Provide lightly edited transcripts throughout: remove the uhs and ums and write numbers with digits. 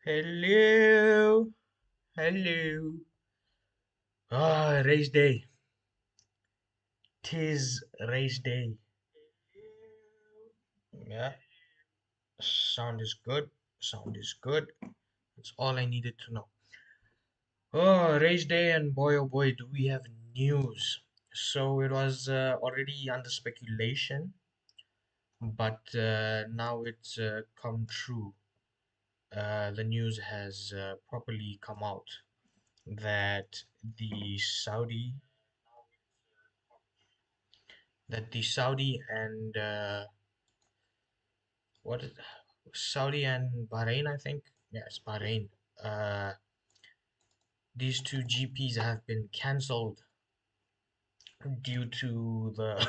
Hello, hello. Race day. Tis race day. Yeah, sound is good. Sound is good. That's all I needed to know. Race day, and boy, oh boy, do we have news. So it was already under speculation, but now it's come true. The news has properly come out that the Saudi, the Saudi and what is Saudi and Bahrain, I think. Yes, Bahrain. Uh, these two GPs have been cancelled due to the,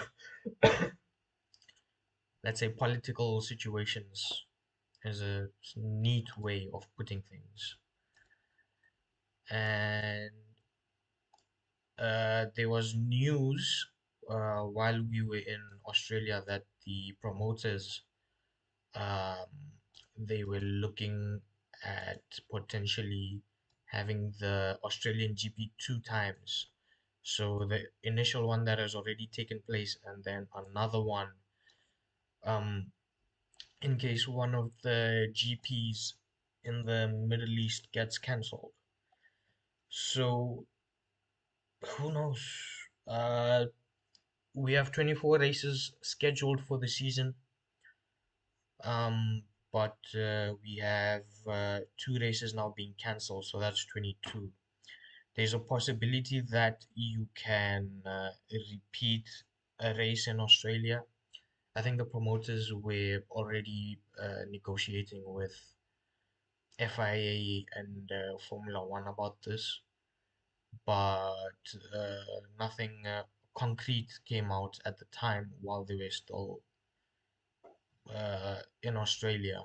let's say, political situations, as a neat way of putting things. And there was news while we were in Australia that the promoters um, they were looking at potentially having the Australian GP two times. So the initial one that has already taken place, and then another one um, in case one of the GPs in the Middle East gets cancelled. So who knows? Uh, we have 24 races scheduled for the season. Um, but we have two races now being cancelled, so that's 22. There's a possibility that you can repeat a race in Australia. I think the promoters were already negotiating with FIA and Formula One about this, but nothing concrete came out at the time while they were still in Australia.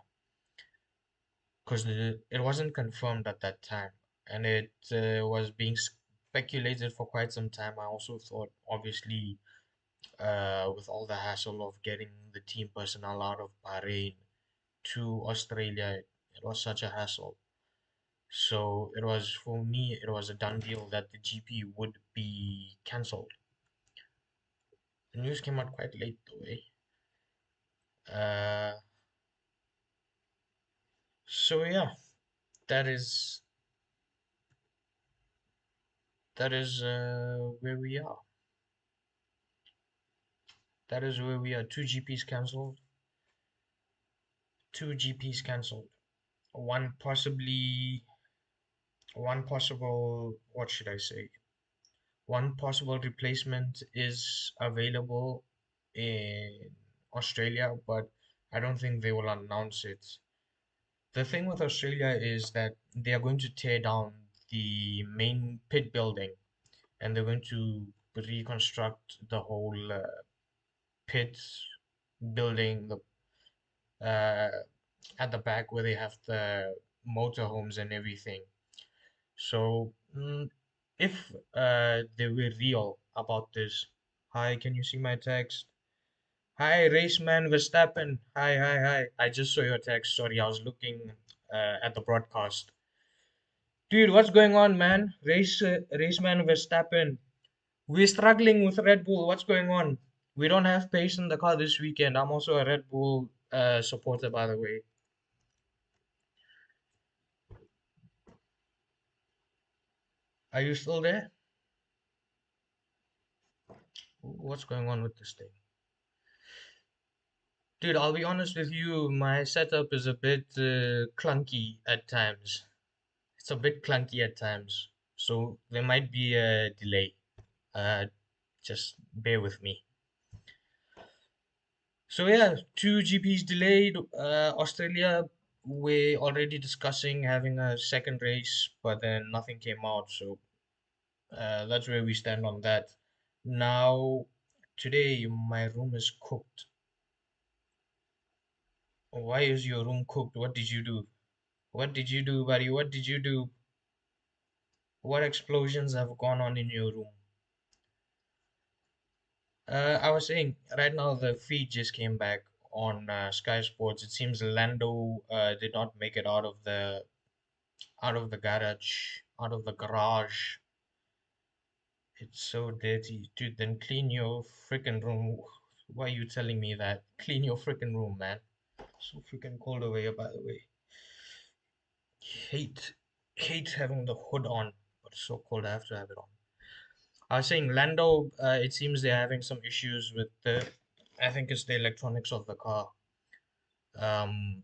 Because it wasn't confirmed at that time, and it was being speculated for quite some time. I also thought, obviously, with all the hassle of getting the team personnel out of Bahrain to Australia, it was such a hassle. So it was, for me, it was a done deal that the GP would be cancelled. The news came out quite late, though, eh? Uh, so yeah, that is where we are. That is where we are. Two GPs cancelled. Two GPs cancelled. One possibly, one possible, what should I say? One possible replacement is available in Australia, but I don't think they will announce it. The thing with Australia is that they are going to tear down the main pit building, and they're going to reconstruct the whole pit building, the uh, at the back where they have the motorhomes and everything. So, if they were real about this, hi, can you see my text? Hi, Raceman Verstappen. Hi, hi, hi. I just saw your text. Sorry, I was looking at the broadcast. Dude, what's going on, man? Raceman Verstappen. We're struggling with Red Bull. What's going on? We don't have pace in the car this weekend. I'm also a Red Bull supporter, by the way. Are you still there? What's going on with this thing? Dude, I'll be honest with you, my setup is a bit clunky at times. It's a bit clunky at times, so there might be a delay. Uh, just bear with me. So yeah, two GPs delayed. Australia, we're already discussing having a second race, but then nothing came out. So that's where we stand on that. Now, today my room is cooked. Why is your room cooked? What did you do? What did you do, buddy? What did you do? What explosions have gone on in your room? I was saying, right now the feed just came back on Sky Sports. It seems Lando did not make it out of the out of the garage, out of the garage. It's so dirty. Dude, then clean your freaking room. Why are you telling me that? Clean your freaking room, man. So freaking cold over here, by the way. Hate, hate having the hood on, but it's so cold I have to have it on. I was saying Lando, it seems they're having some issues with I think it's the electronics of the car. Um,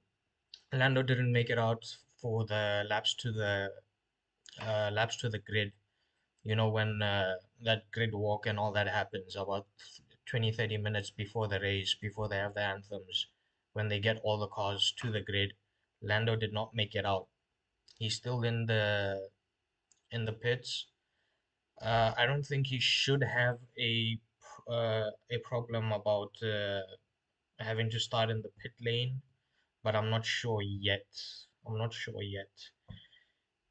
Lando didn't make it out for the laps to the grid. You know, when that grid walk and all that happens about 20, 30 minutes before the race, before they have the anthems, when they get all the cars to the grid, Lando did not make it out. He's still in the pits. I don't think he should have a problem about having to start in the pit lane, but I'm not sure yet. I'm not sure yet.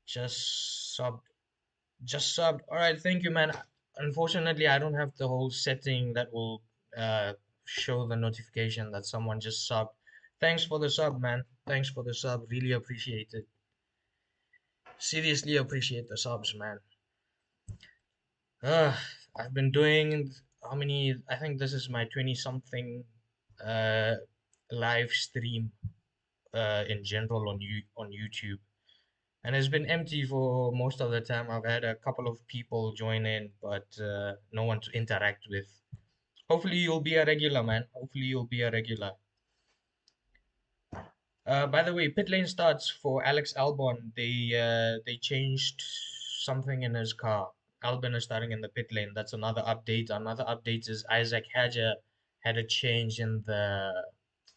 Just subbed. Just subbed. All right, thank you, man. Unfortunately, I don't have the whole setting that will uh, show the notification that someone just subbed. Thanks for the sub, man. Thanks for the sub. Really appreciate it. Seriously appreciate the subs, man. Uh, I've been doing how many? I think this is my 20 something uh, live stream in general on YouTube. And it's been empty for most of the time. I've had a couple of people join in, but no one to interact with. Hopefully, you'll be a regular, man. Hopefully, you'll be a regular. By the way, pit lane starts for Alex Albon. They changed something in his car. Albon is starting in the pit lane. That's another update. Another update is Isaac Hadja had a change in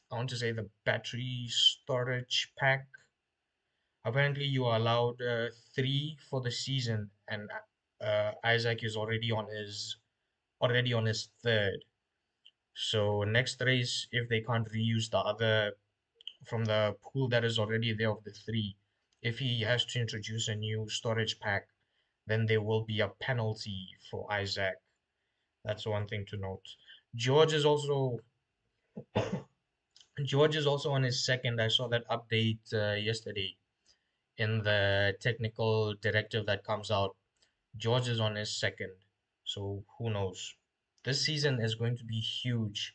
I want to say the battery storage pack. Apparently, you are allowed three for the season, and Isaac is already on his third. So next race, if they can't reuse the other from the pool that is already there of the three, if he has to introduce a new storage pack, then there will be a penalty for Isaac. That's one thing to note. George is also George is also on his second. I saw that update yesterday in the technical directive that comes out. George is on his second, so who knows? This season is going to be huge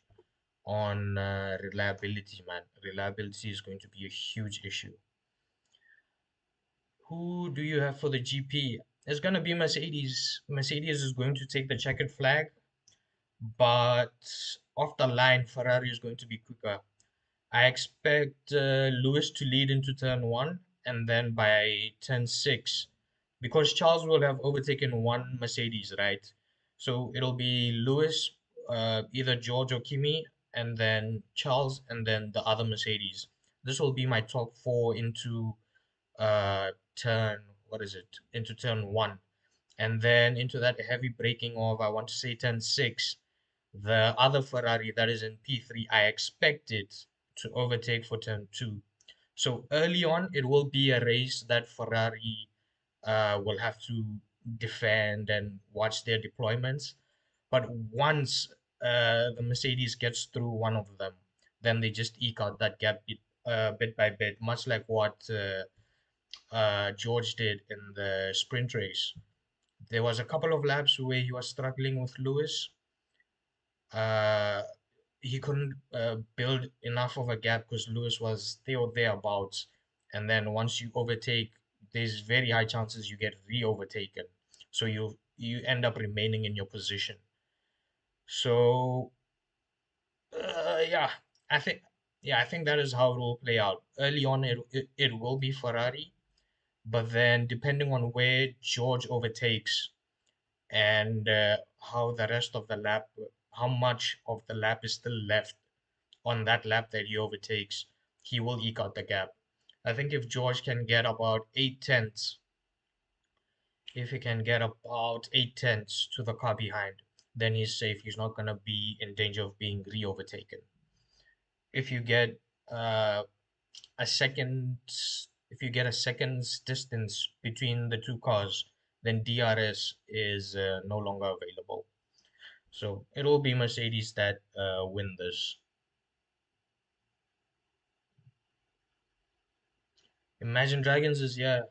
on reliability, man. Reliability is going to be a huge issue. Who do you have for the GP? It's going to be Mercedes. Mercedes is going to take the checkered flag, but off the line, Ferrari is going to be quicker. I expect Lewis to lead into turn one, and then by turn six, because Charles will have overtaken one Mercedes, right? So it'll be Lewis, either George or Kimi, and then Charles, and then the other Mercedes. This will be my top four into turn, what is it? Into turn one. And then into that heavy braking of, I want to say turn six, the other Ferrari that is in P3, I expect it to overtake for turn two. So early on, it will be a race that Ferrari will have to defend and watch their deployments. But once the Mercedes gets through one of them, then they just eke out that gap bit by bit, much like what George did in the sprint race. There was a couple of laps where he was struggling with Lewis. Uh, he couldn't build enough of a gap because Lewis was there or thereabouts. And then once you overtake, there's very high chances you get re-overtaken. So you end up remaining in your position. So yeah, I think I think that is how it will play out. Early on, it will be Ferrari, but then depending on where George overtakes and how the rest of the lap, how much of the lap is still left on that lap that he overtakes, he will eke out the gap. I think if George can get about 8 tenths, if he can get about 8 tenths to the car behind, then he's safe. He's not going to be in danger of being re-overtaken. If you get uh, a second, if you get a second's distance between the two cars, then DRS is no longer available. So it will be Mercedes that win this. Imagine Dragons is, yeah,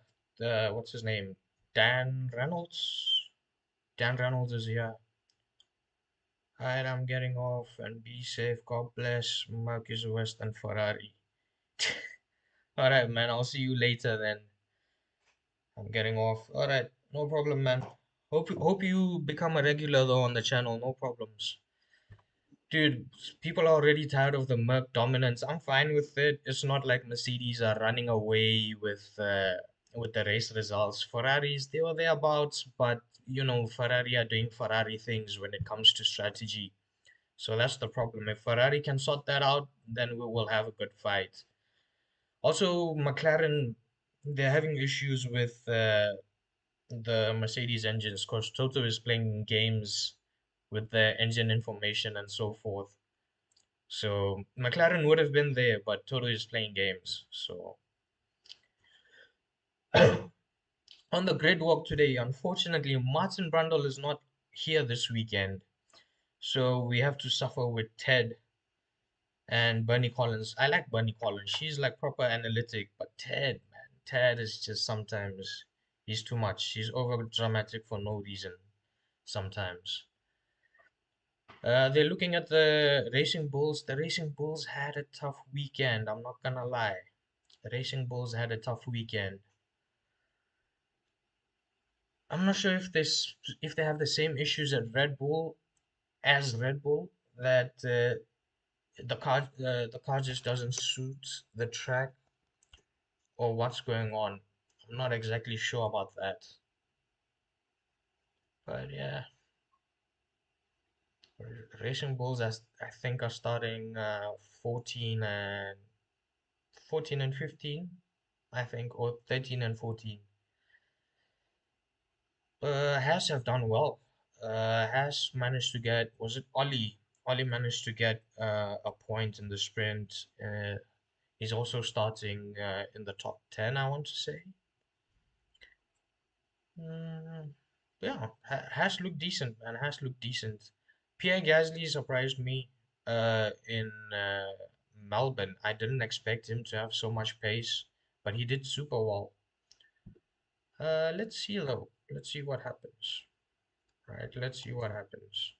what's his name? Dan Reynolds. Dan Reynolds is here. Alright, I'm getting off and be safe. God bless Marcus West and Ferrari. Alright, man. I'll see you later then. I'm getting off. Alright, no problem, man. Hope you become a regular though on the channel. No problems. Dude, people are already tired of the Merc dominance. I'm fine with it. It's not like Mercedes are running away with the race results. Ferraris, they were thereabouts, but you know, Ferrari are doing Ferrari things when it comes to strategy. So that's the problem. If Ferrari can sort that out, then we will have a good fight. Also, McLaren, they're having issues with the Mercedes engines because Toto is playing games with the engine information and so forth. So McLaren would have been there, but Toto is playing games. So on the grid walk today, unfortunately, Martin Brundle is not here this weekend. So we have to suffer with Ted and Bernie Collins. I like Bernie Collins. She's like proper analytic, but Ted, man, Ted is just sometimes he's too much. He's over dramatic for no reason sometimes. They're looking at the Racing Bulls. The Racing Bulls had a tough weekend. I'm not gonna lie. The Racing Bulls had a tough weekend. I'm not sure if they have the same issues at Red Bull as Red Bull that the car just doesn't suit the track or what's going on. I'm not exactly sure about that. But yeah, Racing Bulls I think are starting 14 and 14 and 15, I think, or 13 and 14. Has have done well. Has managed to get, was it Ollie? Ollie managed to get a point in the sprint. He's also starting in the top 10, I want to say. Mm, yeah, has looked decent, and has looked decent. Pierre Gasly surprised me in Melbourne. I didn't expect him to have so much pace, but he did super well. Let's see though. Let's see what happens. Right, let's see what happens.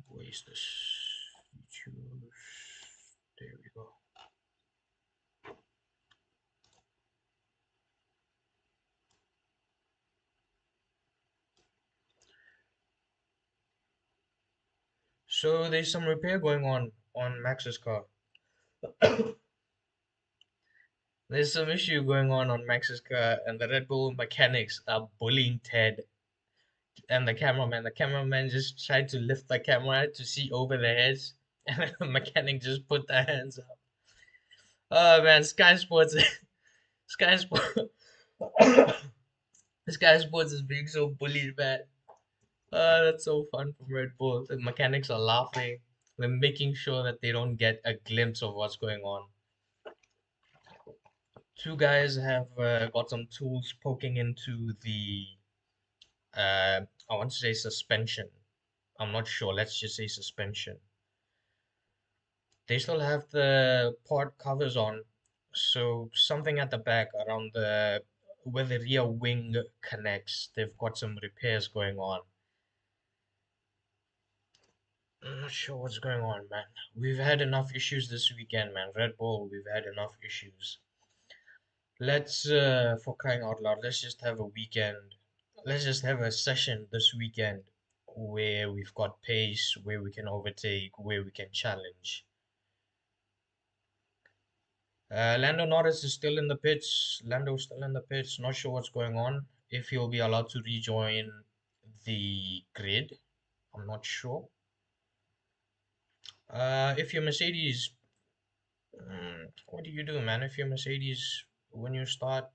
Where is this? YouTube. There we go. So there's some repair going on Max's car. There's some issue going on Max's car, and the Red Bull mechanics are bullying Ted and the cameraman. The cameraman just tried to lift the camera to see over their heads, and the mechanic just put their hands up. Oh man, Sky Sports, Sky Sports, Sky Sports is being so bullied, man. That's so fun from Red Bull. The mechanics are laughing. They're making sure that they don't get a glimpse of what's going on. Two guys have got some tools poking into the, I want to say suspension. I'm not sure. Let's just say suspension. They still have the pod covers on, so something at the back around the where the rear wing connects, they've got some repairs going on. I'm not sure what's going on, man. We've had enough issues this weekend, man. Red Bull, we've had enough issues. Let's, for crying out loud, let's just have a weekend. Let's just have a session this weekend where we've got pace, where we can overtake, where we can challenge. Lando Norris is still in the pits. Lando's still in the pits. Not sure what's going on. If he'll be allowed to rejoin the grid, I'm not sure. If you're Mercedes, what do you do, man? If you're Mercedes, when you start,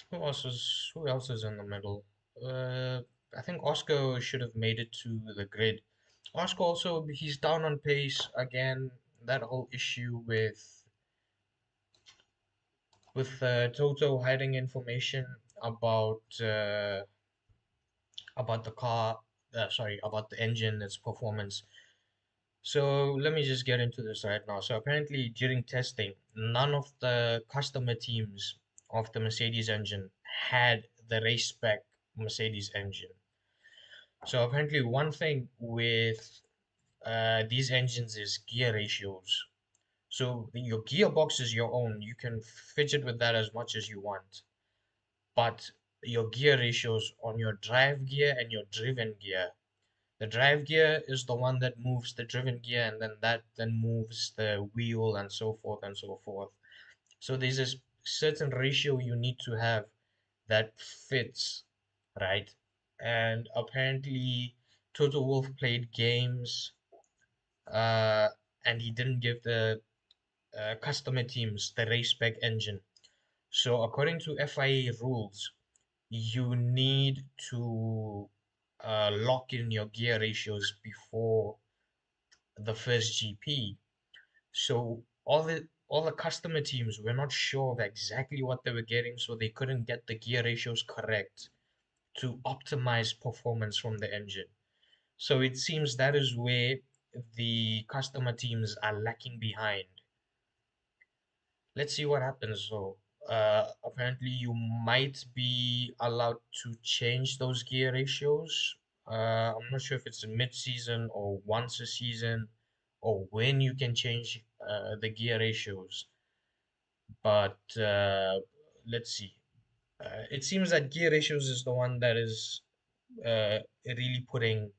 who else is in the middle? I think Oscar should have made it to the grid. Oscar also, he's down on pace again. That whole issue with Toto hiding information about the car, sorry, about the engine, its performance. So let me just get into this right now. So apparently during testing, none of the customer teams of the Mercedes engine had the race spec Mercedes engine. So apparently one thing with these engines is gear ratios. So your gearbox is your own. You can fidget with that as much as you want. But your gear ratios on your drive gear and your driven gear. The drive gear is the one that moves the driven gear, and then that then moves the wheel and so forth and so forth. So there's a certain ratio you need to have that fits, right? And apparently, Toto Wolff played games, uh, and he didn't give the customer teams the race spec engine. So according to FIA rules, you need to lock in your gear ratios before the first GP. So all the customer teams were not sure of exactly what they were getting, so they couldn't get the gear ratios correct to optimize performance from the engine. So it seems that is where the customer teams are lacking behind. Let's see what happens. So apparently you might be allowed to change those gear ratios. I'm not sure if it's mid-season or once a season or when you can change the gear ratios. But let's see. It seems that gear ratios is the one that is really putting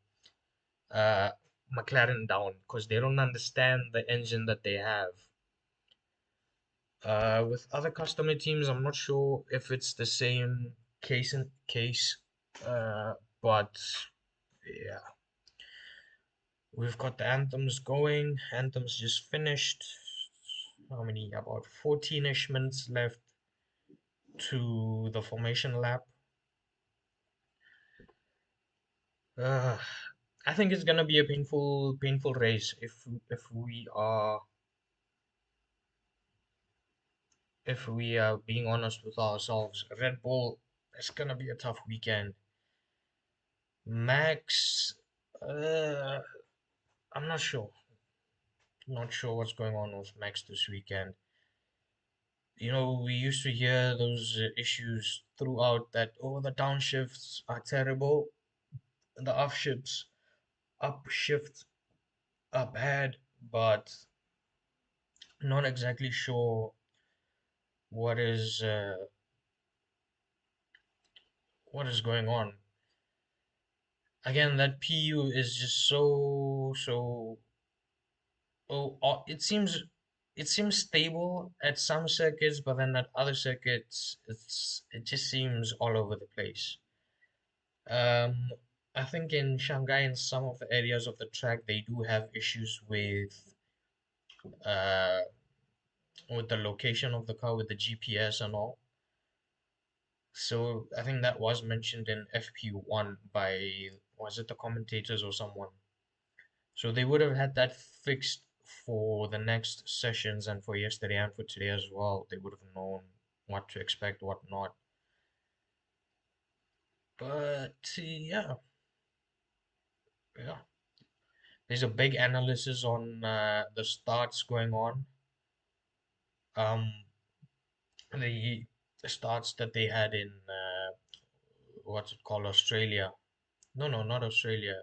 uh, McLaren down because they don't understand the engine that they have. With other customer teams, I'm not sure if it's the same case in case, uh, but yeah, we've got the anthems going. Anthems just finished. How many? About 14-ish minutes left to the formation lap. Uh, I think it's gonna be a painful race if we are being honest with ourselves. Red Bull, it's gonna be a tough weekend. Max, uh, I'm not sure. Not sure what's going on with Max this weekend. We used to hear those issues throughout that, oh, the downshifts are terrible, the upshifts are bad, but not exactly sure what is uh, what is going on. Again, that PU is just so. Oh, it seems stable at some circuits, but then at other circuits, it just seems all over the place. Um, I think in Shanghai, in some of the areas of the track, they do have issues uh with the location of the car, with the GPS and all. So I think that was mentioned in FP1 by, was it the commentators or someone? So they would have had that fixed for the next sessions and for yesterday and for today as well. They would have known what to expect, what not. But yeah, yeah. There's a big analysis on the starts going on. Um, the starts that they had in what's it called, Australia. No, no, not Australia.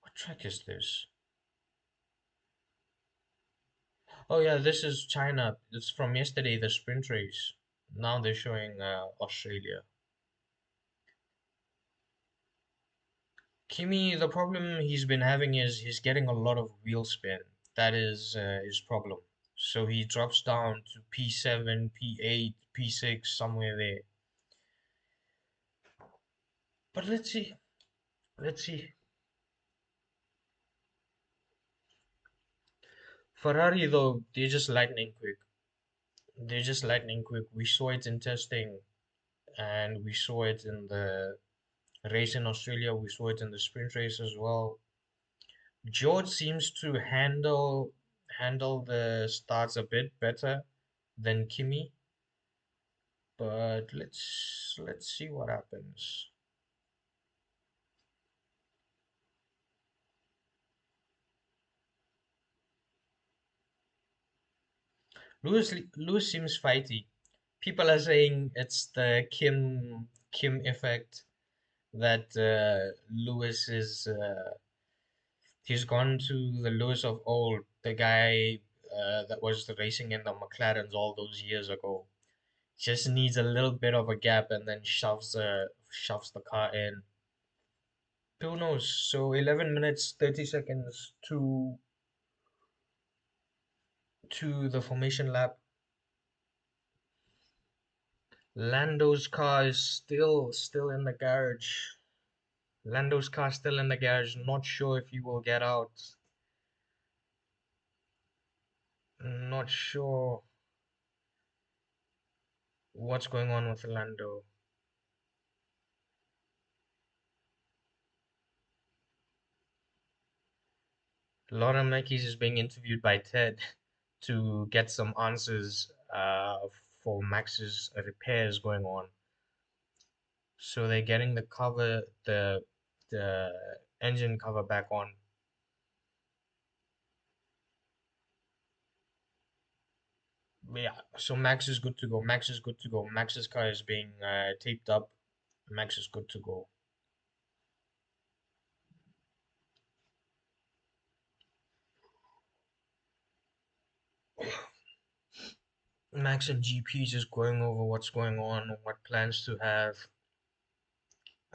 What track is this? Oh yeah, this is China. It's from yesterday, the sprint race. Now they're showing Australia. Kimi, the problem he's been having is he's getting a lot of wheel spin. That is his problem. So he drops down to P7, P8, P6, somewhere there. But let's see. Let's see. Ferrari, though, they're just lightning quick. They're just lightning quick. We saw it in testing, and we saw it in the race in Australia. We saw it in the sprint race as well. George seems to handle the starts a bit better than Kimi, but let's see what happens. Lewis seems fighty. People are saying it's the Kim effect that Lewis is he's gone to the Lewis of old, the guy that was racing in the McLarens all those years ago. Just needs a little bit of a gap and then shoves the car in. Who knows? So 11 minutes 30 seconds to the formation lap. Lando's car is still in the garage. Lando's car still in the garage. Not sure if he will get out. Not sure what's going on with Lando. Laura Mackey's is being interviewed by Ted to get some answers for Max's repairs going on. So they're getting the engine cover back on. Yeah, so Max is good to go. Max is good to go. Max's car is being taped up. Max is good to go. Max and GP just going over what's going on, what plans to have.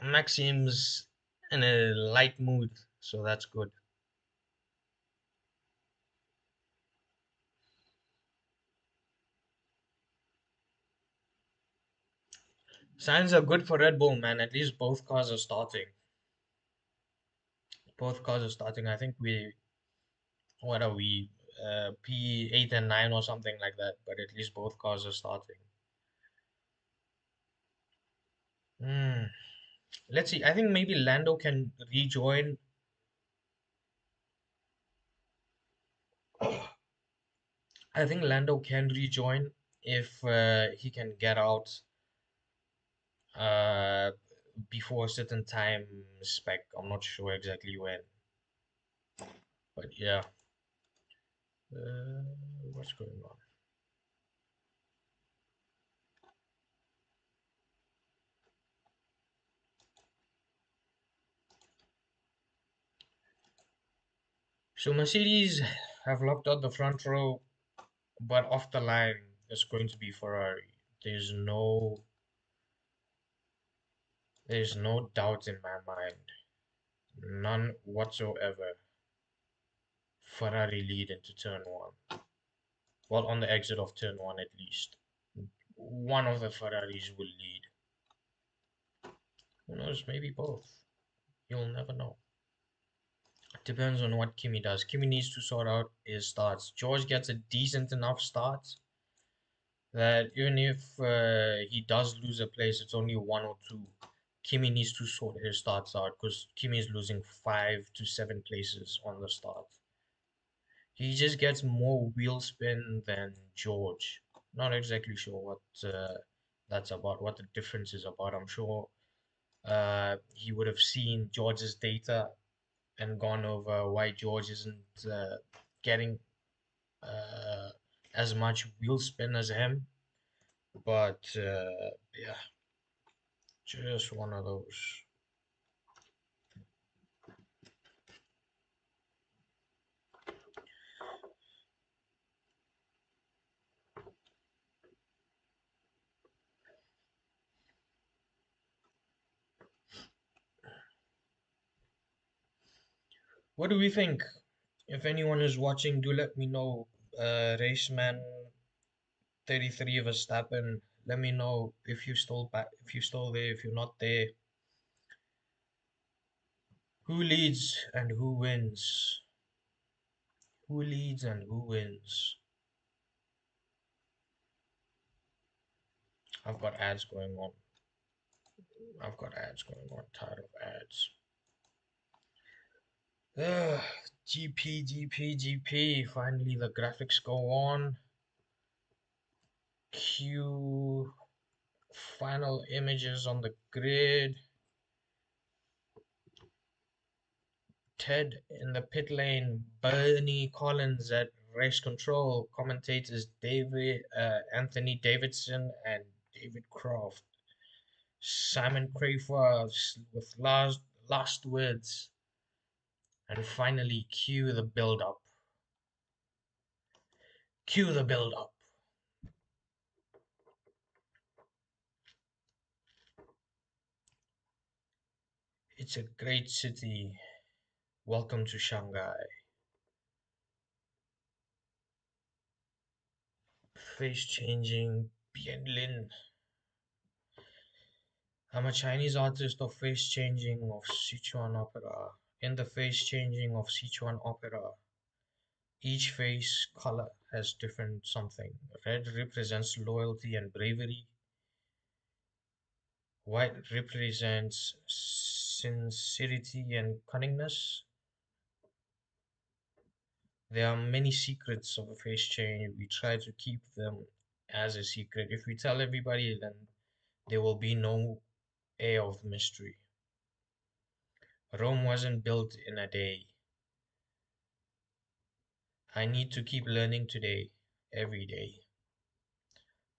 Max seems in a light mood, so that's good. Signs are good for Red Bull, man. At least both cars are starting. Both cars are starting. I think what are we? P8 and 9 or something like that. But at least both cars are starting. Hmm. Let's see. I think maybe Lando can rejoin. I think Lando can rejoin if he can get out uh, before a certain time spec. I'm not sure exactly when, but yeah. What's going on? So Mercedes have locked out the front row, but off the line is going to be Ferrari. There's no there's no doubt in my mind, none whatsoever. Ferrari lead into turn one. Well, on the exit of turn one at least. One of the Ferraris will lead. Who knows? Maybe both. You'll never know. Depends on what Kimi does. Kimi needs to sort out his starts. George gets a decent enough start that even if he does lose a place, it's only one or two. Kimi needs to sort his starts out because Kimi is losing 5 to 7 places on the start. He just gets more wheel spin than George. Not exactly sure what that's about, what the difference is about. I'm sure he would have seen George's data and gone over why George isn't getting uh, as much wheel spin as him. But yeah, just one of those. What do we think? If anyone is watching, do let me know. Raceman 33 Verstappen, let me know if you're still back, if you're still there, if you're not there. Who leads and who wins? Who leads and who wins? I've got ads going on. I've got ads going on. Tired of ads. Ugh, GP. Finally, the graphics go on. Cue final images on the grid. Ted in the pit lane. Bernie Collins at race control. Commentators Anthony Davidson and David Croft. Simon Crayford with last words. And finally, cue the build up. Cue the build up. It's a great city. Welcome to Shanghai. Face changing Bianlin. I'm a Chinese artist of face changing of Sichuan opera. In the face changing of Sichuan opera, each face color has different something. Red represents loyalty and bravery. White represents sincerity and cunningness. There are many secrets of a face change. We try to keep them as a secret. If we tell everybody, then there will be no air of mystery. Rome wasn't built in a day. I need to keep learning today, every day.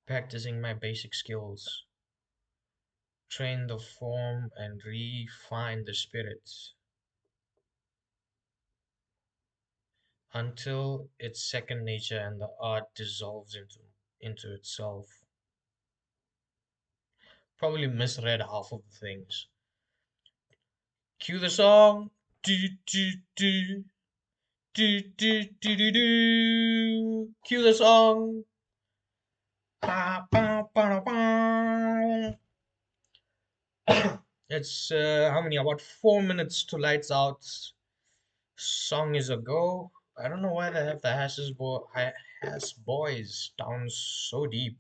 Practicing my basic skills. Train the form and refine the spirit until it's second nature and the art dissolves into itself. Probably misread half of the things. Cue the song. Do, do, do. Do, do, do, do, do. Cue the song. Ba, ba, ba, ba. It's how many? About 4 minutes to lights out. Song is a go. I don't know why they have the Haas boys down so deep.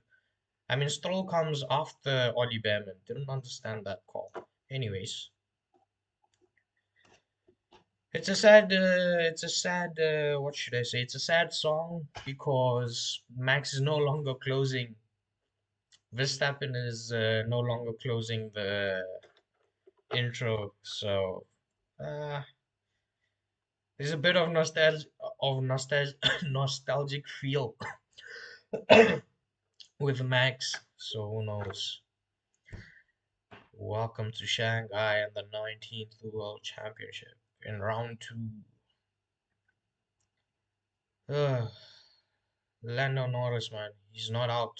I mean, Stroll comes after Ollie Behrman. Didn't understand that call. Anyways, what should I say? It's a sad song because Max is no longer closing. Verstappen is no longer closing the intro, so uh, there's a bit of nostalgic feel with Max. So who knows? Welcome to Shanghai and the 19th World Championship in round two. Lando Norris, man, he's not out.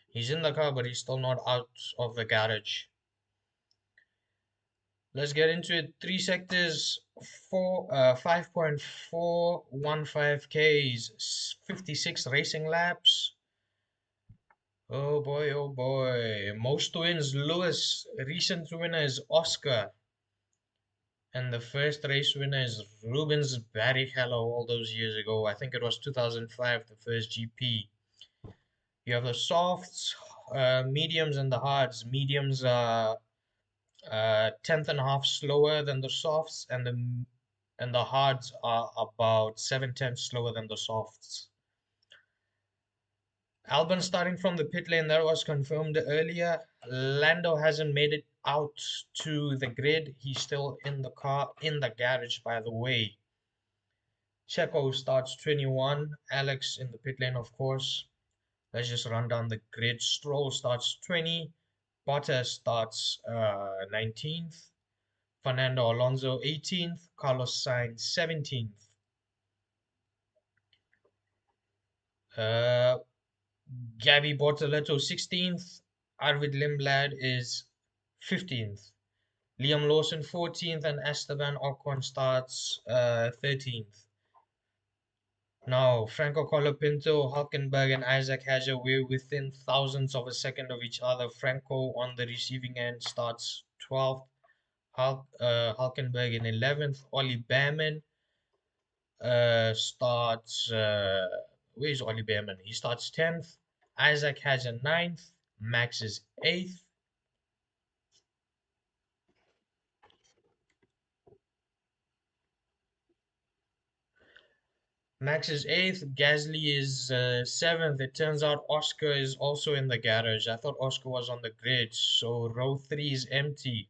He's in the car, but he's still not out of the garage. Let's get into it. 3 sectors, 5.415 Ks, 56 racing laps. Oh boy, oh boy. Most wins, Lewis. Recent winner is Oscar. And the first race winner is Rubens Barrichello all those years ago. I think it was 2005, the first GP. You have the softs, mediums, and the hards. Mediums are tenth and a half slower than the softs, and the hards are about 7/10 slower than the softs. Albon starting from the pit lane, that was confirmed earlier. Lando hasn't made it out to the grid. He's still in the car, in the garage, by the way. Checo starts 21. Alex in the pit lane, of course. Let's just run down the grid. Stroll starts 20. Bottas starts 19th. Fernando Alonso 18th. Carlos Sainz 17th. Uh, Gabby Bortoletto 16th. Arvid Lindblad is 15th. Liam Lawson 14th and Esteban Ocon starts 13th. Now, Franco Colapinto, Hulkenberg, and Isaac Hadjar were within thousandths of a second of each other. Franco on the receiving end starts 12th. Hulkenberg in 11th. Ollie Behrman starts. Where's Ollie Behrman? He starts 10th. Isaac Hadjar 9th. Max is 8th. Max is 8th, Gasly is 7th. It turns out Oscar is also in the garage. I thought Oscar was on the grid, so row 3 is empty.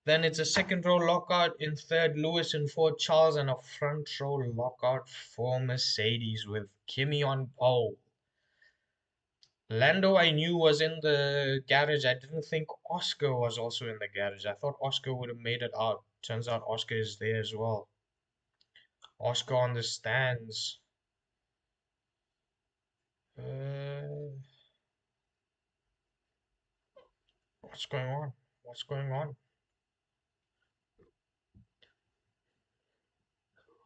Then it's a second row lockout in third, Lewis in fourth, Charles, and a front row lockout for Mercedes with Kimi on pole. Lando I knew was in the garage. I didn't think Oscar was also in the garage. I thought Oscar would have made it out. Turns out Oscar is there as well. Oscar on the stands. Uh, what's going on? What's going on?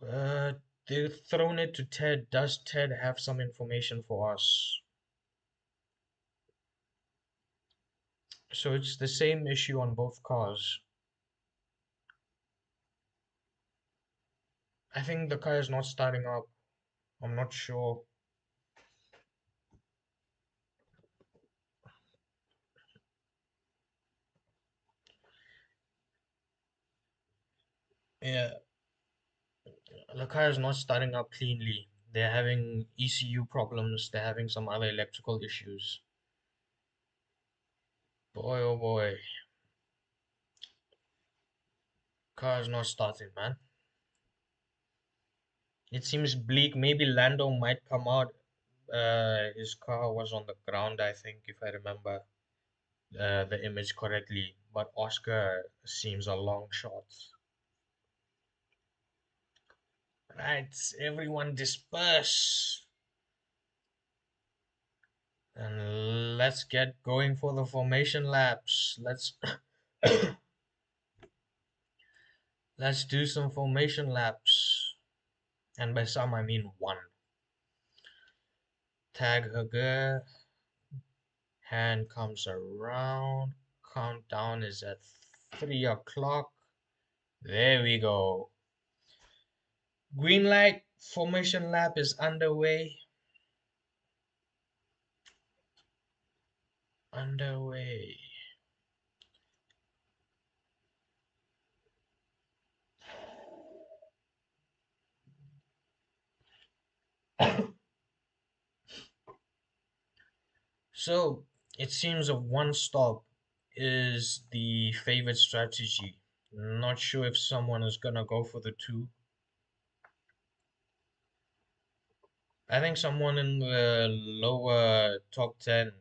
Uh, they've thrown it to Ted. Does Ted have some information for us? So it's the same issue on both cars. I think the car is not starting up. I'm not sure. Yeah, the car is not starting up cleanly. They're having ECU problems. They're having some other electrical issues. Boy, oh boy, car is not starting, man. It seems bleak. Maybe Lando might come out. His car was on the ground, I think, if I remember the image correctly. But Oscar seems a long shot. Right, everyone disperse. And let's get going for the formation laps. Let's do some formation laps. And by some I mean one. Tag Hager. Hand comes around. Countdown is at 3 o'clock. There we go. Green light. Formation lap is underway. Underway. So it seems a one stop is the favorite strategy. Not sure if someone is gonna go for the two. I think someone in the lower top 10,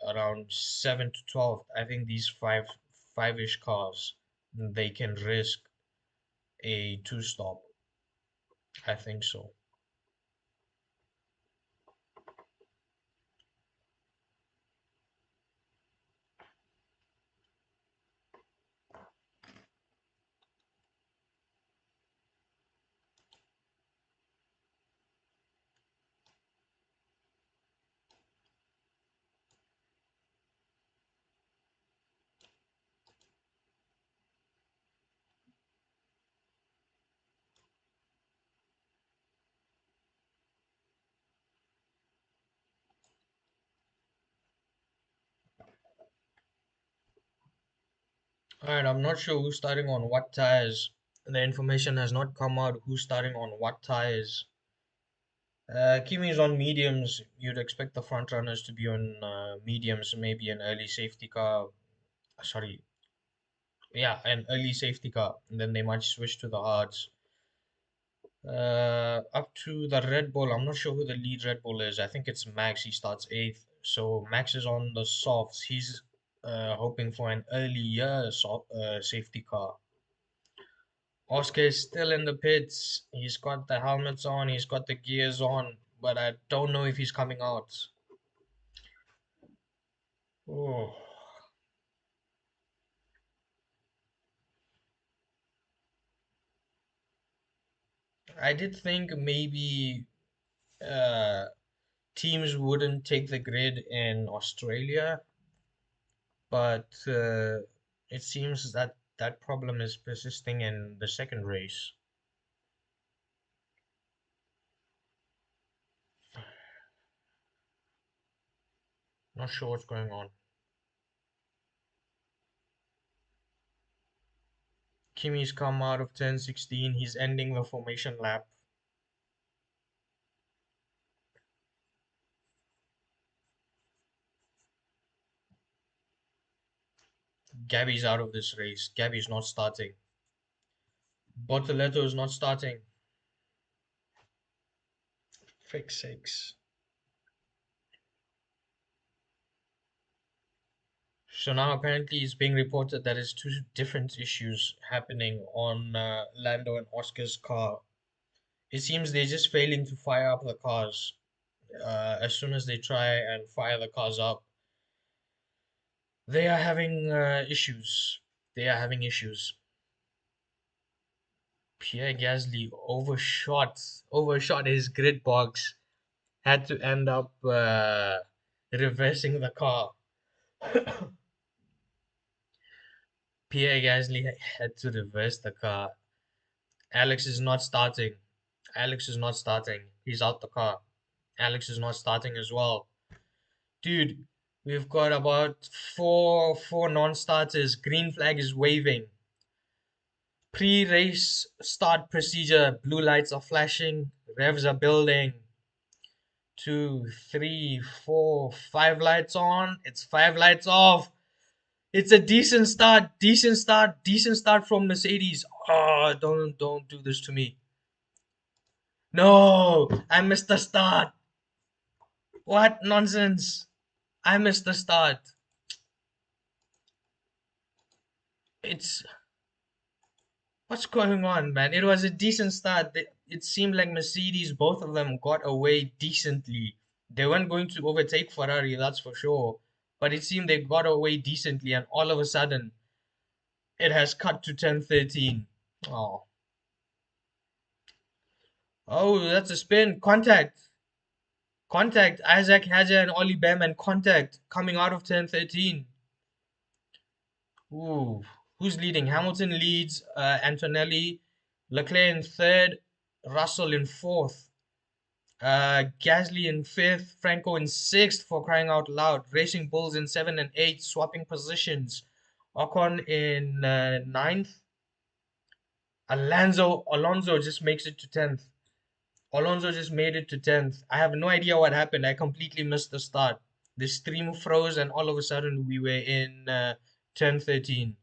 around 7 to 12. I think these five-ish cars, they can risk a two stop. I think so. Alright, I'm not sure who's starting on what tires. The information has not come out who's starting on what tires. Kimi is on mediums. You'd expect the front runners to be on mediums, maybe an early safety car. Sorry, yeah, an early safety car. And then they might switch to the hards. Up to the Red Bull. I'm not sure who the lead Red Bull is. I think it's Max. He starts eighth. So Max is on the softs. He's hoping for an early year safety car. Oscar is still in the pits. He's got the helmets on. He's got the gears on. But I don't know if he's coming out. Oh, I did think maybe uh, teams wouldn't take the grid in Australia, but it seems that that problem is persisting in the second race. Not sure what's going on. Kimi's come out of turn 16. He's ending the formation lap. Gabby's out of this race. Gabby's not starting. Bortoleto is not starting. Fake sakes. So now apparently it's being reported that there's two different issues happening on Lando and Oscar's car. It seems they're just failing to fire up the cars. As soon as they try and fire the cars up, they are having issues. They are having issues. Pierre Gasly overshot his grid box, had to end up reversing the car. Pierre Gasly had to reverse the car. Alex is not starting. Alex is not starting. He's out the car. Alex is not starting as well. Dude, we've got about four non-starters. Green flag is waving. Pre-race start procedure. Blue lights are flashing. Revs are building. 2, 3, 4, 5 lights on. It's 5 lights off. It's a decent start. Decent start. Decent start from Mercedes. Oh, don't do this to me. No, I missed the start. What nonsense. I missed the start. It's what's going on, man? It was a decent start. It seemed like Mercedes, both of them got away decently. They weren't going to overtake Ferrari, that's for sure. But it seemed they got away decently, and all of a sudden, it has cut to 10:13. Oh, oh, that's a spin. Contact. Isaac Hadja and Ollie Behrman contact coming out of 10:13. Ooh, who's leading? Hamilton leads. Antonelli, Leclerc in third, Russell in fourth. Gasly in fifth, Franco in sixth, for crying out loud. Racing Bulls in seven and eight, swapping positions. Ocon in ninth. Alonso just makes it to 10th. Alonso just made it to 10th. I have no idea what happened. I completely missed the start. The stream froze, and all of a sudden we were in 10:13.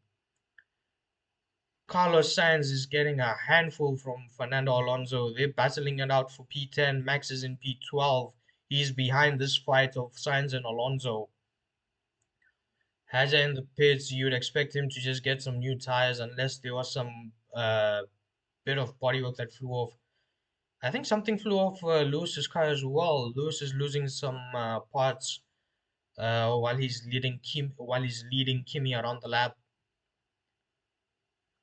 Carlos Sainz is getting a handful from Fernando Alonso. They're battling it out for P10. Max is in P12. He's behind this fight of Sainz and Alonso. Haja in the pits, you'd expect him to just get some new tires unless there was some bit of bodywork that flew off. I think something flew off Lewis's car as well. Lewis is losing some parts while he's leading Kimi around the lap.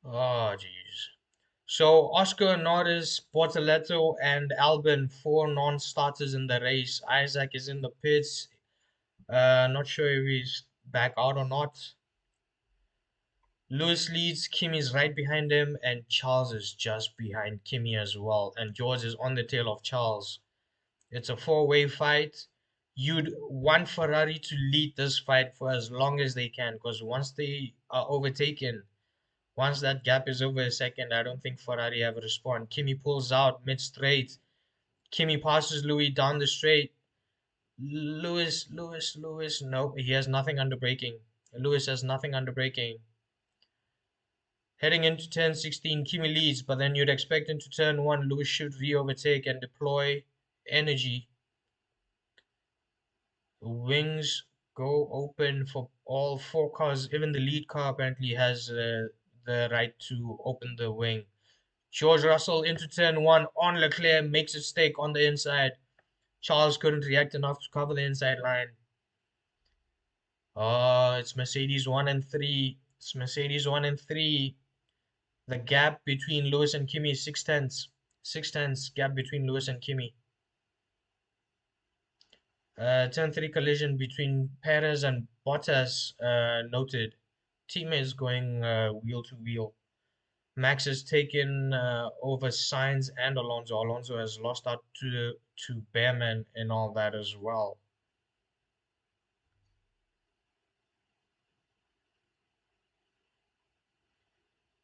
Oh jeez. So Oscar, Norris, Bortoleto, and Albon, four non-starters in the race. Isaac is in the pits. Not sure if he's back out or not. Lewis leads, Kimi's right behind him, and Charles is just behind Kimi as well. And George is on the tail of Charles. It's a four-way fight. You'd want Ferrari to lead this fight for as long as they can, because once they are overtaken, once that gap is over a second, I don't think Ferrari have a response. Kimi pulls out mid-straight. Kimi passes Louis down the straight. Lewis. No, he has nothing under braking. Lewis has nothing under braking. Heading into turn 16, Kimi leads, but then you'd expect into turn 1, Lewis should re-overtake and deploy energy. The wings go open for all four cars. Even the lead car apparently has the right to open the wing. George Russell into turn 1 on Leclerc, makes a stake on the inside. Charles couldn't react enough to cover the inside line. Oh, it's Mercedes 1 and 3. It's Mercedes 1 and 3. The gap between Lewis and Kimi is 6 tenths. 6 tenths gap between Lewis and Kimi. Turn 3 collision between Perez and Bottas noted. Team is going wheel to wheel. Max has taken over Sainz and Alonso. Alonso has lost out to Behrman and all that as well.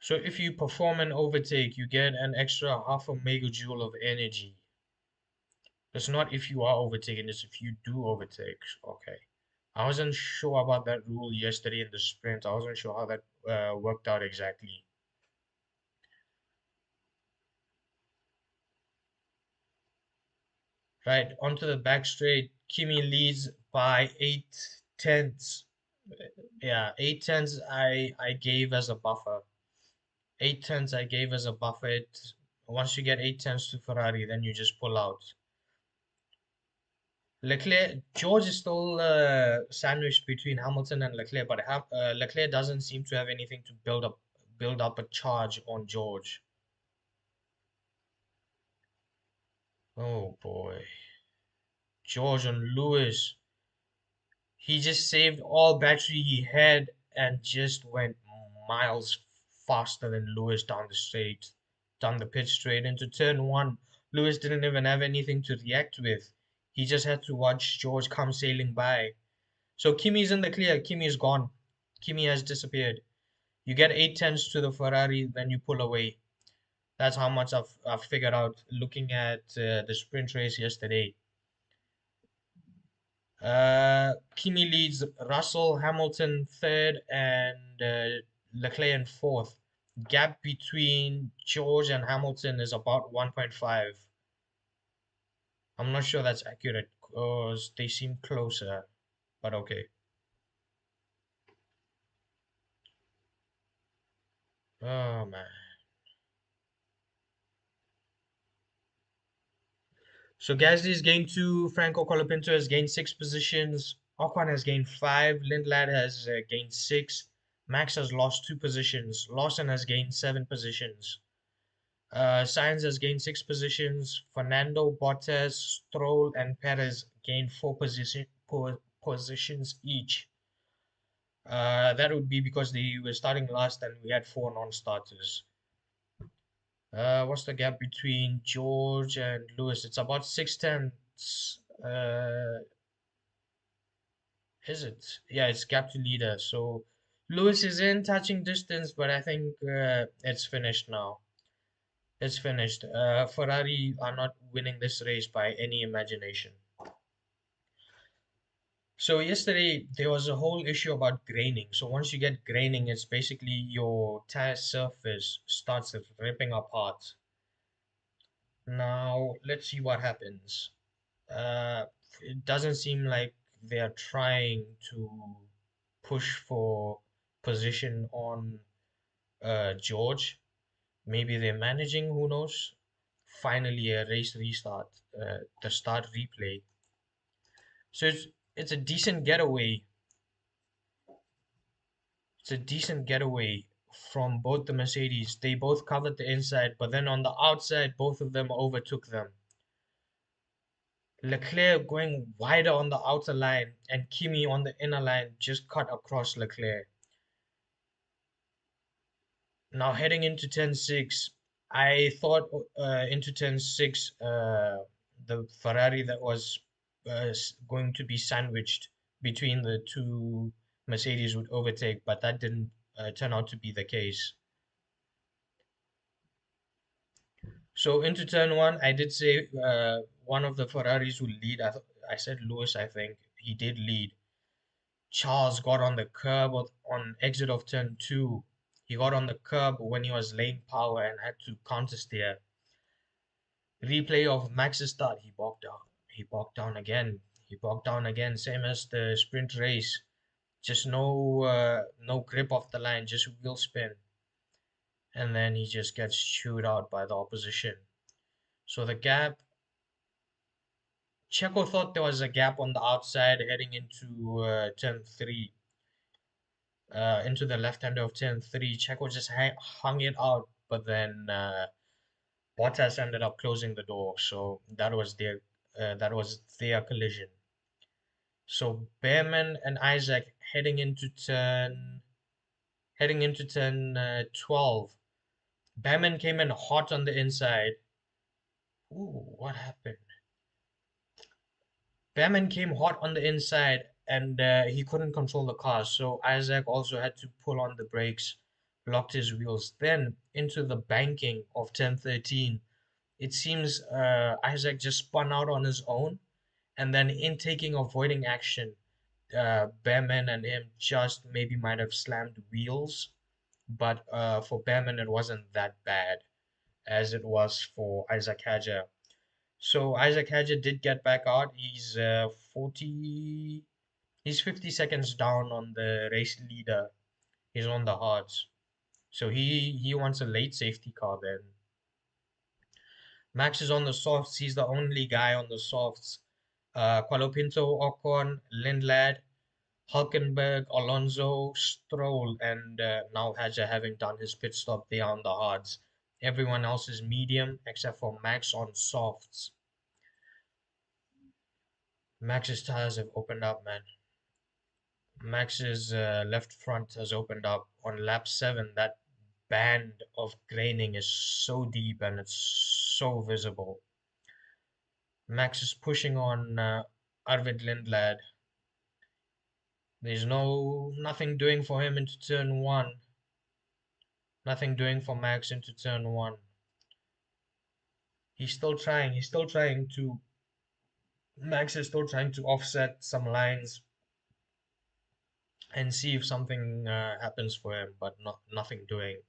So if you perform an overtake, you get an extra half a megajoule of energy. It's not if you are overtaken, it's if you do overtake. Okay. I wasn't sure about that rule yesterday in the sprint. I wasn't sure how that worked out exactly. Right, onto the back straight. Kimi leads by 8 tenths. Yeah, 8 tenths I gave as a buffer. 8 tenths I gave as a buffer. Once you get 8 tenths to Ferrari, then you just pull out. Leclerc, George is still sandwiched between Hamilton and Leclerc, but Leclerc doesn't seem to have anything to build up a charge on George. Oh boy, George on Lewis. He just saved all battery he had and just went miles faster than Lewis down the pitch straight into turn one. Lewis didn't even have anything to react with. He just had to watch George come sailing by. So Kimi's in the clear. Kimi is gone. Kimi has disappeared. You get 8 tenths to the Ferrari, then you pull away. That's how much I've figured out looking at the sprint race yesterday. Kimi leads Russell, Hamilton third, and Leclerc in fourth. Gap between George and Hamilton is about 1.5. I'm not sure that's accurate because they seem closer, but okay. Oh man. So Gasly's gained two, Franco Colapinto has gained 6 positions, Ocon has gained five, Lindblad has gained six, Max has lost 2 positions, Lawson has gained 7 positions. Sainz has gained 6 positions. Fernando, Bottas, Stroll, and Perez gained four positions each. That would be because they were starting last and we had four non-starters. What's the gap between George and Lewis? It's about 6 tenths. Is it? Yeah, it's gap to leader. So Lewis is in touching distance, but I think it's finished now. It's finished. Ferrari are not winning this race by any imagination. So yesterday there was a whole issue about graining. So once you get graining, it's basically your tire surface starts ripping apart. Now let's see what happens. Uh, it doesn't seem like they are trying to push for position on George. Maybe they're managing, who knows? Finally, a race restart, the start replay. So it's a decent getaway. It's a decent getaway from both the Mercedes. They both covered the inside, but then on the outside, both of them overtook them. Leclerc going wider on the outer line and Kimi on the inner line just cut across Leclerc. Now heading into turn 6, I thought into turn 6, the Ferrari that was going to be sandwiched between the two Mercedes would overtake, but that didn't turn out to be the case. So into turn 1, I did say one of the Ferraris would lead. I said Lewis, I think. He did lead. Charles got on the curb on exit of turn 2. He got on the curb when he was laying power and had to counter steer. Replay of Max's start, he bogged down. He bogged down again. He bogged down again, same as the sprint race. Just no grip off the line, just wheel spin. And then he just gets chewed out by the opposition. So the gap, Checo thought there was a gap on the outside heading into turn 3, into the left hander of turn 3. Checo just hung it out, but then Bottas ended up closing the door. So that was their collision. So Behrman and Isaac heading into turn 12. Behrman came in hot on the inside. Ooh, what happened? Behrman came hot on the inside and he couldn't control the car. So Isaac also had to pull on the brakes, locked his wheels. Then into the banking of turn 13. It seems Isaac just spun out on his own and then in taking avoiding action, Behrman and him just maybe might have slammed wheels, but for Behrman it wasn't that bad as it was for Isaac Hadjar. So Isaac Hadjar did get back out. He's 50 seconds down on the race leader. He's on the hards. So he wants a late safety car then. Max is on the softs. He's the only guy on the softs. Colapinto, Ocon, Lindlad, Hulkenberg, Alonso, Stroll, and now Hadjar having done his pit stop there on the hards. Everyone else is medium except for Max on softs. Max's tires have opened up, man. Max's left front has opened up on lap 7. That band of graining is so deep and it's so visible. Max is pushing on Arvid Lindblad. There's nothing doing for him into turn 1. Nothing doing for Max into turn 1. He's still trying. Max is still trying to offset some lines and see if something happens for him, but nothing doing.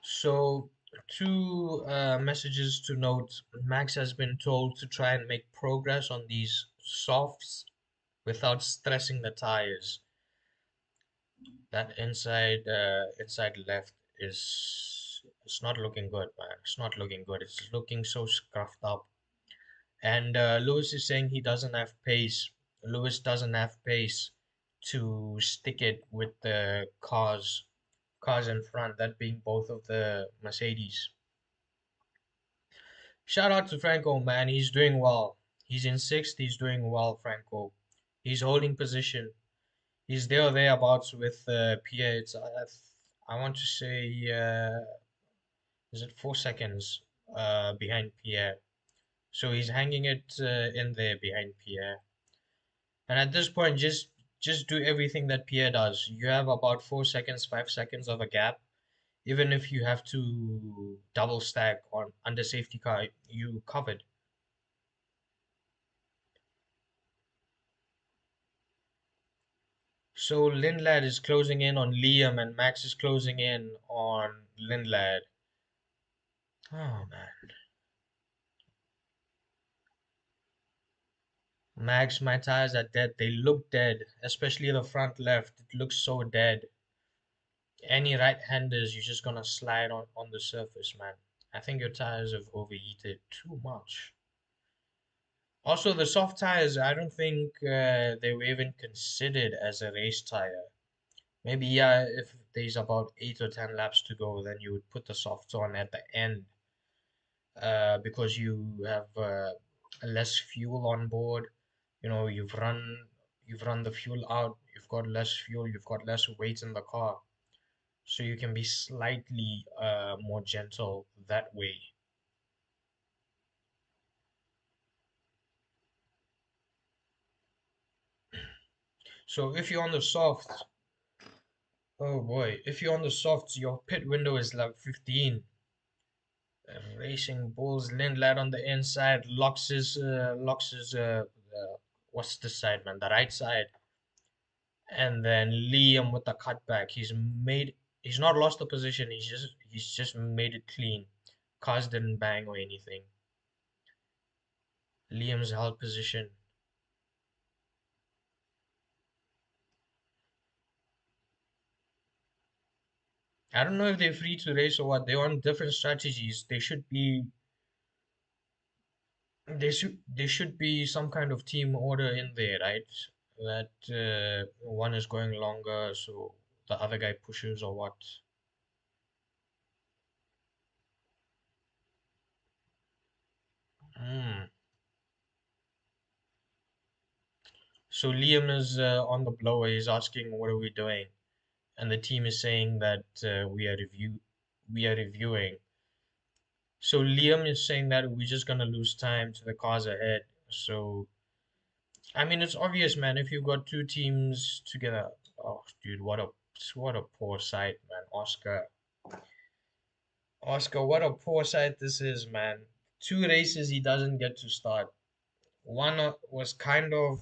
So, two messages to note. Max has been told to try and make progress on these softs without stressing the tires. That inside left is it's not looking good, man. It's not looking good. It's looking so scuffed up. And Lewis is saying he doesn't have pace. Lewis doesn't have pace to stick it with the cars in front, that being both of the Mercedes. Shout out to Franco, man. He's doing well. He's in sixth. He's doing well, Franco. He's holding position. He's there or thereabouts with Pierre. I want to say, is it 4 seconds behind Pierre? So he's hanging it in there behind Pierre. And at this point, just do everything that Pierre does. You have about 4 seconds, 5 seconds of a gap. Even if you have to double stack on under safety car, you covered. So Lindlad is closing in on Liam and Max is closing in on Lindlad. Oh man. Max, my tires are dead. They look dead, especially the front left. It looks so dead. Any right-handers, you're just gonna slide on the surface, man. I think your tires have overheated too much. Also, the soft tires, I don't think they were even considered as a race tire. Maybe, yeah, if there's about 8 or 10 laps to go, then you would put the softs on at the end because you have less fuel on board. You know, you've run the fuel out, you've got less fuel, you've got less weight in the car. So you can be slightly more gentle that way. So if you're on the softs, oh boy, if you're on the softs, your pit window is like 15. Racing Bulls, Lindlad on the inside, what's the side, man? The right side. And then Liam with the cutback. He's not lost the position, he's just made it clean. Cars didn't bang or anything. Liam's held position. I don't know if they're free to race or what. They're on different strategies. There should be some kind of team order in there, right? That one is going longer, so the other guy pushes or what. Hmm. So Liam is on the blower. He's asking, "What are we doing?" And the team is saying that we are reviewing. So Liam is saying that we're just gonna lose time to the cars ahead. So I mean, it's obvious, man. If you've got two teams together, Oh, dude, what a poor sight, man. Oscar, what a poor sight this is, man. Two races he doesn't get to start. One was kind of,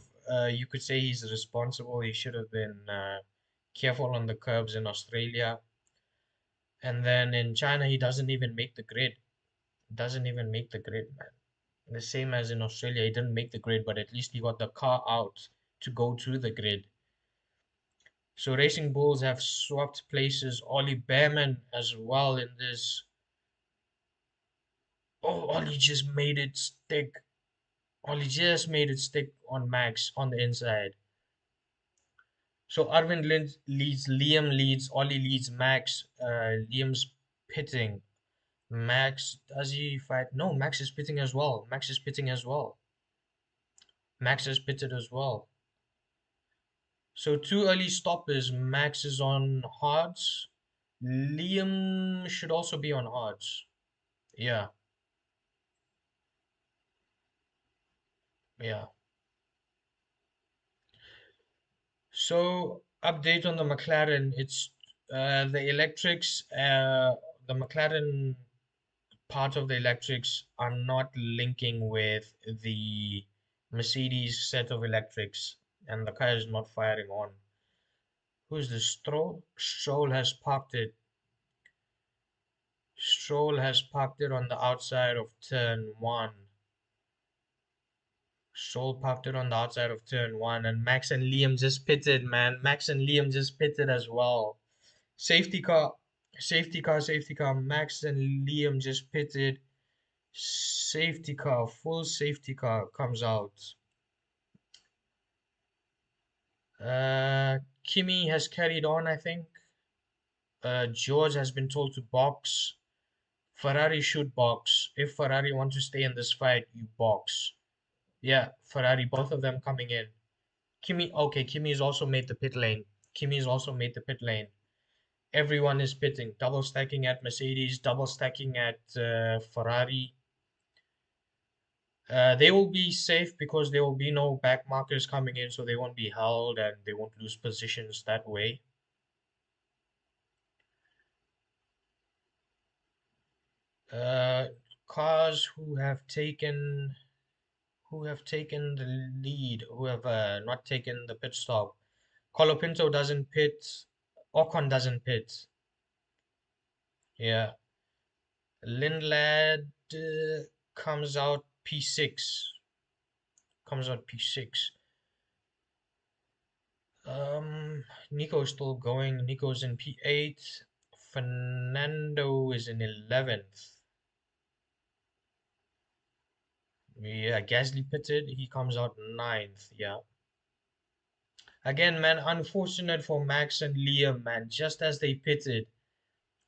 you could say he's responsible. He should have been careful on the curbs in Australia. And then in China, he doesn't even make the grid. Doesn't even make the grid, man. The same as in Australia, he didn't make the grid, but at least he got the car out to go to the grid. So Racing Bulls have swapped places. Ollie Behrman as well in this. Oh, Ollie just made it stick. Ollie just made it stick on Max on the inside. So Arvind leads, Liam leads, Ollie leads, Max. Liam's pitting. Max, does he fight? No, Max is pitting as well. Max is pitting as well. Max is pitted as well. So two early stoppers. Max is on hards. Liam should also be on hards. Yeah, yeah. So update on the McLaren. It's the electrics. The McLaren part of the electrics are not linking with the Mercedes set of electrics, and the car is not firing on. Who's this? Stroll? Stroll has parked it. Stroll has parked it on the outside of turn one. Stroll parked it on the outside of turn one, and Max and Liam just pitted, man. Max and Liam just pitted as well. Safety car, safety car, safety car. Max and Liam just pitted. Safety car, full safety car comes out. Kimi has carried on, I think. George has been told to box. Ferrari should box. If Ferrari want to stay in this fight, you box. Yeah, Ferrari, both of them coming in. Kimi, okay, Kimi's also made the pit lane. Kimi's also made the pit lane. Everyone is pitting. Double stacking at Mercedes, double stacking at Ferrari. They will be safe because there will be no back markers coming in, so they won't be held and they won't lose positions that way. Uh, Cars who have taken the lead, who have not taken the pit stop. Colapinto doesn't pit. Ocon doesn't pit. Yeah. Lindlad comes out P6. Comes out P6. Nico's still going. Nico's in P8. Fernando is in 11th. Yeah, Gasly pitted. He comes out ninth. Yeah. Again, man, unfortunate for Max and Liam, man. Just as they pitted,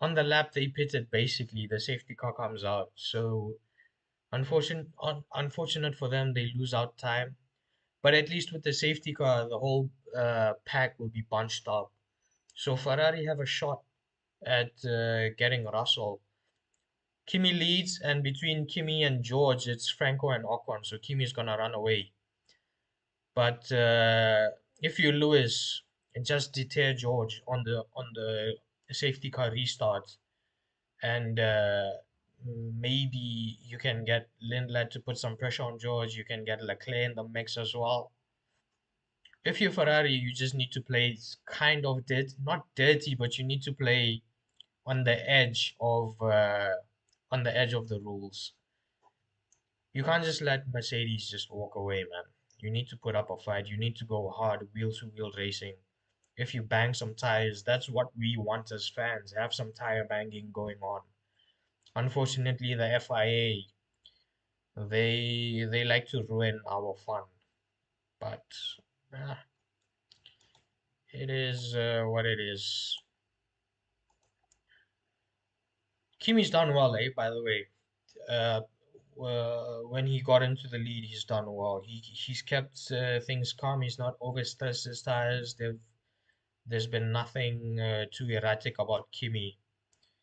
on the lap they pitted, basically, the safety car comes out. So, unfortunate for them, they lose out time. But at least with the safety car, the whole pack will be bunched up. So Ferrari have a shot at getting Russell. Kimi leads, and between Kimi and George, it's Franco and Ocon. So Kimi's gonna run away. But if you Lewis, just deter George on the safety car restart, and maybe you can get Lindblad to put some pressure on George. You can get Leclerc in the mix as well. If you're Ferrari, you just need to play kind of not dirty, but you need to play on the edge of the rules. You can't just let Mercedes just walk away, man. You need to put up a fight. You need to go hard, wheel to wheel racing. If you bang some tires, that's what we want as fans. Have some tire banging going on. Unfortunately, the FIA they like to ruin our fun, but uh, it is what it is. Kimi's done well, eh? By the way, uh, when he got into the lead, he's done well. He's kept things calm. He's not overstressed his tires. There's been nothing too erratic about Kimi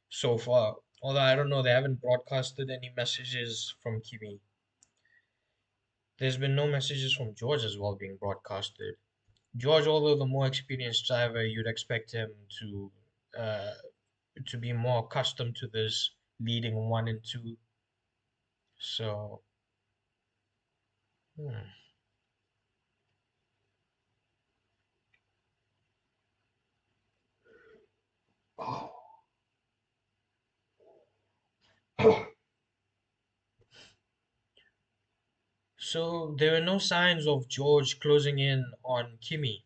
so far. Although I don't know, they haven't broadcasted any messages from Kimi. There's been no messages from George as well being broadcasted. George, although the more experienced driver, you'd expect him uh, to be more accustomed to this leading one and two. So, hmm. So there were no signs of George closing in on Kimi.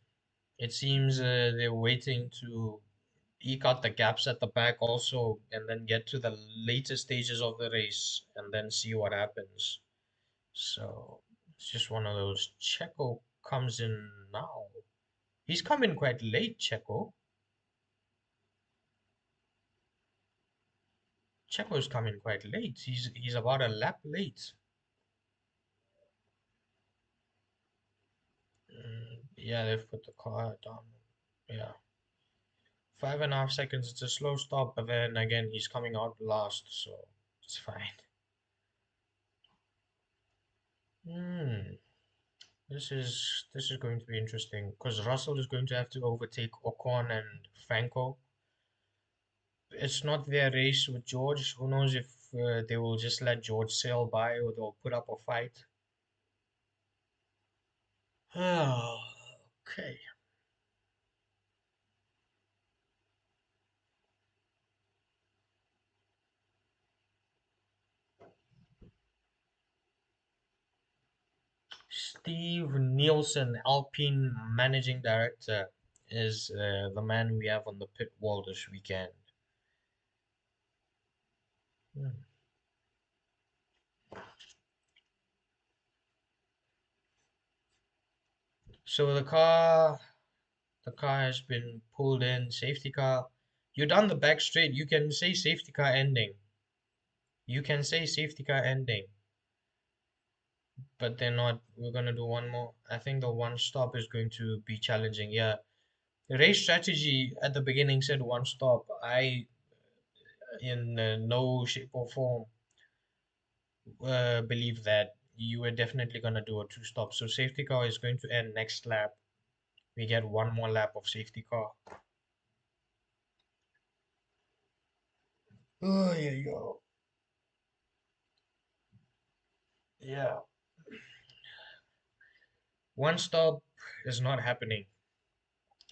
It seems they're waiting to eke out the gaps at the back also, and then get to the later stages of the race and then see what happens. So it's just one of those. Checo comes in now. He's coming quite late, Checo. Checo's coming quite late. He's about a lap late. Yeah, they've put the car down. Yeah, 5.5 seconds. It's a slow stop, but then again, he's coming out last, so it's fine. Hmm. This is going to be interesting because Russell is going to have to overtake Ocon and Franco. It's not their race with George. Who knows if they will just let George sail by or they'll put up a fight. Oh, okay. Steve Nielsen, Alpine managing director, is the man we have on the pit wall this weekend. Hmm. So the car has been pulled in, safety car. You're down the back straight. You can say safety car ending. You can say safety car ending, but they're not. We're gonna do one more. I think the one stop is going to be challenging. Yeah, the race strategy at the beginning said one stop. I, in no shape or form, believe that you were definitely gonna do a two stop. So safety car is going to end next lap. We get one more lap of safety car. Oh, yeah, yo. Yeah. One stop is not happening.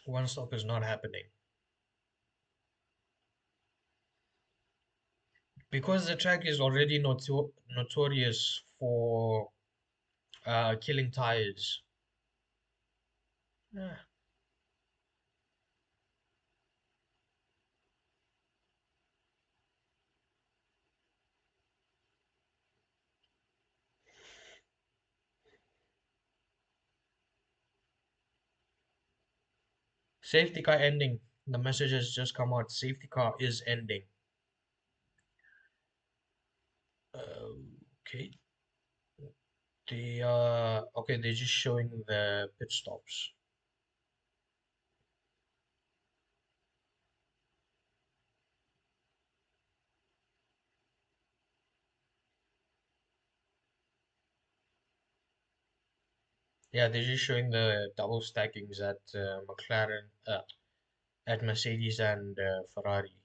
One stop is not happening because the track is already notorious for killing tires. Yeah. Safety car ending. The message has just come out. Safety car is ending. Okay. Okay. They're just showing the pit stops. Yeah, they're just showing the double stackings at McLaren, at Mercedes and Ferrari.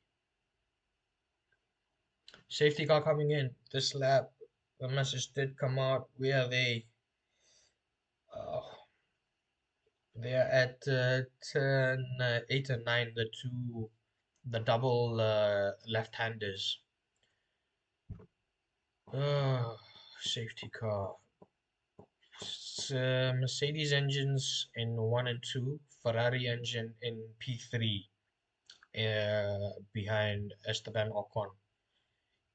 Safety car coming in this lap. The message did come out. Where are they? Uh, they are at 10, 8 and 9, the double left-handers. Uh, Safety car. Mercedes engines in 1 and 2, Ferrari engine in P3, behind Esteban Ocon.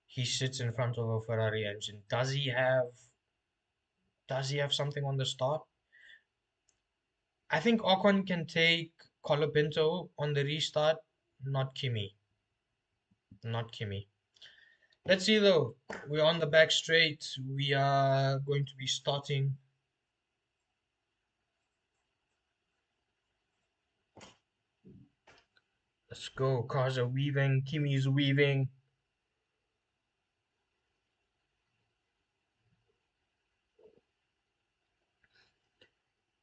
He sits in front of a Ferrari engine. Does he have something on the start? I think Ocon can take Colapinto on the restart, not Kimi. Not Kimi. Let's see though. We're on the back straight. We are going to be starting. Let's go. Cars are weaving. Kimi's weaving.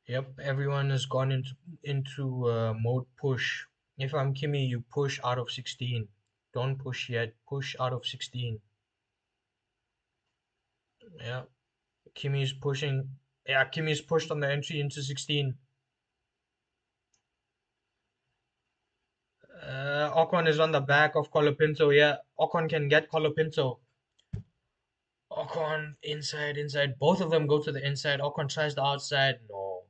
Yep, everyone has gone into mode push. If I'm Kimi, you push out of 16. Don't push yet. Push out of 16. Yeah, Kimi's pushing. Yeah, Kimi's pushed on the entry into 16. Ocon is on the back of Colapinto. Yeah, Ocon can get Colapinto. Ocon inside, inside. Both of them go to the inside. Ocon tries the outside. No,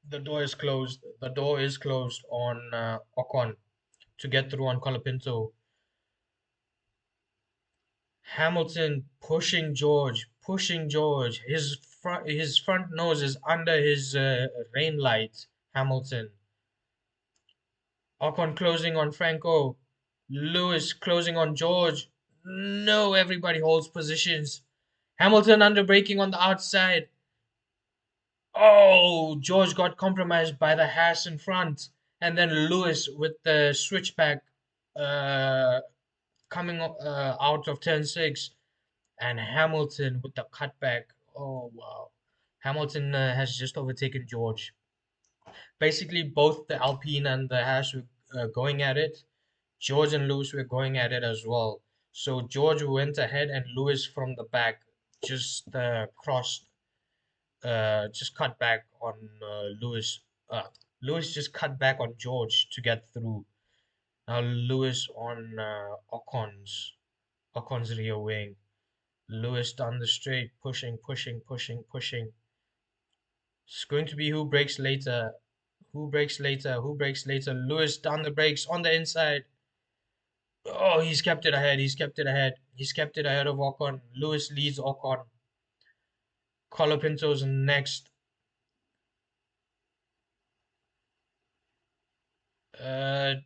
the door is closed. The door is closed on Ocon to get through on Colapinto. Hamilton pushing George, pushing George. His front nose is under his rain light. Hamilton. Ocon closing on Franco. Lewis closing on George. No, everybody holds positions. Hamilton under braking on the outside. Oh, George got compromised by the Haas in front. And then Lewis with the switchback uh, coming out of turn 6. And Hamilton with the cutback. Oh, wow. Hamilton has just overtaken George. Basically, both the Alpine and the Haas were going at it. George and Lewis were going at it as well. So George went ahead and Lewis from the back just just cut back on Lewis. Lewis just cut back on George to get through. Now Lewis on Ocon's rear wing. Lewis down the straight, pushing, pushing, pushing, pushing. It's going to be who breaks later. Who breaks later? Who breaks later? Lewis down the brakes on the inside. Oh, he's kept it ahead. He's kept it ahead. He's kept it ahead of Ocon. Lewis leads Ocon. Colapinto's next.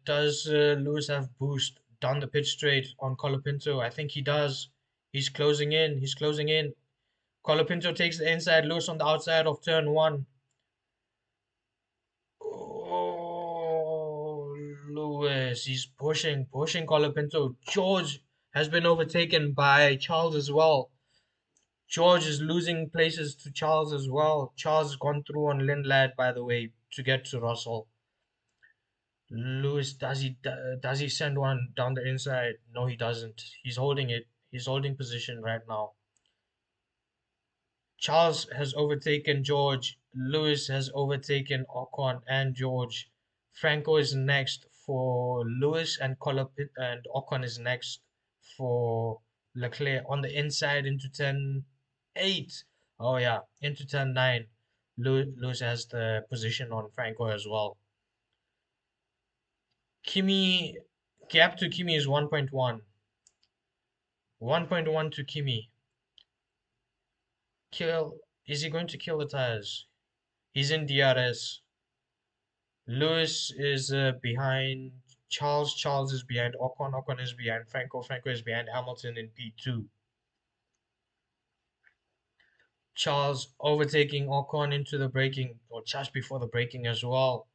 Does Lewis have boost down the pit straight on Colapinto? I think he does. He's closing in. He's closing in. Colapinto takes the inside. Lewis on the outside of turn 1. Oh, Lewis. He's pushing, pushing Colapinto. George has been overtaken by Charles as well. George is losing places to Charles as well. Charles has gone through on Lindlad, by the way, to get to Russell. Lewis, does he send one down the inside? No, he doesn't. He's holding it. He's holding position right now. Charles has overtaken George. Lewis has overtaken Ocon and George. Franco is next for Lewis, and and Ocon is next for Leclerc on the inside into turn 8. Oh yeah, into turn 9. Lewis has the position on Franco as well. Kimi, gap to Kimi is 1.1. 1.1 to Kimi. Is he going to kill the tires? He's in DRS. Lewis is behind Charles. Charles is behind Ocon. Ocon is behind Franco. Franco is behind Hamilton in P2. Charles overtaking Ocon into the braking, or just before the braking as well.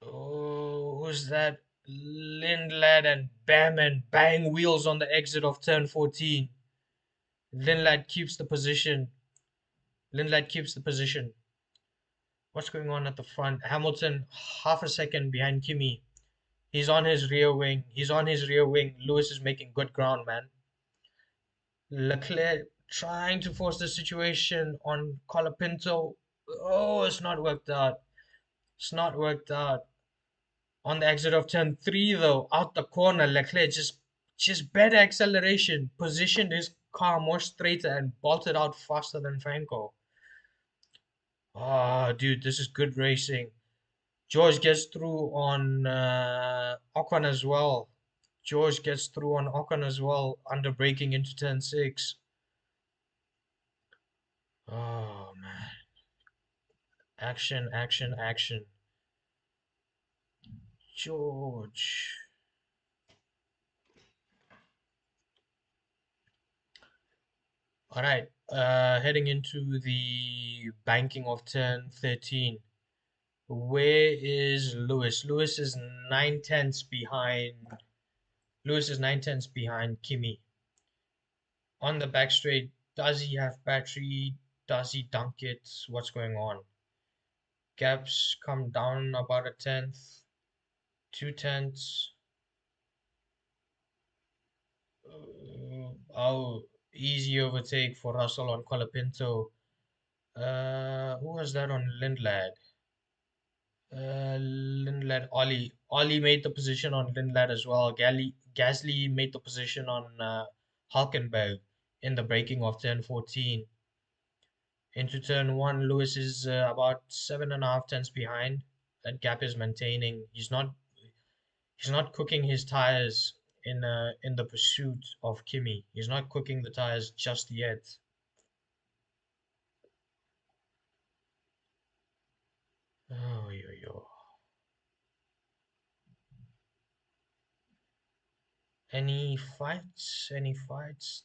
Oh, who's that? Lindlad and bam and bang wheels on the exit of turn 14. Lindlad keeps the position. Lindlad keeps the position. What's going on at the front? Hamilton half a second behind Kimi. He's on his rear wing. He's on his rear wing. Lewis is making good ground, man. Leclerc trying to force the situation on Colapinto. Oh, it's not worked out. It's not worked out. On the exit of turn 3, though, out the corner, Leclerc just better acceleration, positioned his car more straighter and bolted out faster than Franco. Oh, dude, this is good racing. George gets through on Ocon as well. George gets through on Ocon as well, under braking into turn 6. Oh, man. Action, action, action. George. All right. Heading into the banking of turn 13. Where is Lewis? Lewis is 9 tenths behind. Lewis is 9 tenths behind Kimi. On the back straight, does he have battery? Does he dunk it? What's going on? Gaps come down about a tenth, 2 tenths. Oh, easy overtake for Russell on Colapinto. Who was that on Lindlad? Lindlad, Ollie. Ollie made the position on Lindlad as well. Gasly made the position on Hulkenberg in the braking of turn 14. Into turn one, Lewis is about 7.5 tenths behind. That gap is maintaining. He's not cooking his tires in the pursuit of Kimi. He's not cooking the tires just yet. Oh, yo, yo. Any fights? Any fights?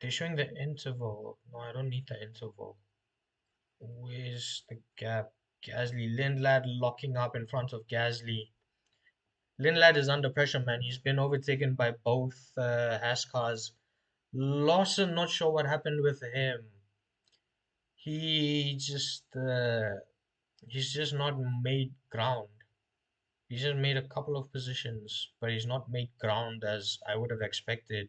They're showing the interval. No, I don't need the interval. Where's the gap? Gasly, Lindlad locking up in front of Gasly. Lindlad is under pressure, man. He's been overtaken by both Haas cars. Lawson, not sure what happened with him. He just he's just not made ground. He's just made a couple of positions, but he's not made ground as I would have expected.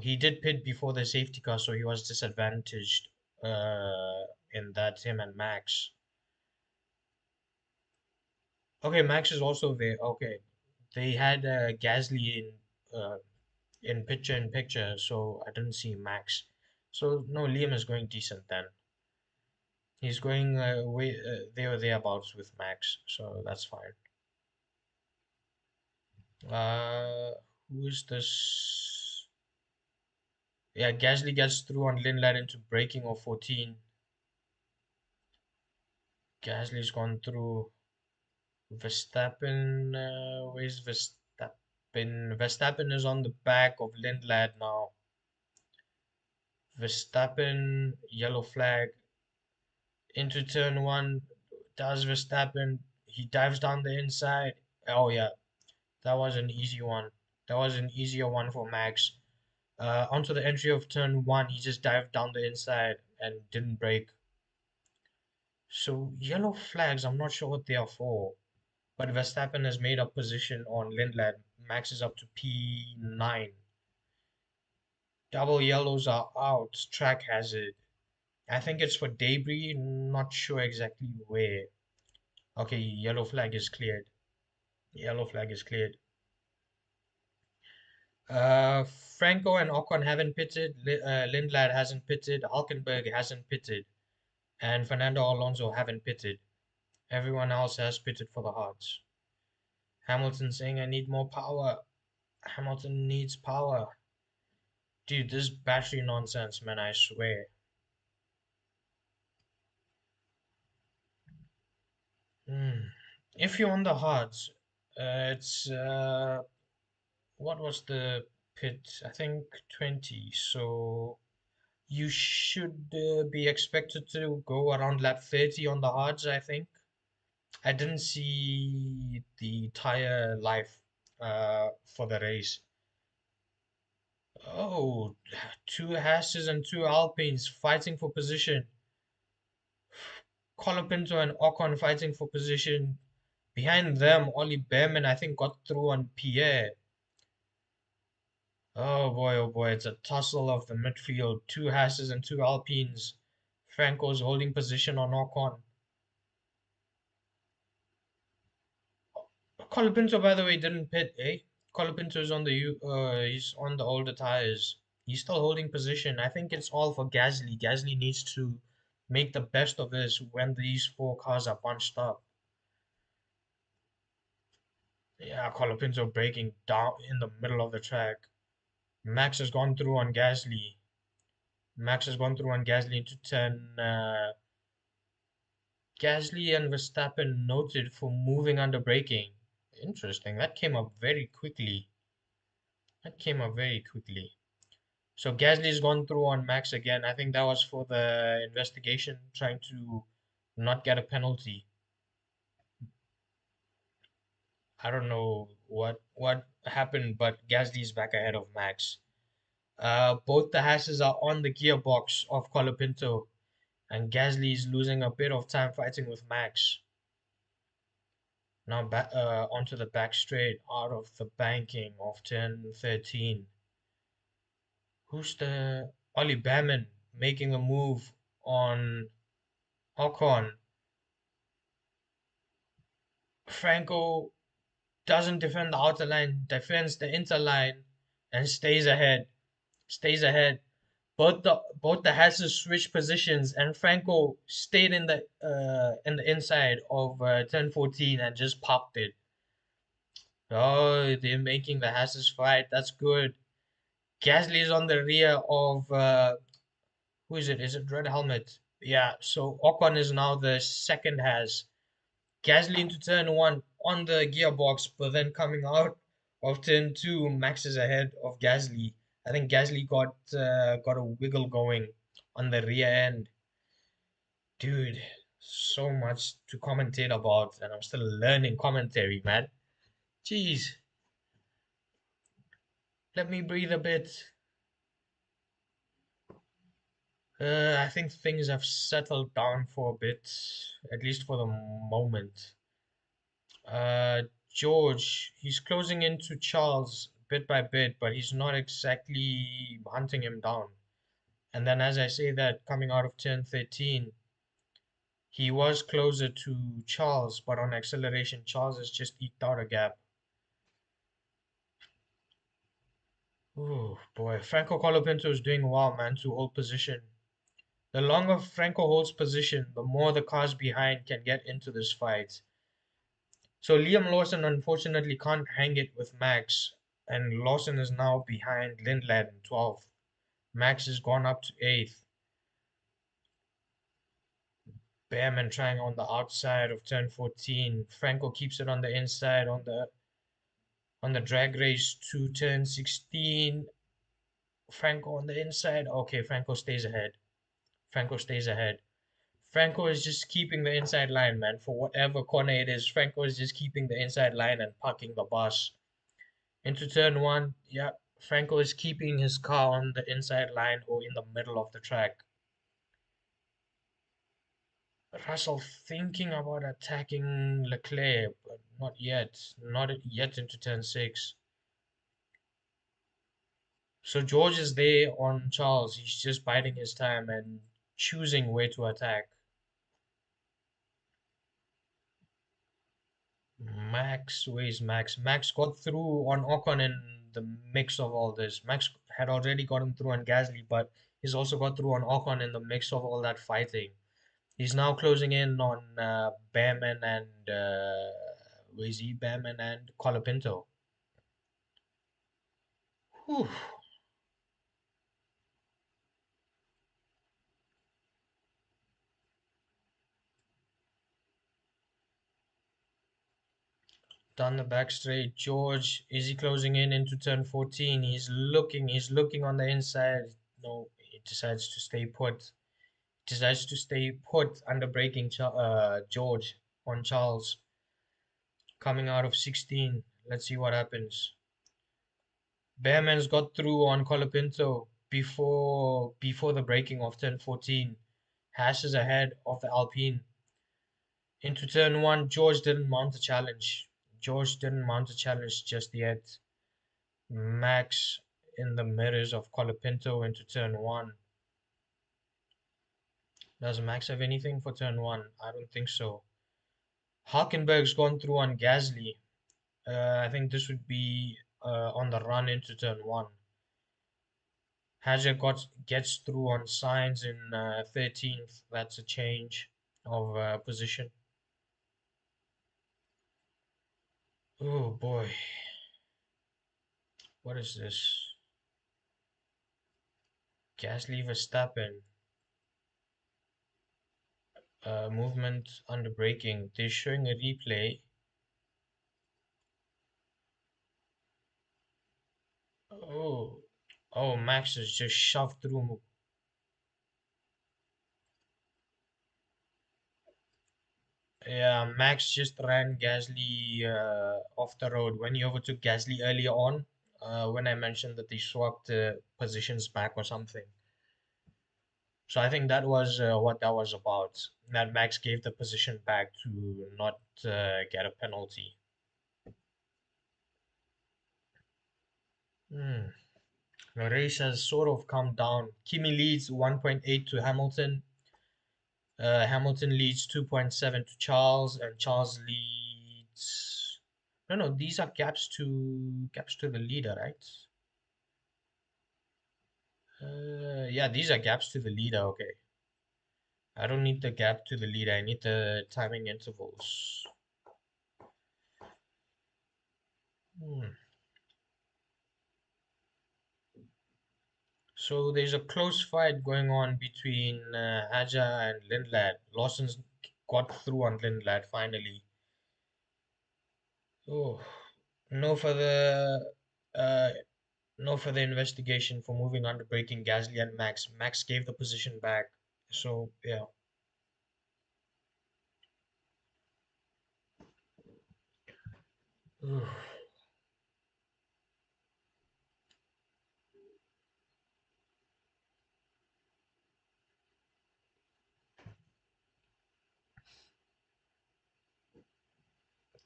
He did pit before the safety car, so he was disadvantaged in that, him and Max. Okay, Max is also there. Okay, they had Gasly in picture in picture, so I didn't see Max. So no, Liam is going decent then. He's going way there or thereabouts with Max, so that's fine. Uh, who is this? Yeah, Gasly gets through on Lindlad into braking of 14. Gasly's gone through. Verstappen, where's Verstappen? Verstappen is on the back of Lindlad now. Verstappen, yellow flag. Into turn one, does Verstappen? He dives down the inside. Oh yeah, that was an easy one. That was an easier one for Max. Onto the entry of turn one, he just dived down the inside and didn't brake. So yellow flags, I'm not sure what they are for. But Verstappen has made up position on Lindlad. Max is up to P9. Double yellows are out. Track hazard. I think it's for debris. Not sure exactly where. Okay, yellow flag is cleared. Yellow flag is cleared. Franco and Ocon haven't pitted. Lindlad hasn't pitted. Hulkenberg hasn't pitted. And Fernando Alonso haven't pitted. Everyone else has pitted for the Hearts. Hamilton saying, I need more power. Hamilton needs power. Dude, this battery nonsense, man, I swear. Hmm. If you're on the hards, it's what was the pit? I think 20. So you should be expected to go around lap 30 on the hards, I think. I didn't see the tire life for the race. Oh, two Hasses and two Alpines fighting for position. Colapinto and Ocon fighting for position. Behind them, Ollie Behrman, I think, got through on Pierre. Oh boy, it's a tussle of the midfield. Two Hasses and two Alpines. Franco's holding position on Ocon. Colapinto, by the way, didn't pit, eh? Colapinto is on he's on the older tires. He's still holding position. I think it's all for Gasly. Gasly needs to make the best of this when these four cars are bunched up. Yeah, Colapinto breaking down in the middle of the track. Max has gone through on Gasly. Max has gone through on Gasly into 10. Gasly and Verstappen noted for moving under braking. Interesting. That came up very quickly. That came up very quickly. So Gasly's gone through on Max again. I think that was for the investigation, trying to not get a penalty. I don't know what happened, but Gasly's back ahead of Max. Both the Hasses are on the gearbox of Colapinto. And Gasly is losing a bit of time fighting with Max. Now back onto the back straight out of the banking of turn 13. Who's the Ollie Behrman making a move on Ocon? Franco doesn't defend the outer line, defends the inner line, and stays ahead. Stays ahead. Both the Hasses switch positions, and Franco stayed in the inside of turn 14 and just popped it. Oh, they're making the Hasses fight. That's good. Gasly is on the rear of who is it? Is it Red Helmet? Yeah. So Ocon is now the second Hass. Gasly into turn one on the gearbox, but then coming out of turn two, Max is ahead of Gasly. I think Gasly got a wiggle going on the rear end. Dude, so much to commentate about, and I'm still learning commentary, man. Jeez, let me breathe a bit. I think things have settled down for a bit, at least for the moment. Uh, George, he's closing into Charles bit by bit, but he's not exactly hunting him down. And then, as I say that, coming out of turn 13, he was closer to Charles, but on acceleration, Charles has just eked out a gap. Oh boy, Franco Colapinto is doing well, man, to hold position. The longer Franco holds position, the more the cars behind can get into this fight. So Liam Lawson unfortunately can't hang it with Max, and Lawson is now behind Lindblad in 12th. Max has gone up to 8th. Behrman trying on the outside of turn 14. Franco keeps it on the inside on the drag race to turn 16. Franco on the inside. Okay, Franco stays ahead. Franco stays ahead. Franco is just keeping the inside line, man. For whatever corner it is, Franco is just keeping the inside line and parking the bus. Into turn one, yeah, Franco is keeping his car on the inside line or in the middle of the track. Russell thinking about attacking Leclerc, but not yet. Not yet into turn six. So George is there on Charles. He's just biding his time and choosing where to attack. Max, where's Max? Max got through on Ocon in the mix of all this. Max had already gotten through on Gasly, but he's also got through on Ocon in the mix of all that fighting. He's now closing in on Behrman and where is he? Behrman and Colapinto. Whew. Down the back straight, George, is he closing in into turn 14? He's looking on the inside. No, he decides to stay put. Decides to stay put under braking George on Charles. Coming out of 16. Let's see what happens. Behrman's got through on Colapinto before the braking of turn 14. Haas is ahead of the Alpine. Into turn one, George didn't mount a challenge. George didn't mount a challenge just yet. Max in the mirrors of Colapinto into turn one. Does Max have anything for turn one? I don't think so. Hulkenberg's gone through on Gasly. I think this would be on the run into turn one. Hajar gets through on Signs in 13th. That's a change of position. Oh boy, what is this? Gasly Verstappen. Movement under braking. They're showing a replay. Oh, oh, Max is just shoved through. Yeah, Max just ran Gasly off the road when he overtook Gasly earlier on. When I mentioned that they swapped positions back or something. So I think that was what that was about. That Max gave the position back to not get a penalty. Hmm. The race has sort of calmed down. Kimi leads 1.8 to Hamilton. Hamilton leads 2.7 to Charles, and Charles leads. No, no, these are gaps to the leader, right? Yeah, these are gaps to the leader. Okay, I don't need the gap to the leader. I need the timing intervals. Hmm. So there's a close fight going on between Aja and Lindlad. Lawson's got through on Lindlad finally. Oh, no further, uh, no further investigation for moving under braking Gasly and Max. Max gave the position back. So yeah,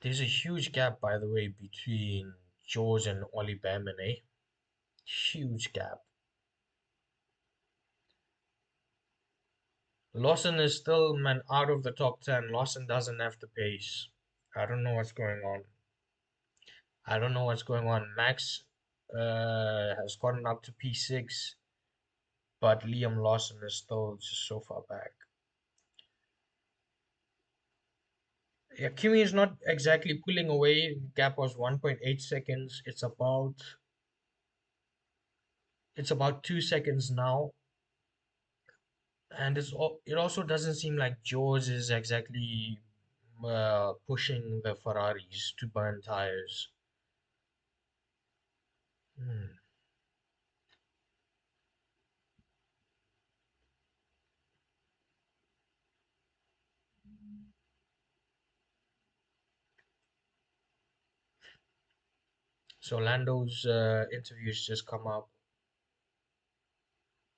there's a huge gap, by the way, between George and Ollie Behrman, eh? Huge gap. Lawson is still, man, out of the top 10. Lawson doesn't have the pace. I don't know what's going on. I don't know what's going on. Max has gotten up to P6, but Liam Lawson is still just so far back. Yeah, Kimi is not exactly pulling away. Gap was 1.8 seconds. It's about 2 seconds now, and it also doesn't seem like George is exactly pushing the Ferraris to burn tires. Hmm. So Lando's interviews just come up.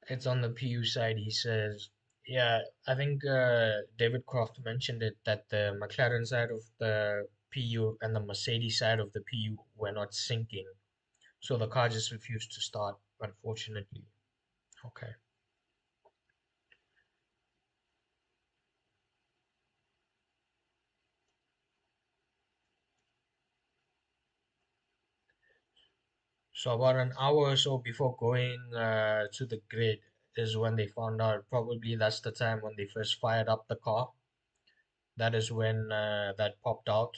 It's on the PU side. He says, yeah, I think David Croft mentioned it that the McLaren side of the PU and the Mercedes side of the PU were not syncing. So the car just refused to start, unfortunately. Okay. So about an hour or so before going to the grid is when they found out. Probably that's the time when they first fired up the car. That is when that popped out.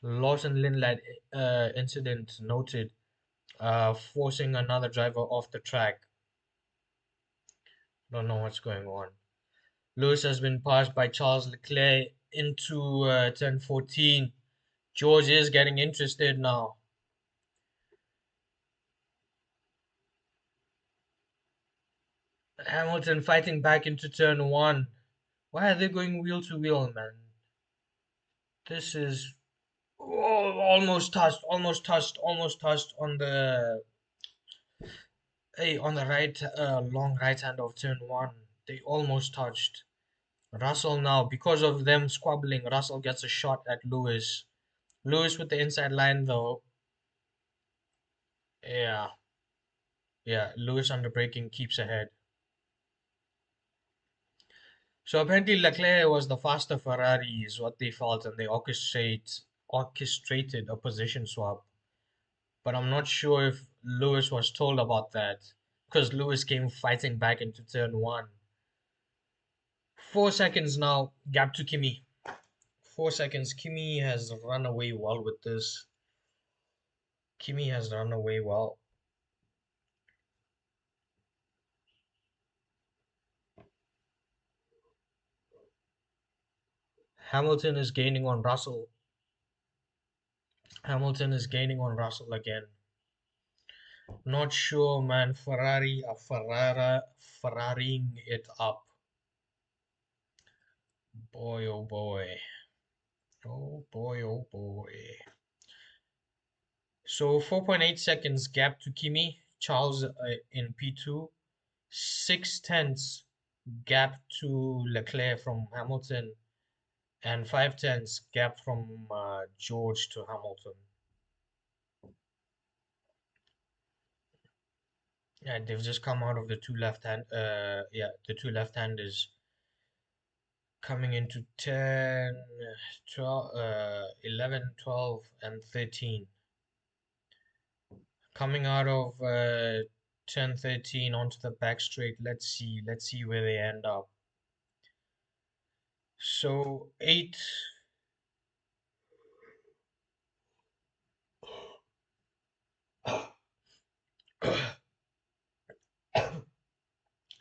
Lawson Lindlad incident noted, forcing another driver off the track. Don't know what's going on. Lewis has been passed by Charles Leclerc into turn 14. George is getting interested now. Hamilton fighting back into turn 1. Why are they going wheel to wheel, man? This is almost touched, almost touched, almost touched on the on the right, long right hand of turn 1. They almost touched. Russell now, because of them squabbling, Russell gets a shot at Lewis. Lewis with the inside line though. Yeah, yeah. Lewis under braking keeps ahead. So apparently Leclerc was the faster Ferrari, is what they felt, and they orchestrated a position swap. But I'm not sure if Lewis was told about that because Lewis came fighting back into turn 1. 4 seconds now, gap to Kimi. 4 seconds. Kimi has run away well with this. Kimi has run away well. Hamilton is gaining on Russell. Hamilton is gaining on Russell again. Not sure, man. Ferrari are Ferrariing it up. Boy, oh boy. Oh boy, oh boy. So 4.8 seconds gap to Kimi, Charles in P2. 6 tenths gap to Leclerc from Hamilton, and 5 tenths gap from George to Hamilton. Yeah, they've just come out of the two the two left-handers coming into 10, 12, 11, 12, and 13. Coming out of 10, 13 onto the back straight. Let's see where they end up. So 8.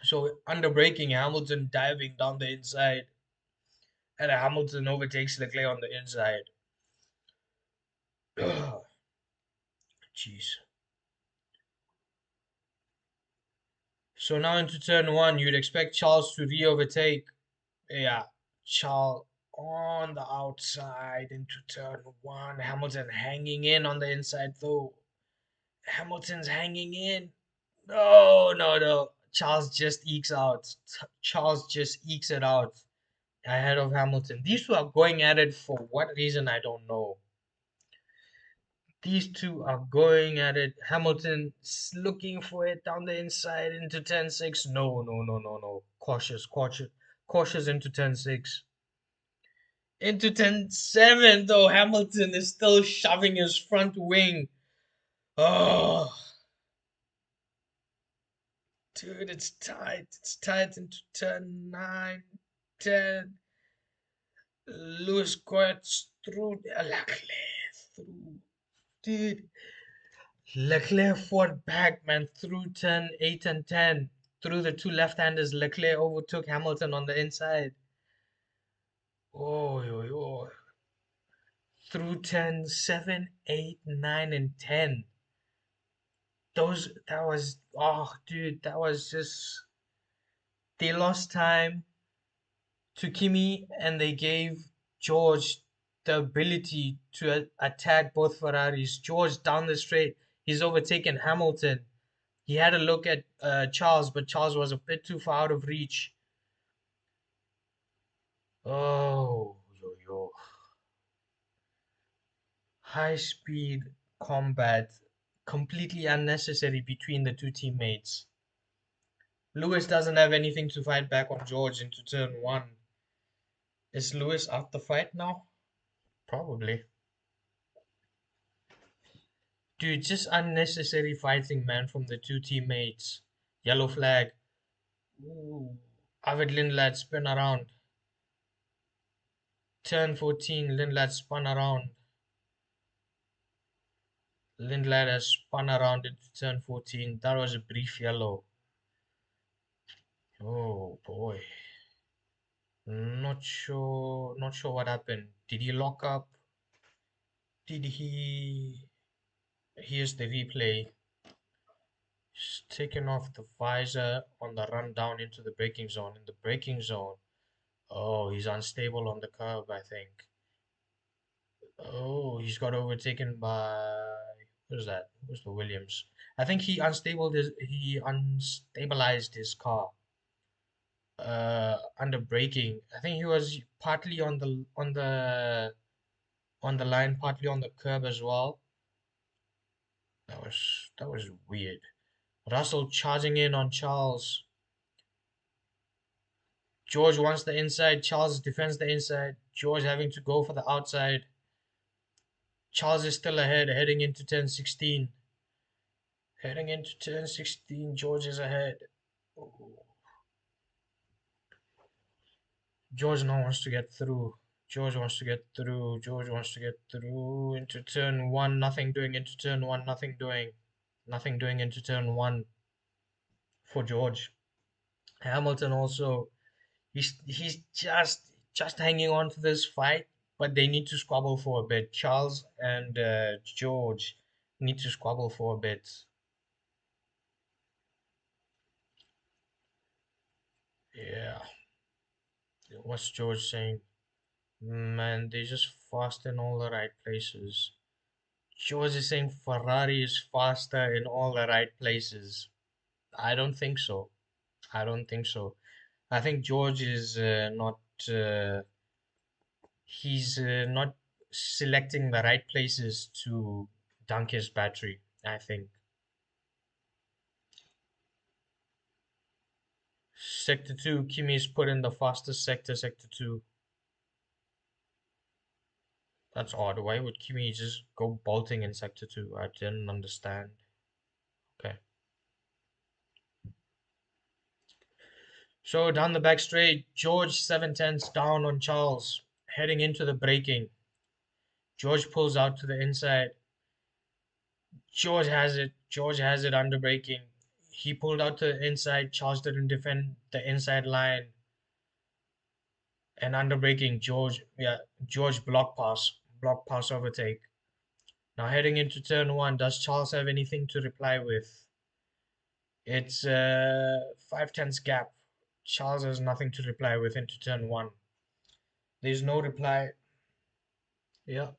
So under braking, Hamilton diving down the inside, and Hamilton overtakes Leclerc on the inside. Jeez. So now into turn one, you'd expect Charles to re-overtake. Yeah, Charles on the outside into turn one. Hamilton hanging in on the inside though. Hamilton's hanging in. No, no, no. Charles just ekes out. Charles just ekes it out ahead of Hamilton. These two are going at it for what reason, I don't know. These two are going at it. Hamilton looking for it down the inside into 10-6. No, no, no, no, no. Cautious, cautious, cautious into 10-6. Into 10-7, though. Hamilton is still shoving his front wing. Oh, dude, it's tight. It's tight into turn 9, 10. Lewis quits through. Leclerc through. Dude, Leclerc fought back, man, through turn 8 and 10. Through the two left-handers, Leclerc overtook Hamilton on the inside. Oh, yo, yo. Through turn 7, 8, 9, and 10. Dude, that was just, they lost time to Kimi and they gave George the ability to attack both Ferraris. George down the straight, he's overtaken Hamilton. He had a look at Charles, but Charles was a bit too far out of reach. Oh, yo, yo. High speed combat, completely unnecessary between the two teammates. Lewis doesn't have anything to fight back on George into turn one. Is Lewis out the fight now? Probably. Dude, just unnecessary fighting, man, from the two teammates. Yellow flag. Ooh. Avid Lindblad spin around. Turn 14, Lindblad spun around. Lindblad has spun around into turn 14. That was a brief yellow. Oh boy. Not sure what happened. Did he lock up? Did he? Here's the replay. He's taken off the visor on the run down into the braking zone. In the braking zone. Oh, he's unstable on the curb, I think. Oh, he's got overtaken by who's that? Who's the Williams? I think he unstabilized his car under braking. I think he was partly on the line, partly on the curb as well. That was weird. Russell charging in on Charles. George wants the inside. Charles defends the inside. George having to go for the outside. Charles is still ahead, heading into turn 16. Heading into turn 16, George is ahead. Oh. George now wants to get through. George wants to get through. George wants to get through into turn 1. Nothing doing into turn 1. Nothing doing. Nothing doing into turn 1 for George. Hamilton also, he's just hanging on to this fight, but they need to squabble for a bit. Charles and George need to squabble for a bit. Yeah. What's George saying? Man, they're just fast in all the right places. George is saying Ferrari is faster in all the right places. I don't think so. I don't think so. I think George is not. He's not selecting the right places to dunk his battery. I think sector two, Kimi's put in the fastest sector, sector two. That's odd. Why would Kimi just go bolting in sector two? I didn't understand. Okay. So down the back straight, George 7/10 down on Charles, heading into the braking. George pulls out to the inside. George has it. George has it under braking. He pulled out to the inside. Charles didn't defend the inside line. And under braking, George block pass overtake. Now heading into turn one, does Charles have anything to reply with? It's 5/10 gap. Charles has nothing to reply with into turn one. There's no reply. Yeah.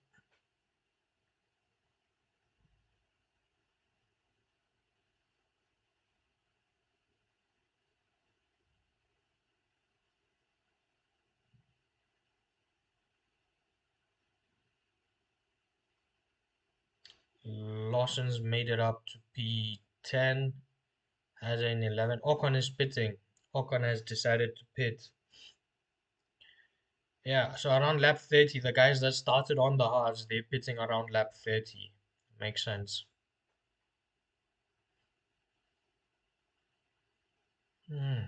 Lawson's made it up to P10, has an 11. Ocon is pitting. Ocon has decided to pit. Yeah, so around lap 30, the guys that started on the hards, they're pitting around lap 30. Makes sense. Hmm.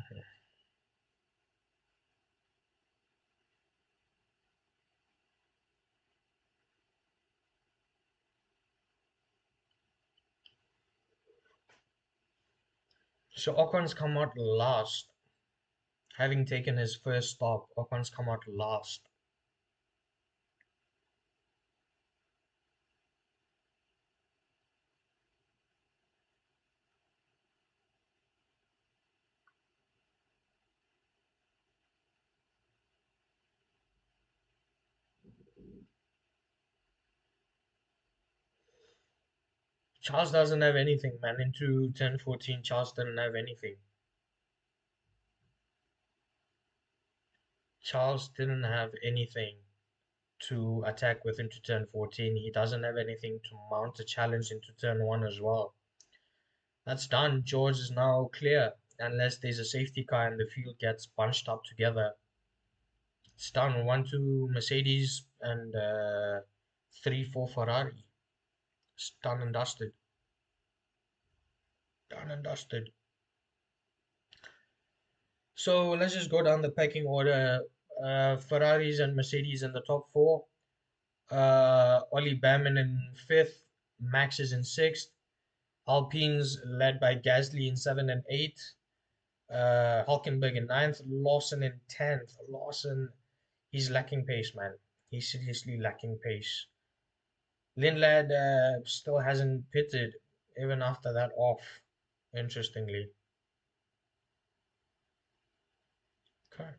So Ocon's come out last. Having taken his first stop, Ocon's come out last. Charles doesn't have anything, man. Into 10-14, Charles didn't have anything. Charles didn't have anything to attack with into turn 14. He doesn't have anything to mount a challenge into turn 1 as well. That's done. George is now clear, unless there's a safety car and the field gets bunched up together. It's done. 1-2 Mercedes and 3-4 Ferrari. It's done and dusted. Done and dusted. So let's just go down the pecking order. Ferraris and Mercedes in the top four. Ollie Behrman in fifth. Max is in sixth. Alpines led by Gasly in 7 and 8. Hulkenberg in ninth. Lawson in 10th. Lawson, he's lacking pace, man. He's seriously lacking pace. Lindlad still hasn't pitted even after that off, interestingly. Okay.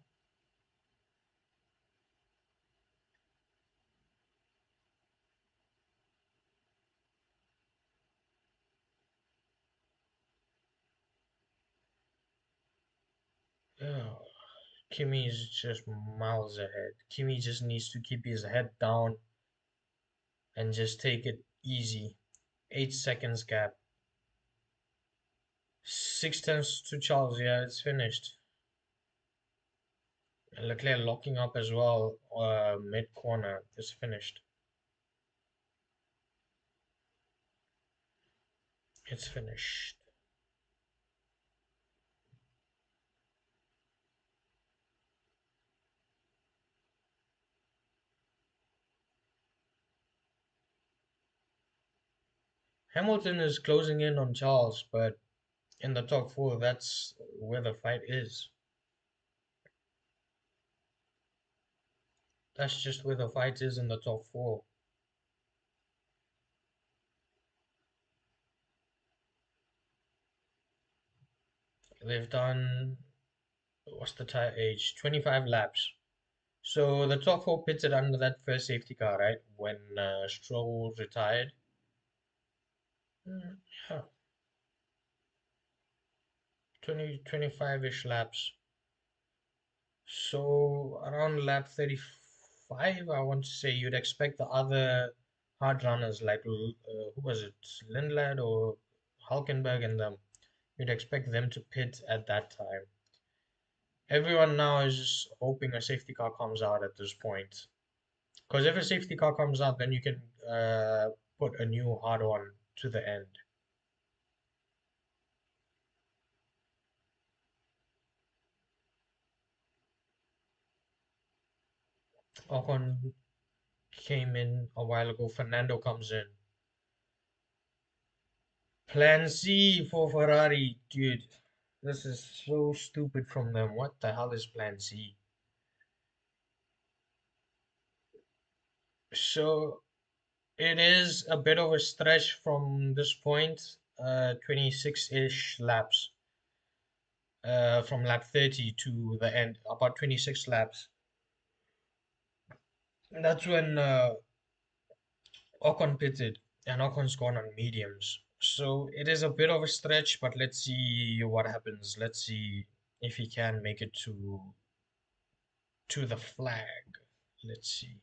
Yeah. Kimi is just miles ahead. Kimi just needs to keep his head down and just take it easy. 8 seconds gap. 6 tenths to Charles. Yeah, it's finished. And Leclerc locking up as well. Mid corner. It's finished. It's finished. Hamilton is closing in on Charles, but in the top four, that's where the fight is. That's just where the fight is in the top four. They've done, what's the tire age? 25 laps. So the top four pitted under that first safety car, right? When Stroll retired. Yeah, 25-ish laps. So around lap 35, I want to say you'd expect the other hard runners like who was it, Lindblad or Hulkenberg and them. You'd expect them to pit at that time. Everyone now is just hoping a safety car comes out at this point. Because if a safety car comes out, then you can put a new hard one to the end. Ocon came in a while ago. Fernando comes in. Plan C for Ferrari, dude. This is so stupid from them. What the hell is Plan C? So it is a bit of a stretch from this point, 26-ish laps, from lap 30 to the end, about 26 laps. And that's when Ocon pitted, and Ocon's gone on mediums. So it is a bit of a stretch, but let's see what happens. Let's see if he can make it to the flag. Let's see.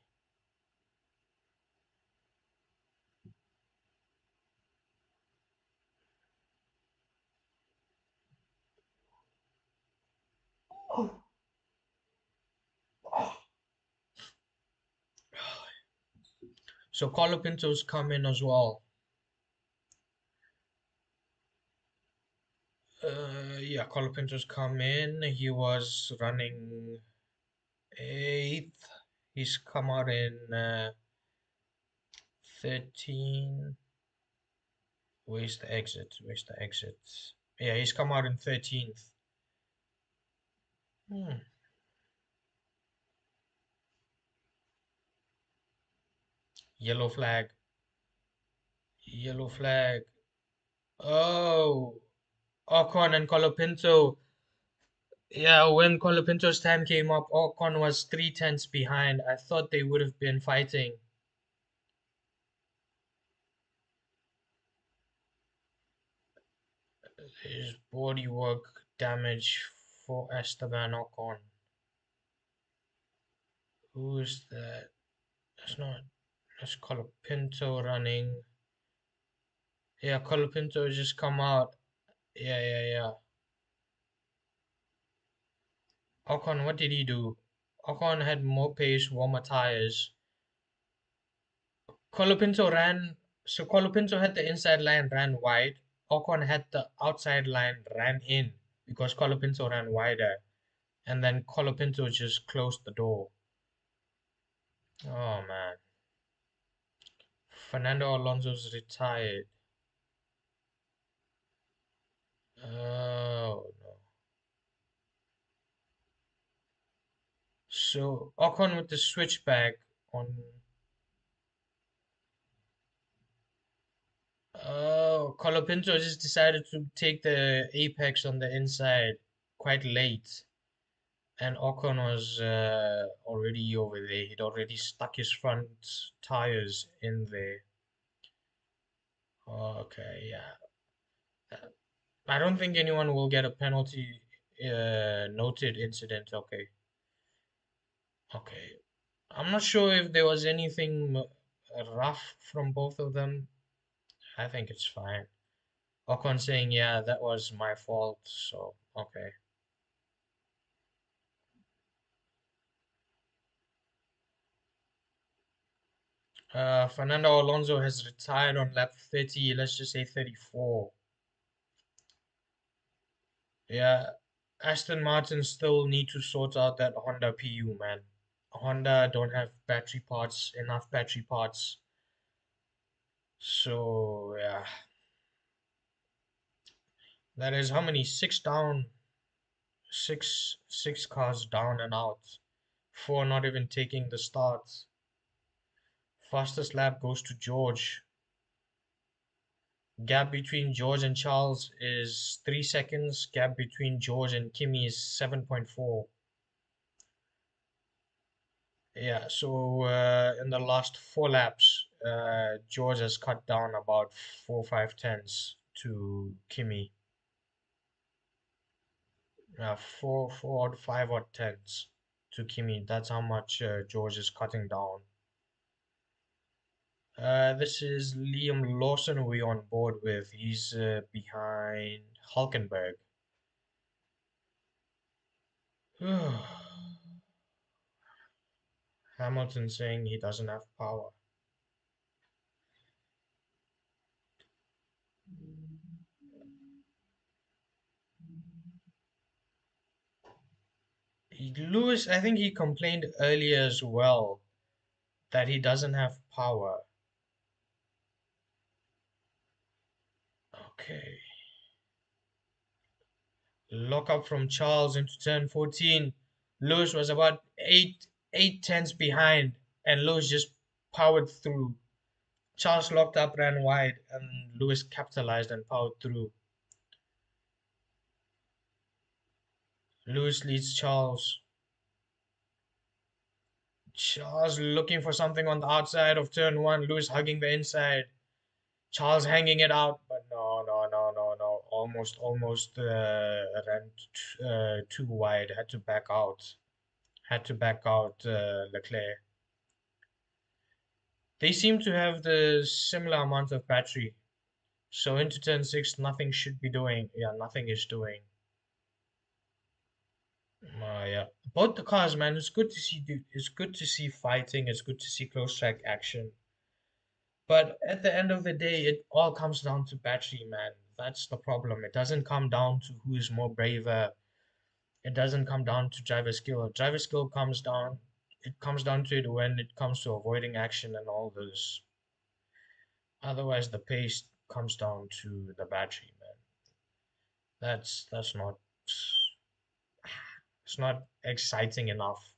So Colapinto's come in as well. Yeah, Colapinto's come in. He was running eighth. He's come out in 13. Where's the exit? Where's the exit? Yeah, he's come out in 13th. Hmm. Yellow flag. Yellow flag. Oh, Ocon and Colapinto. Yeah, when Colapinto's time came up, Ocon was 3 tenths behind. I thought they would have been fighting. His bodywork damage for Esteban Ocon. Who is that? That's not. That's Colapinto running. Yeah, Colapinto just come out. Yeah, yeah, yeah. Ocon, what did he do? Ocon had more pace, warmer tires. Colapinto ran. So Colapinto had the inside line, ran wide. Ocon had the outside line, ran in because Colapinto ran wider. And then Colapinto just closed the door. Oh man. Fernando Alonso's retired. Oh no. So Ocon with the switchback on. Oh, Colapinto just decided to take the apex on the inside quite late, and Ocon was already over there. He'd already stuck his front tires in there. Okay, yeah. I don't think anyone will get a penalty noted incident. Okay, okay. I'm not sure if there was anything rough from both of them. I think it's fine. Ocon saying, yeah, that was my fault. So, okay. Fernando Alonso has retired on lap 30, let's just say 34. Yeah, Aston Martin still need to sort out that Honda PU, man. Honda don't have battery parts, enough battery parts. So, yeah, that is how many? Six down, six cars down and out. Four not even taking the starts. Fastest lap goes to George. Gap between George and Charles is 3 seconds. Gap between George and Kimi is 7.4. Yeah, so in the last four laps, George has cut down about 4 5 tenths to Kimi. 4 5 odd tenths to Kimi. That's how much George is cutting down. This is Liam Lawson we're on board with. He's behind Hulkenberg. Hamilton saying he doesn't have power. Lewis, I think he complained earlier as well that he doesn't have power. Okay. Lock up from Charles into turn 14. Lewis was about eight tenths behind, and Lewis just powered through. Charles locked up, ran wide, and Lewis capitalized and powered through. Lewis leads Charles. Charles looking for something on the outside of turn one. Lewis hugging the inside. Charles hanging it out, but no. Almost ran too wide. Had to back out. Leclerc. They seem to have the similar amount of battery. So into turn six, nothing should be doing. Yeah, nothing is doing. Yeah, both the cars, man. It's good to see. It's good to see fighting. It's good to see close track action. But at the end of the day, it all comes down to battery, man. That's the problem. It doesn't come down to who is more braver. It doesn't come down to driver skill. Driver skill comes down. It comes down to it when it comes to avoiding action and all this. Otherwise, the pace comes down to the battery, man. That's not. It's not exciting enough.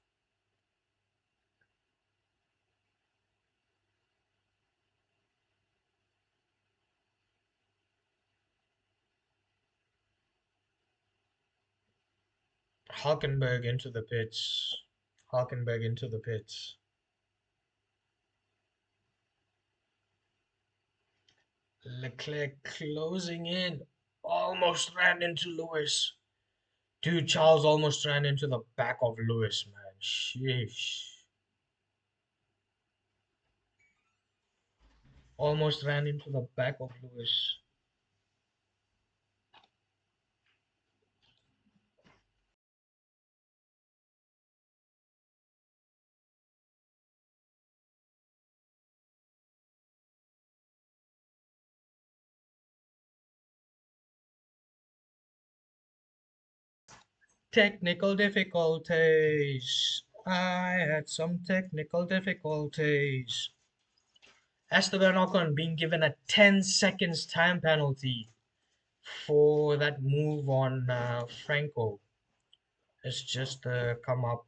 Hulkenberg into the pits. Hulkenberg into the pits. Leclerc closing in. Almost ran into Lewis. Dude, Charles almost ran into the back of Lewis, man. Sheesh. Almost ran into the back of Lewis. Technical difficulties. I had some technical difficulties. Esteban Ocon being given a 10 seconds time penalty for that move on Franco. It's just come up.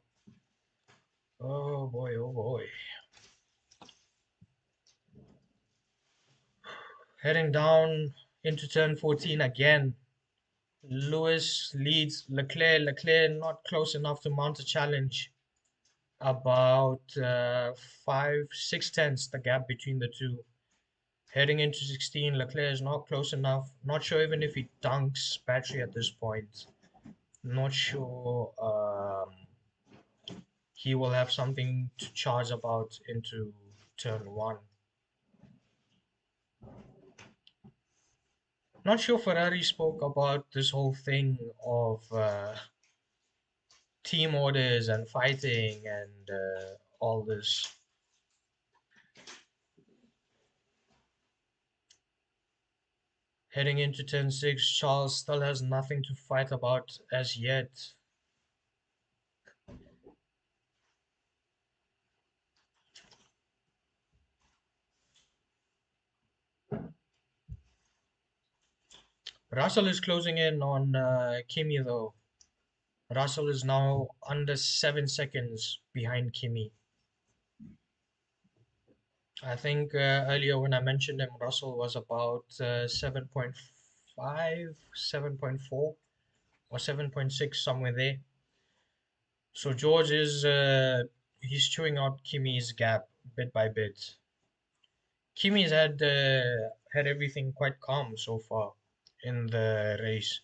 Oh boy, oh boy. Heading down into turn 14 again. Lewis leads Leclerc. Leclerc not close enough to mount a challenge. About 5 6 tenths the gap between the two. Heading into 16, Leclerc is not close enough. Not sure even if he dunks battery at this point. Not sure he will have something to charge about into turn one. Not sure Ferrari spoke about this whole thing of team orders and fighting and all this. Heading into turn six, Charles still has nothing to fight about as yet. Russell is closing in on Kimi though. Russell is now under 7 seconds behind Kimi. I think earlier when I mentioned him, Russell was about 7.5, 7.4, or 7.6, somewhere there. So George is he's chewing out Kimi's gap bit by bit. Kimi's had everything quite calm so far in the race,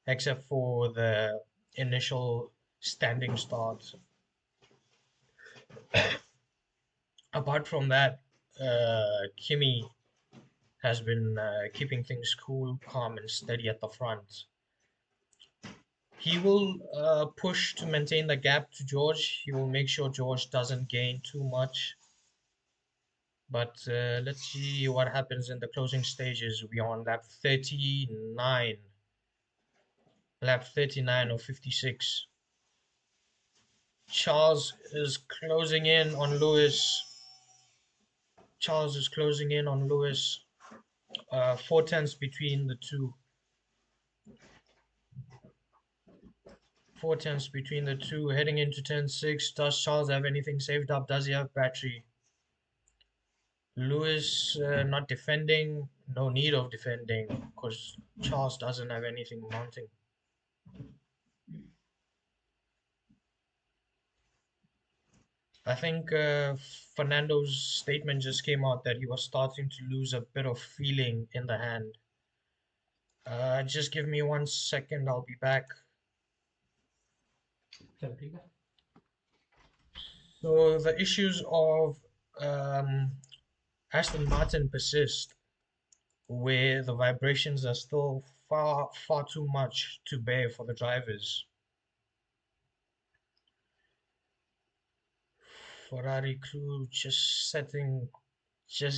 except for the initial standing start. Apart from that, Kimi has been keeping things cool, calm, and steady at the front. He will push to maintain the gap to George. He will make sure George doesn't gain too much. But let's see what happens in the closing stages. We are on lap 39. Lap 39 of 56. Charles is closing in on Lewis. Charles is closing in on Lewis. 4 tenths between the two. 4 tenths between the two. Heading into turn 6. Does Charles have anything saved up? Does he have battery? Lewis not defending. No need of defending because Charles doesn't have anything mounting. I think Fernando's statement just came out that he was starting to lose a bit of feeling in the hand. Just give me 1 second, I'll be back. So the issues of Aston Martin persist, where the vibrations are still far too much to bear for the drivers. Ferrari crew just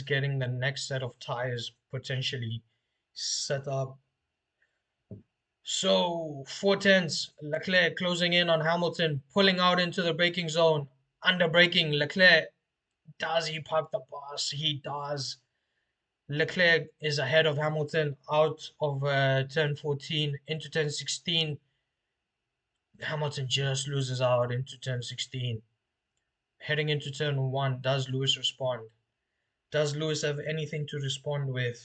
getting the next set of tires potentially set up. So 4 tenths, Leclerc closing in on Hamilton, pulling out into the braking zone, under braking. Leclerc, does he park the bus? He does. Leclerc is ahead of Hamilton out of turn 14 into turn 16. Hamilton just loses out into turn 16. Heading into turn 1, does Lewis respond? Does Lewis have anything to respond with?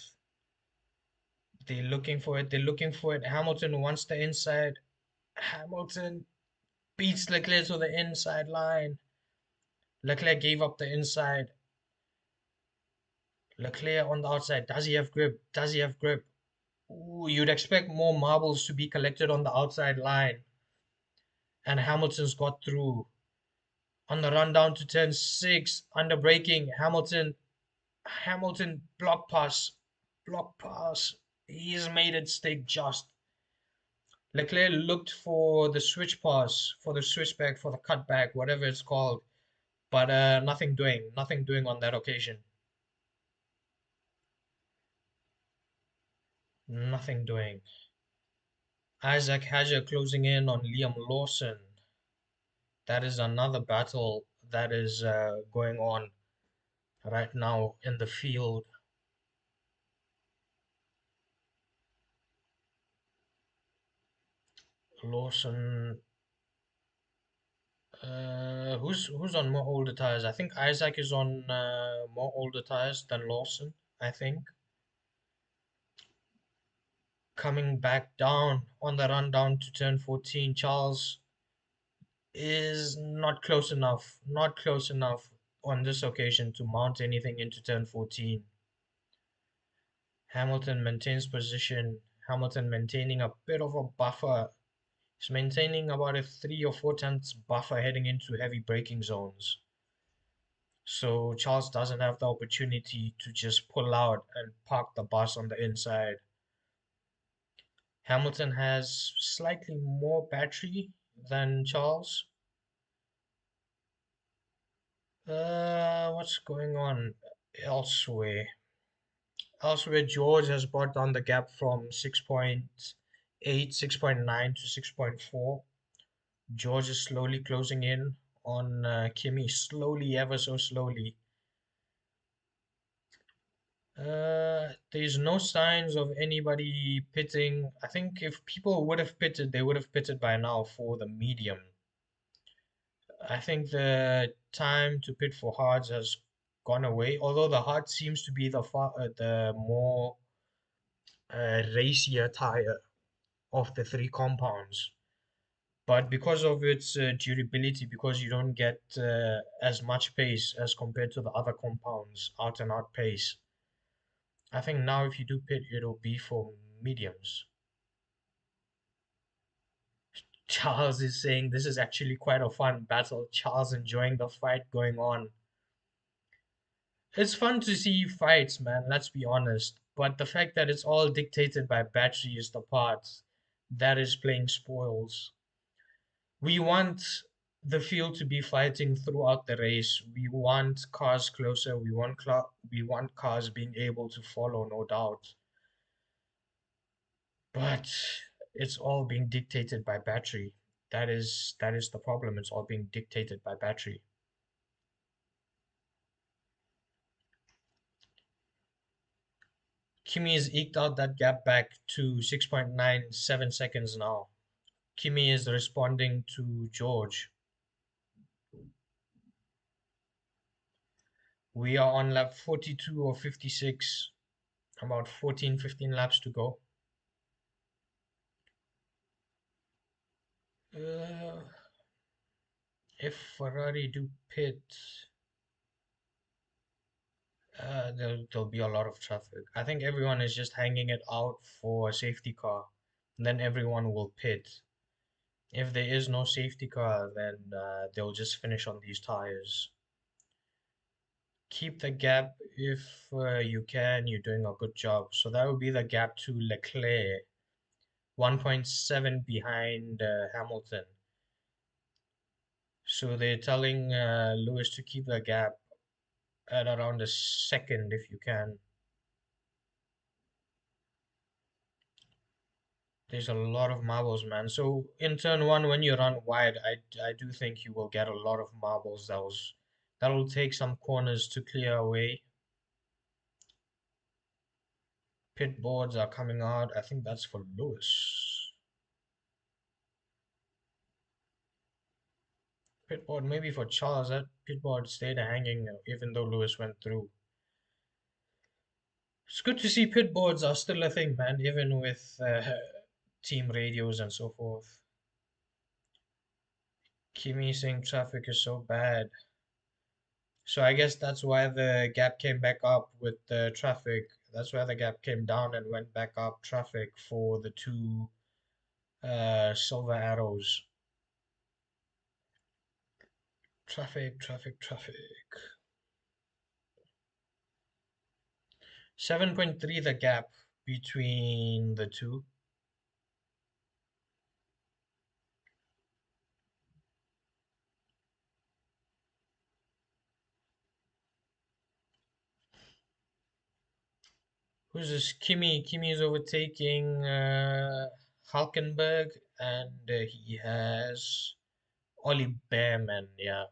They're looking for it. They're looking for it. Hamilton wants the inside. Hamilton beats Leclerc to the inside line. Leclerc gave up the inside. Leclerc on the outside. Does he have grip? Does he have grip? Ooh, you'd expect more marbles to be collected on the outside line. And Hamilton's got through. On the run down to turn 6, under braking, Hamilton block pass. He's made it stick just. Leclerc looked for the switch pass, for the switchback, for the cutback, whatever it's called, but nothing doing on that occasion. Nothing doing. Isaac Hadjar closing in on Liam Lawson. That is another battle that is going on right now in the field. Lawson, who's on more older tires? I think Isaac is on more older tires than Lawson, I think. Coming back down on the run down to turn 14, Charles is not close enough on this occasion to mount anything into turn 14. Hamilton maintains position. Hamilton maintaining a bit of a buffer. He's maintaining about a 3 or 4 tenths buffer heading into heavy braking zones. So Charles doesn't have the opportunity to just pull out and park the bus on the inside. Hamilton has slightly more battery than Charles. What's going on elsewhere? Elsewhere, George has brought down the gap from 6.8, 6.9 to 6.4. George is slowly closing in on Kimi, slowly, ever so slowly. There's no signs of anybody pitting. I think if people would have pitted, they would have pitted by now for the medium. I think the time to pit for hards has gone away, although the hard seems to be the more racier tire of the three compounds. But because of its durability, because you don't get as much pace as compared to the other compounds, out and out pace, I think now if you do pit, it'll be for mediums. Charles is saying this is actually quite a fun battle. Charles enjoying the fight going on. It's fun to see fights, man, let's be honest. But the fact that it's all dictated by battery is the part that is playing spoils. We want the field to be fighting throughout the race. We want cars closer. We want cars being able to follow, no doubt. But it's all being dictated by battery. That is the problem. It's all being dictated by battery. Kimi has eked out that gap back to 6.97 seconds now. Kimi is responding to George. We are on lap 42 or 56, about 14, 15 laps to go. Uh, if Ferrari do pit, there'll be a lot of traffic. I think everyone is just hanging it out for a safety car. Then everyone will pit. If there is no safety car, then they'll just finish on these tires. Keep the gap if you can. You're doing a good job. So that would be the gap to Leclerc, 1.7 behind Hamilton. So they're telling Lewis to keep the gap at around a second if you can. There's a lot of marbles, man. So in turn one, when you run wide, I do think you will get a lot of marbles. That'll take some corners to clear away. Pit boards are coming out. I think that's for Lewis. Pit board maybe for Charles. That pit board stayed hanging even though Lewis went through. It's good to see pit boards are still a thing, man, even with team radios and so forth. Kimi saying traffic is so bad. So I guess that's why the gap came back up with the traffic. That's why the gap came down and went back up traffic for the two silver arrows. Traffic, traffic, traffic. 7.3 the gap between the two. Who's this? Kimi. Kimi is overtaking Hulkenberg, and he has Ollie Behrman. Yeah.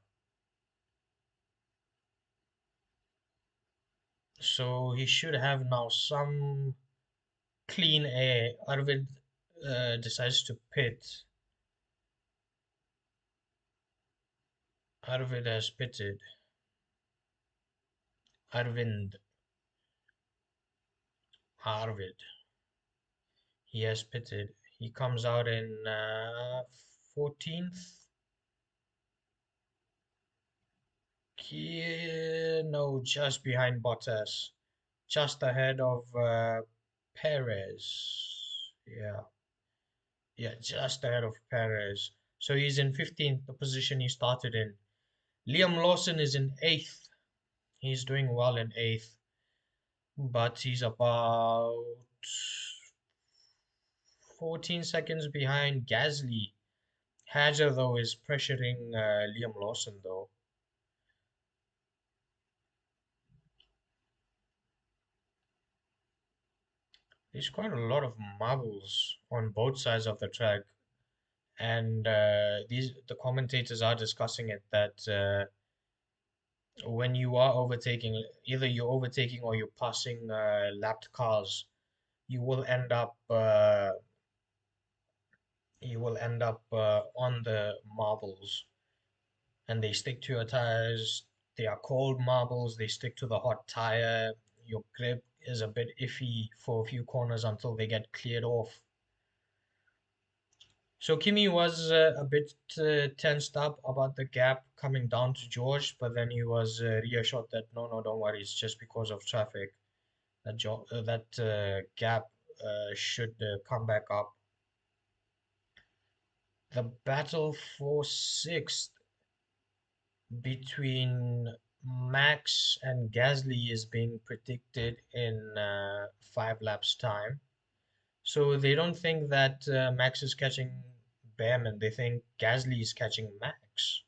So he should have now some clean air. Arvid decides to pit. Arvid has pitted. Arvind. Arvid. He has pitted. He comes out in 14th. No, just behind Bottas. Just ahead of Perez. Yeah. Yeah, just ahead of Perez. So he's in 15th, the position he started in. Liam Lawson is in 8th. He's doing well in 8th, but he's about 14 seconds behind Gasly. Hajar, though, is pressuring Liam Lawson, though. There's quite a lot of marbles on both sides of the track, and the commentators are discussing it that when you are overtaking, either you're overtaking or you're passing lapped cars, you will end up on the marbles, and they stick to your tires. They are cold marbles. They stick to the hot tire. Your grip is a bit iffy for a few corners until they get cleared off. So Kimi was a bit tensed up about the gap coming down to George, but then he was reassured that no, no, don't worry, it's just because of traffic. That gap should come back up. The battle for sixth between Max and Gasly is being predicted in 5 laps time. So they don't think that Max is catching Behrman. They think Gasly is catching Max.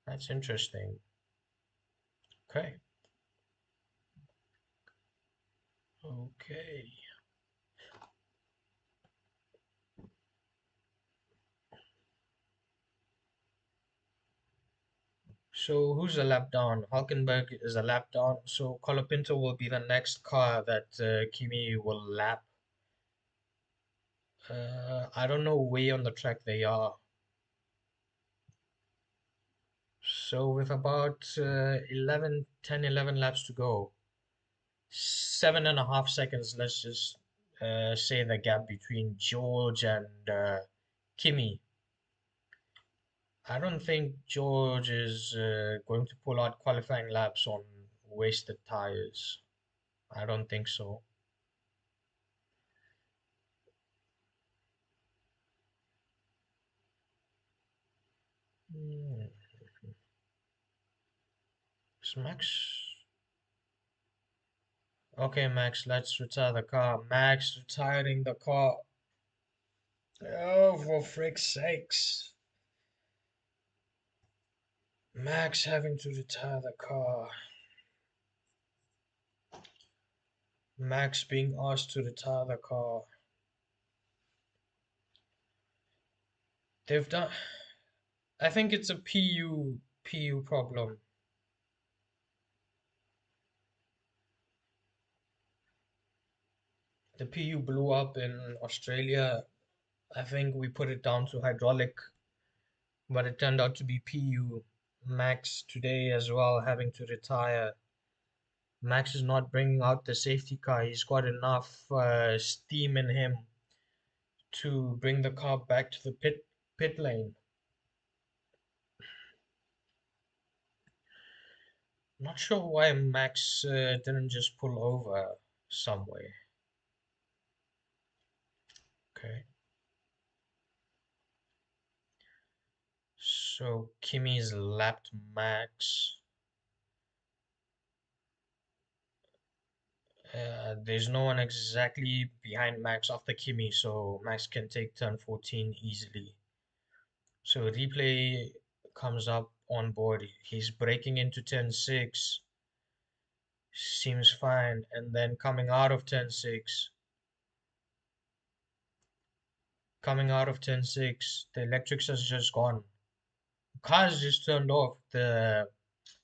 That's interesting. Okay. Okay. So who's a lap down? Hulkenberg is a lap down. So Colapinto will be the next car that Kimi will lap. I don't know where on the track they are. So with about 11, 10, 11 laps to go, 7.5 seconds, let's just say the gap between George and Kimi. I don't think George is going to pull out qualifying laps on wasted tires. I don't think so. Hmm. Is Max? Okay, Max, let's retire the car. Max retiring the car. Oh, for frick's sakes. Max having to retire the car. Max being asked to retire the car. They've done. I think it's a PU problem. The PU blew up in Australia. I think we put it down to hydraulic, but it turned out to be PU. Max today as well having to retire. Max is not bringing out the safety car. He's got enough steam in him to bring the car back to the pit lane. Not sure why Max didn't just pull over some way. Okay. So Kimi's lapped Max. There's no one exactly behind Max after Kimi, so Max can take turn 14 easily. So replay comes up on board. He's breaking into turn 6. Seems fine. And then coming out of turn 6, the electrics has just gone. Car's just turned off. The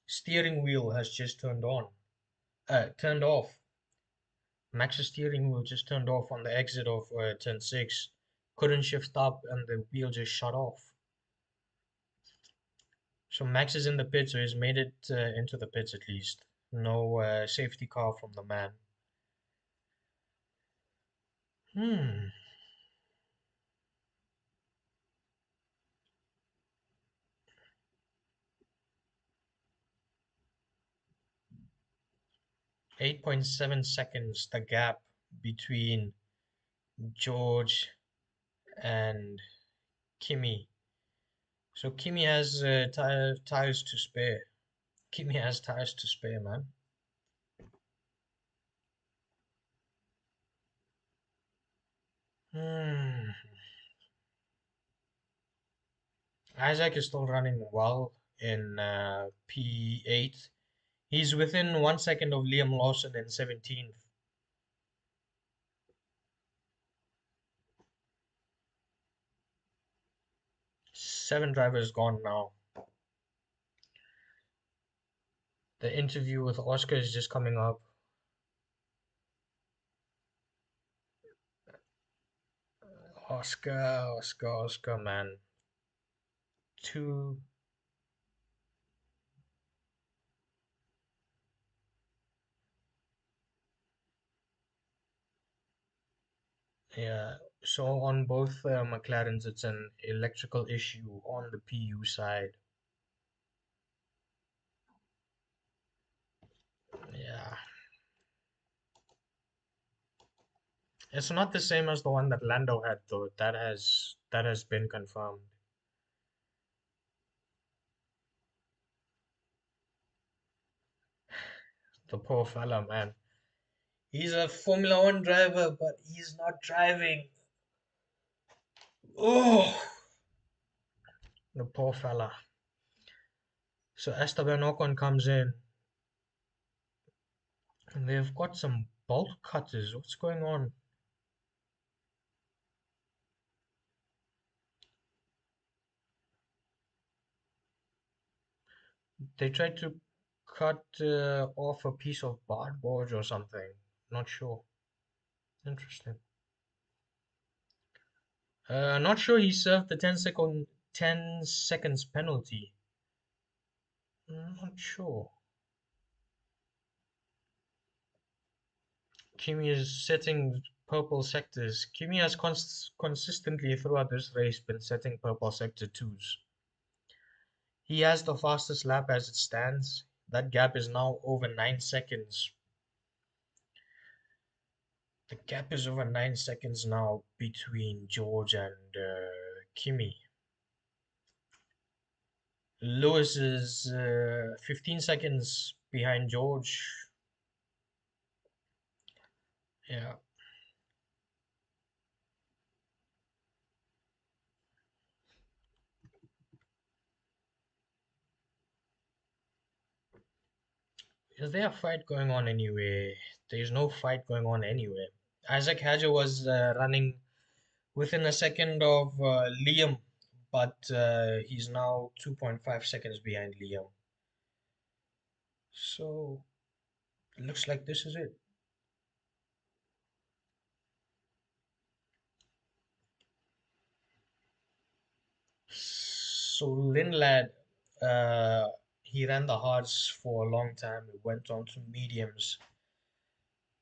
steering wheel has just turned off. Max's steering wheel just turned off on the exit of turn 6. Couldn't shift up and the wheel just shut off. So Max is in the pit, so he's made it into the pits at least. No safety car from the man. Hmm. 8.7 seconds, the gap between George and Kimi. So Kimi has tires to spare. Kimi has tires to spare, man. Hmm. Isaac is still running well in P8. He's within 1 second of Liam Lawson in 17th. 7 drivers gone now. The interview with Oscar is just coming up. Oscar, man. Two, yeah. So on both McLarens, it's an electrical issue on the PU side. Yeah, it's not the same as the one that Lando had though. That has been confirmed. The poor fella, man. He's a Formula One driver, but he's not driving. Oh, the poor fella. So Esteban Ocon comes in, and they've got some bolt cutters. What's going on? They tried to cut off a piece of cardboard or something. Not sure. Interesting. Not sure he served the 10 seconds penalty. Not sure. Kimi is setting purple sectors. Kimi has consistently throughout this race been setting purple sector twos. He has the fastest lap as it stands. That gap is now over 9 seconds. The gap is over 9 seconds now between George and Kimi. Lewis is 15 seconds behind George. Yeah, is there a fight going on anyway? There's no fight going on anyway. Isaac Hadjar was running within a second of Liam, but he's now 2.5 seconds behind Liam. So it looks like this is it. So Linlad, uh, he ran the hards for a long time. He went on to mediums,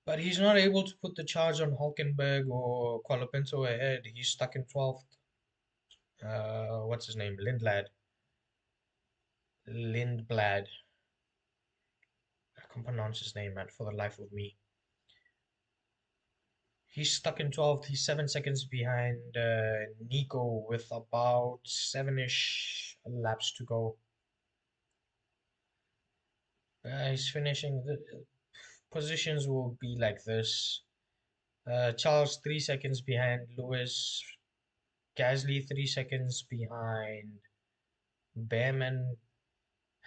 but he's not able to put the charge on Hulkenberg or Colapinto ahead. He's stuck in 12th. What's his name? Lindblad. I can't pronounce his name, man, for the life of me. He's stuck in 12th. He's 7 seconds behind Nico with about seven-ish laps to go. He's finishing. The positions will be like this. Charles 3 seconds behind Lewis. Gasly 3 seconds behind Behrman.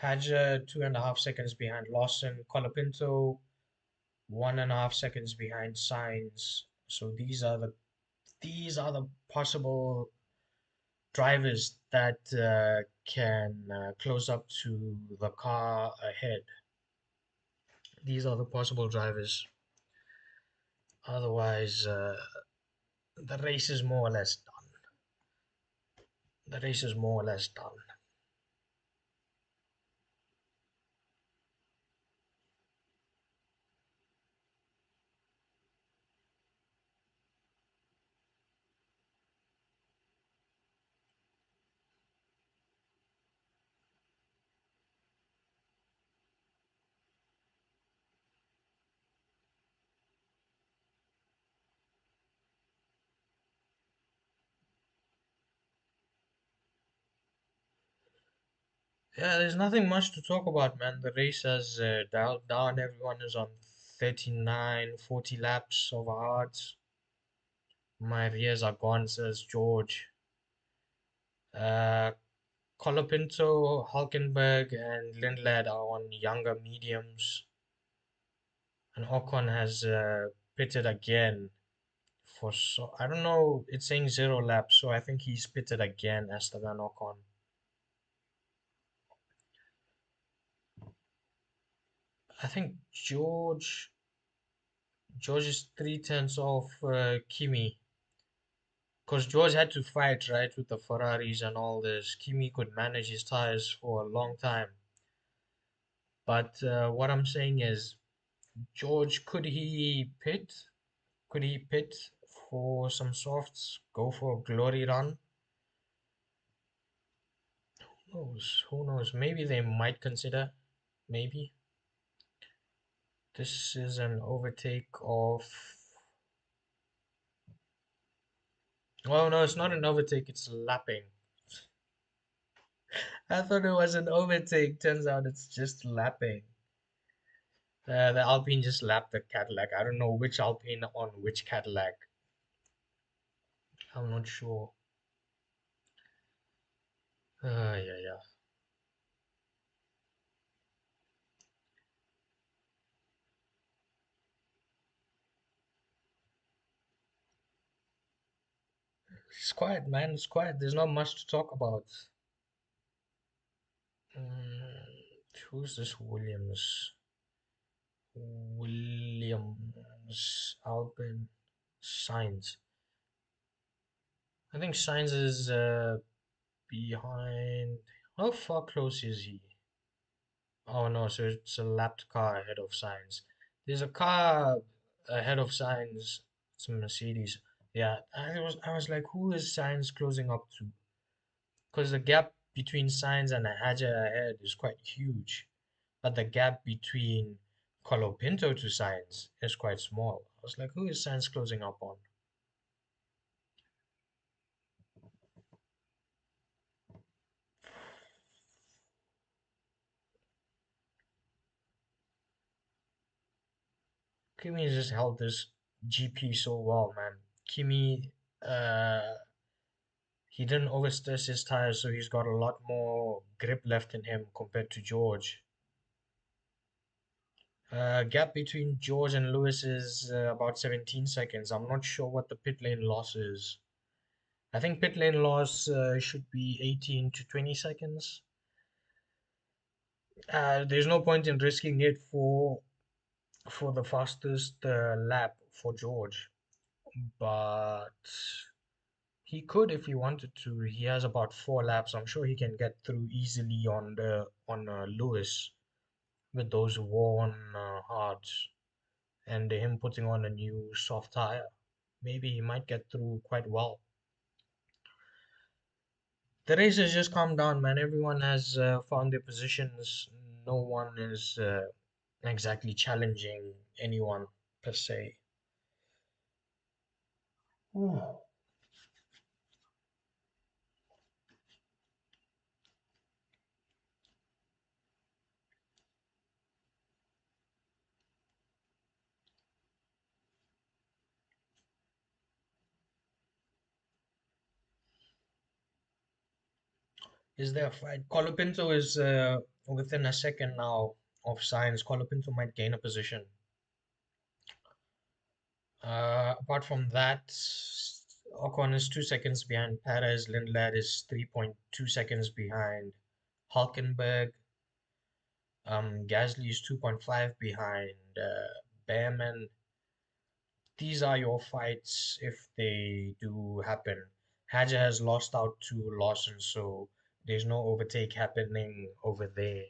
Hadjar 2.5 seconds behind Lawson. Colapinto 1.5 seconds behind Sainz. So these are the possible drivers that can close up to the car ahead. These are the possible drivers. Otherwise, the race is more or less done. The race is more or less done. Yeah, there's nothing much to talk about, man. The race has dialed down. Everyone is on 39, 40 laps of hards. My rears are gone, says George. Uh, Colapinto, Hulkenberg, and Lindblad are on younger mediums. And Ocon has pitted again for so I don't know. It's saying 0 laps, so I think he's pitted again, Esteban Ocon. I think George is 3 tenths off Kimi, because George had to fight right with the Ferraris and all this. Kimi could manage his tires for a long time, but what I'm saying is, George, could he pit? Could he pit for some softs, go for a glory run. Who knows? Who knows? Maybe they might consider. Maybe. This is an overtake of. Oh no, it's not an overtake, it's lapping. I thought it was an overtake. Turns out it's just lapping. The Alpine just lapped the Cadillac. I don't know which Alpine on which Cadillac. I'm not sure. Yeah, yeah. It's quiet, man. It's quiet. There's not much to talk about. Who's this Williams? Williams, Albin, Sainz. I think Sainz is behind. How far close is he? Oh no, so it's a lapped car ahead of Sainz. There's a car ahead of Sainz. It's a Mercedes. Yeah, I was like, who is Sainz closing up to? Because the gap between Sainz and Haja ahead is quite huge, but the gap between Colapinto to Sainz is quite small. I was like, who is Sainz closing up on? Kimi has just held this GP so well, man. Kimi, he didn't overstress his tires, so he's got a lot more grip left in him compared to George. Gap between George and Lewis is about 17 seconds. I'm not sure what the pit lane loss is. I think pit lane loss should be 18 to 20 seconds. There's no point in risking it for the fastest lap for George, but he could if he wanted to. He has about 4 laps. I'm sure he can get through easily on Lewis with those worn hards and him putting on a new soft tire. Maybe he might get through quite well. The race has just calmed down, man. Everyone has found their positions. No one is exactly challenging anyone per se. Ooh. Is there a fight? Colapinto is within a second now of Science. Colapinto might gain a position. Apart from that, Ocon is 2 seconds behind Perez. Lindblad is 3.2 seconds behind Hulkenberg. Gasly is 2.5 behind Behrman. These are your fights if they do happen. Haja has lost out to Lawson, so there's no overtake happening over there.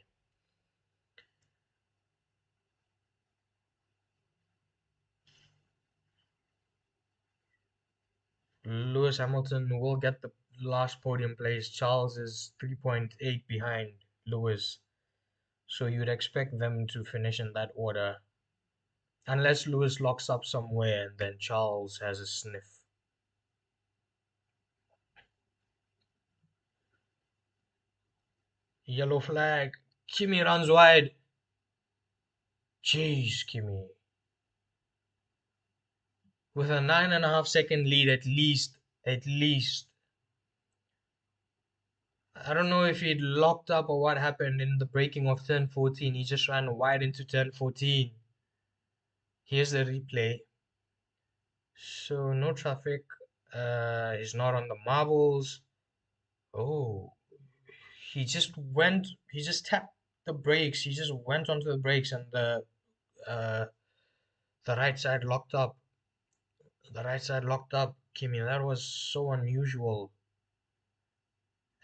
Lewis Hamilton will get the last podium place. Charles is 3.8 behind Lewis, so you'd expect them to finish in that order. Unless Lewis locks up somewhere and then Charles has a sniff. Yellow flag. Kimi runs wide. Jeez, Kimi. With a 9.5 second lead at least. At least. I don't know if he'd locked up or what happened in the braking of turn 14. He just ran wide into turn 14. Here's the replay. So no traffic. He's not on the marbles. Oh, he just tapped the brakes. He just went onto the brakes and uh, the right side locked up. The right side locked up, Kimi. That was so unusual.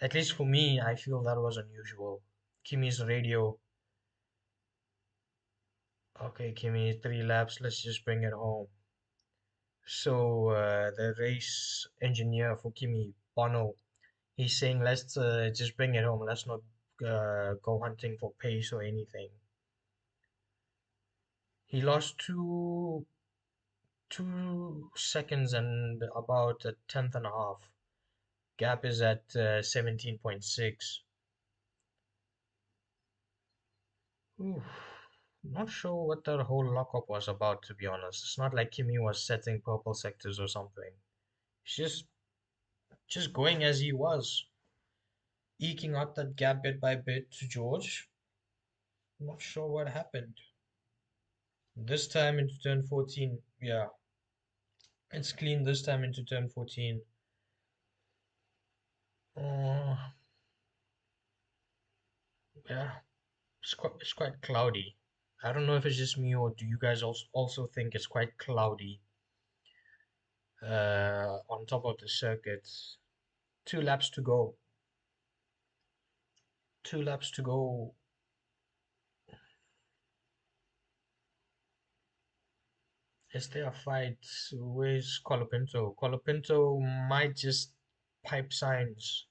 At least for me, I feel that was unusual. Kimi's radio. Okay, Kimi, 3 laps. Let's just bring it home. So the race engineer for Kimi, Bono, he's saying let's just bring it home. Let's not go hunting for pace or anything. He lost 2 seconds and about a tenth and a half. Gap is at 17.6. Oof. Not sure what that whole lockup was about, to be honest. It's not like Kimi was setting purple sectors or something. He's just going as he was, eking out that gap bit by bit to George. Not sure what happened. This time into turn 14, yeah, it's clean this time into turn 14. Uh, yeah, it's quite cloudy. I don't know if it's just me or do you guys also think it's quite cloudy on top of the circuit. 2 laps to go. 2 laps to go. Is there a fight? Where's Colapinto? Colapinto might just pipe signs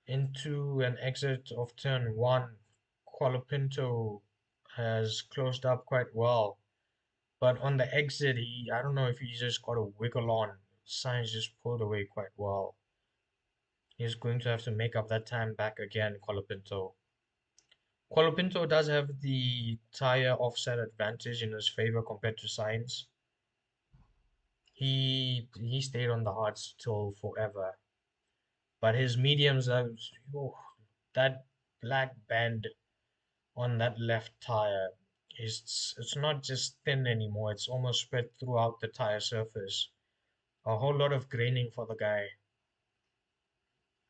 into an exit of turn one. Colapinto has closed up quite well, but on the exit, I don't know if he just got a wiggle on. Signs just pulled away quite well. He's going to have to make up that time back again, Colapinto. Colapinto does have the tire offset advantage in his favor compared to Sainz. He stayed on the hards till forever, but his mediums are oh, that black band on that left tire is it's not just thin anymore. It's almost spread throughout the tire surface. A whole lot of graining for the guy.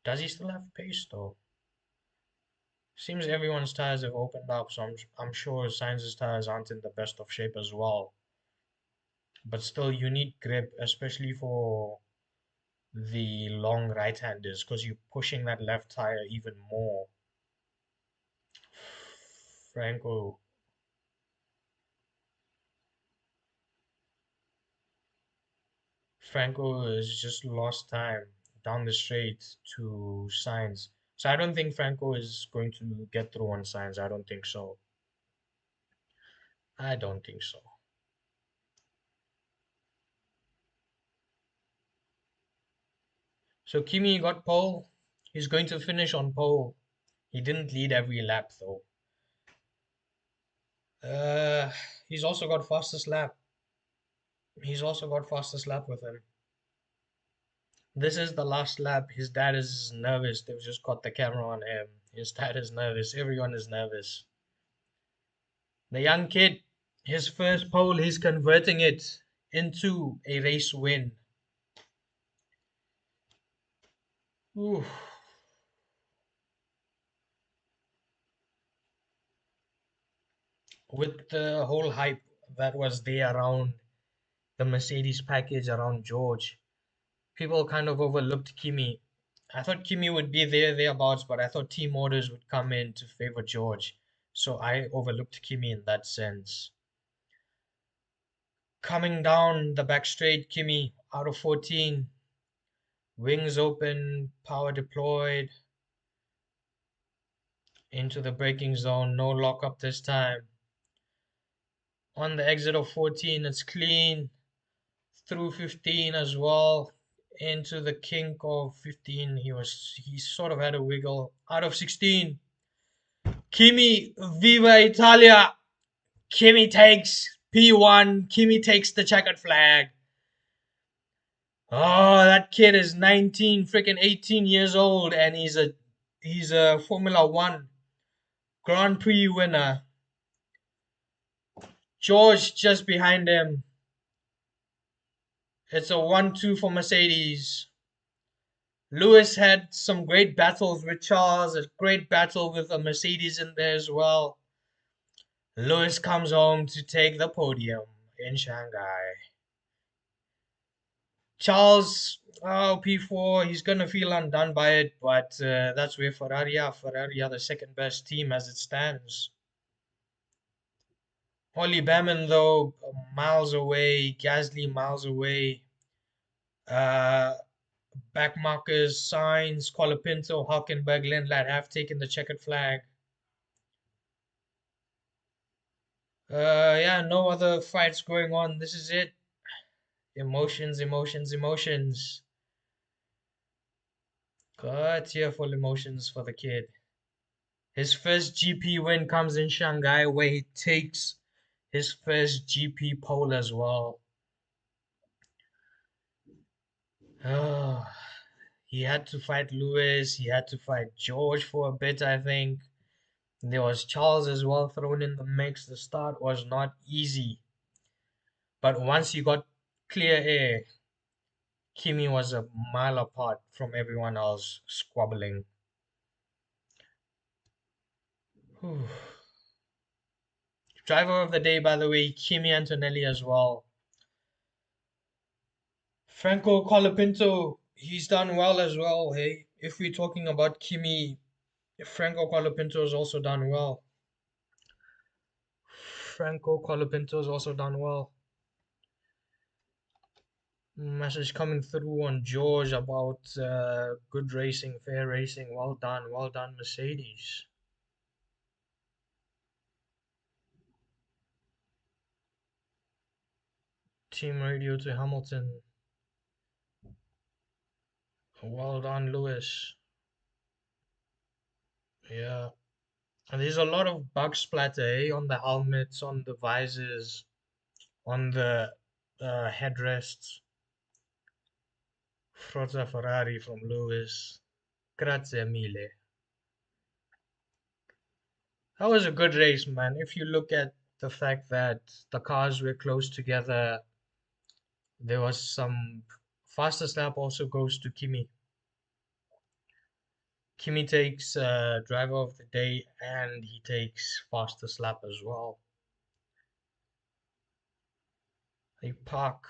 Does he still have pace though? Seems everyone's tires have opened up, so I'm sure Sainz's tires aren't in the best of shape as well. But still, you need grip, especially for the long right-handers, because you're pushing that left tire even more. Franco, Franco has just lost time down the straight to Sainz. So I don't think Franco is going to get through on Sainz. I don't think so. I don't think so. So Kimi got pole. He's going to finish on pole. He didn't lead every lap though. Uh, he's also got fastest lap. He's also got fastest lap with him. This is the last lap. His dad is nervous. They've just got the camera on him. His dad is nervous. Everyone is nervous. The young kid, his first pole, he's converting it into a race win. Oof. With the whole hype that was there around the Mercedes package around George, people kind of overlooked Kimi. I thought Kimi would be thereabouts, but I thought team orders would come in to favor George. So I overlooked Kimi in that sense. Coming down the back straight, Kimi out of 14, wings open, power deployed into the braking zone, no lockup this time. On the exit of 14, it's clean through 15 as well. Into the kink of 15, he sort of had a wiggle. Out of 16, Kimi, Viva Italia! Kimi takes P1. Kimi takes the checkered flag. Oh, that kid is 19, freaking 18 years old, and he's a Formula One Grand Prix winner. George just behind him. It's a 1-2 for Mercedes. Lewis had some great battles with Charles, a great battle with a Mercedes in there as well. Lewis comes home to take the podium in Shanghai. Charles, oh, P4, he's going to feel undone by it, but that's where Ferrari are. Ferrari are the second best team as it stands. Ollie Behrman, though, miles away. Gasly, miles away. Uh, back markers, Sainz, Colapinto, Hulkenberg, Lindblad have taken the checkered flag. Yeah, no other fights going on. This is it. Emotions, emotions, emotions. God, tearful emotions for the kid. His first GP win comes in Shanghai, where he takes his first GP pole as well. Oh, he had to fight Lewis. He had to fight George for a bit, I think. There was Charles as well thrown in the mix. The start was not easy. But once you got clear air, Kimi was a mile apart from everyone else squabbling. Whew. Driver of the day, by the way, Kimi Antonelli as well. Franco Colapinto, he's done well as well. Hey, if we're talking about Kimi, Franco Colapinto has also done well. Franco Colapinto has also done well. Message coming through on George about good racing, fair racing. Well done, Mercedes. Team radio to Hamilton. Well done, Lewis. Yeah. And there's a lot of bug splatter, on the helmets, on the visors, on the headrests. Forza Ferrari from Lewis. Grazie mille. That was a good race, man. If you look at the fact that the cars were close together, there was some fastest lap also goes to Kimi. Kimi takes driver of the day and he takes fastest lap as well. They park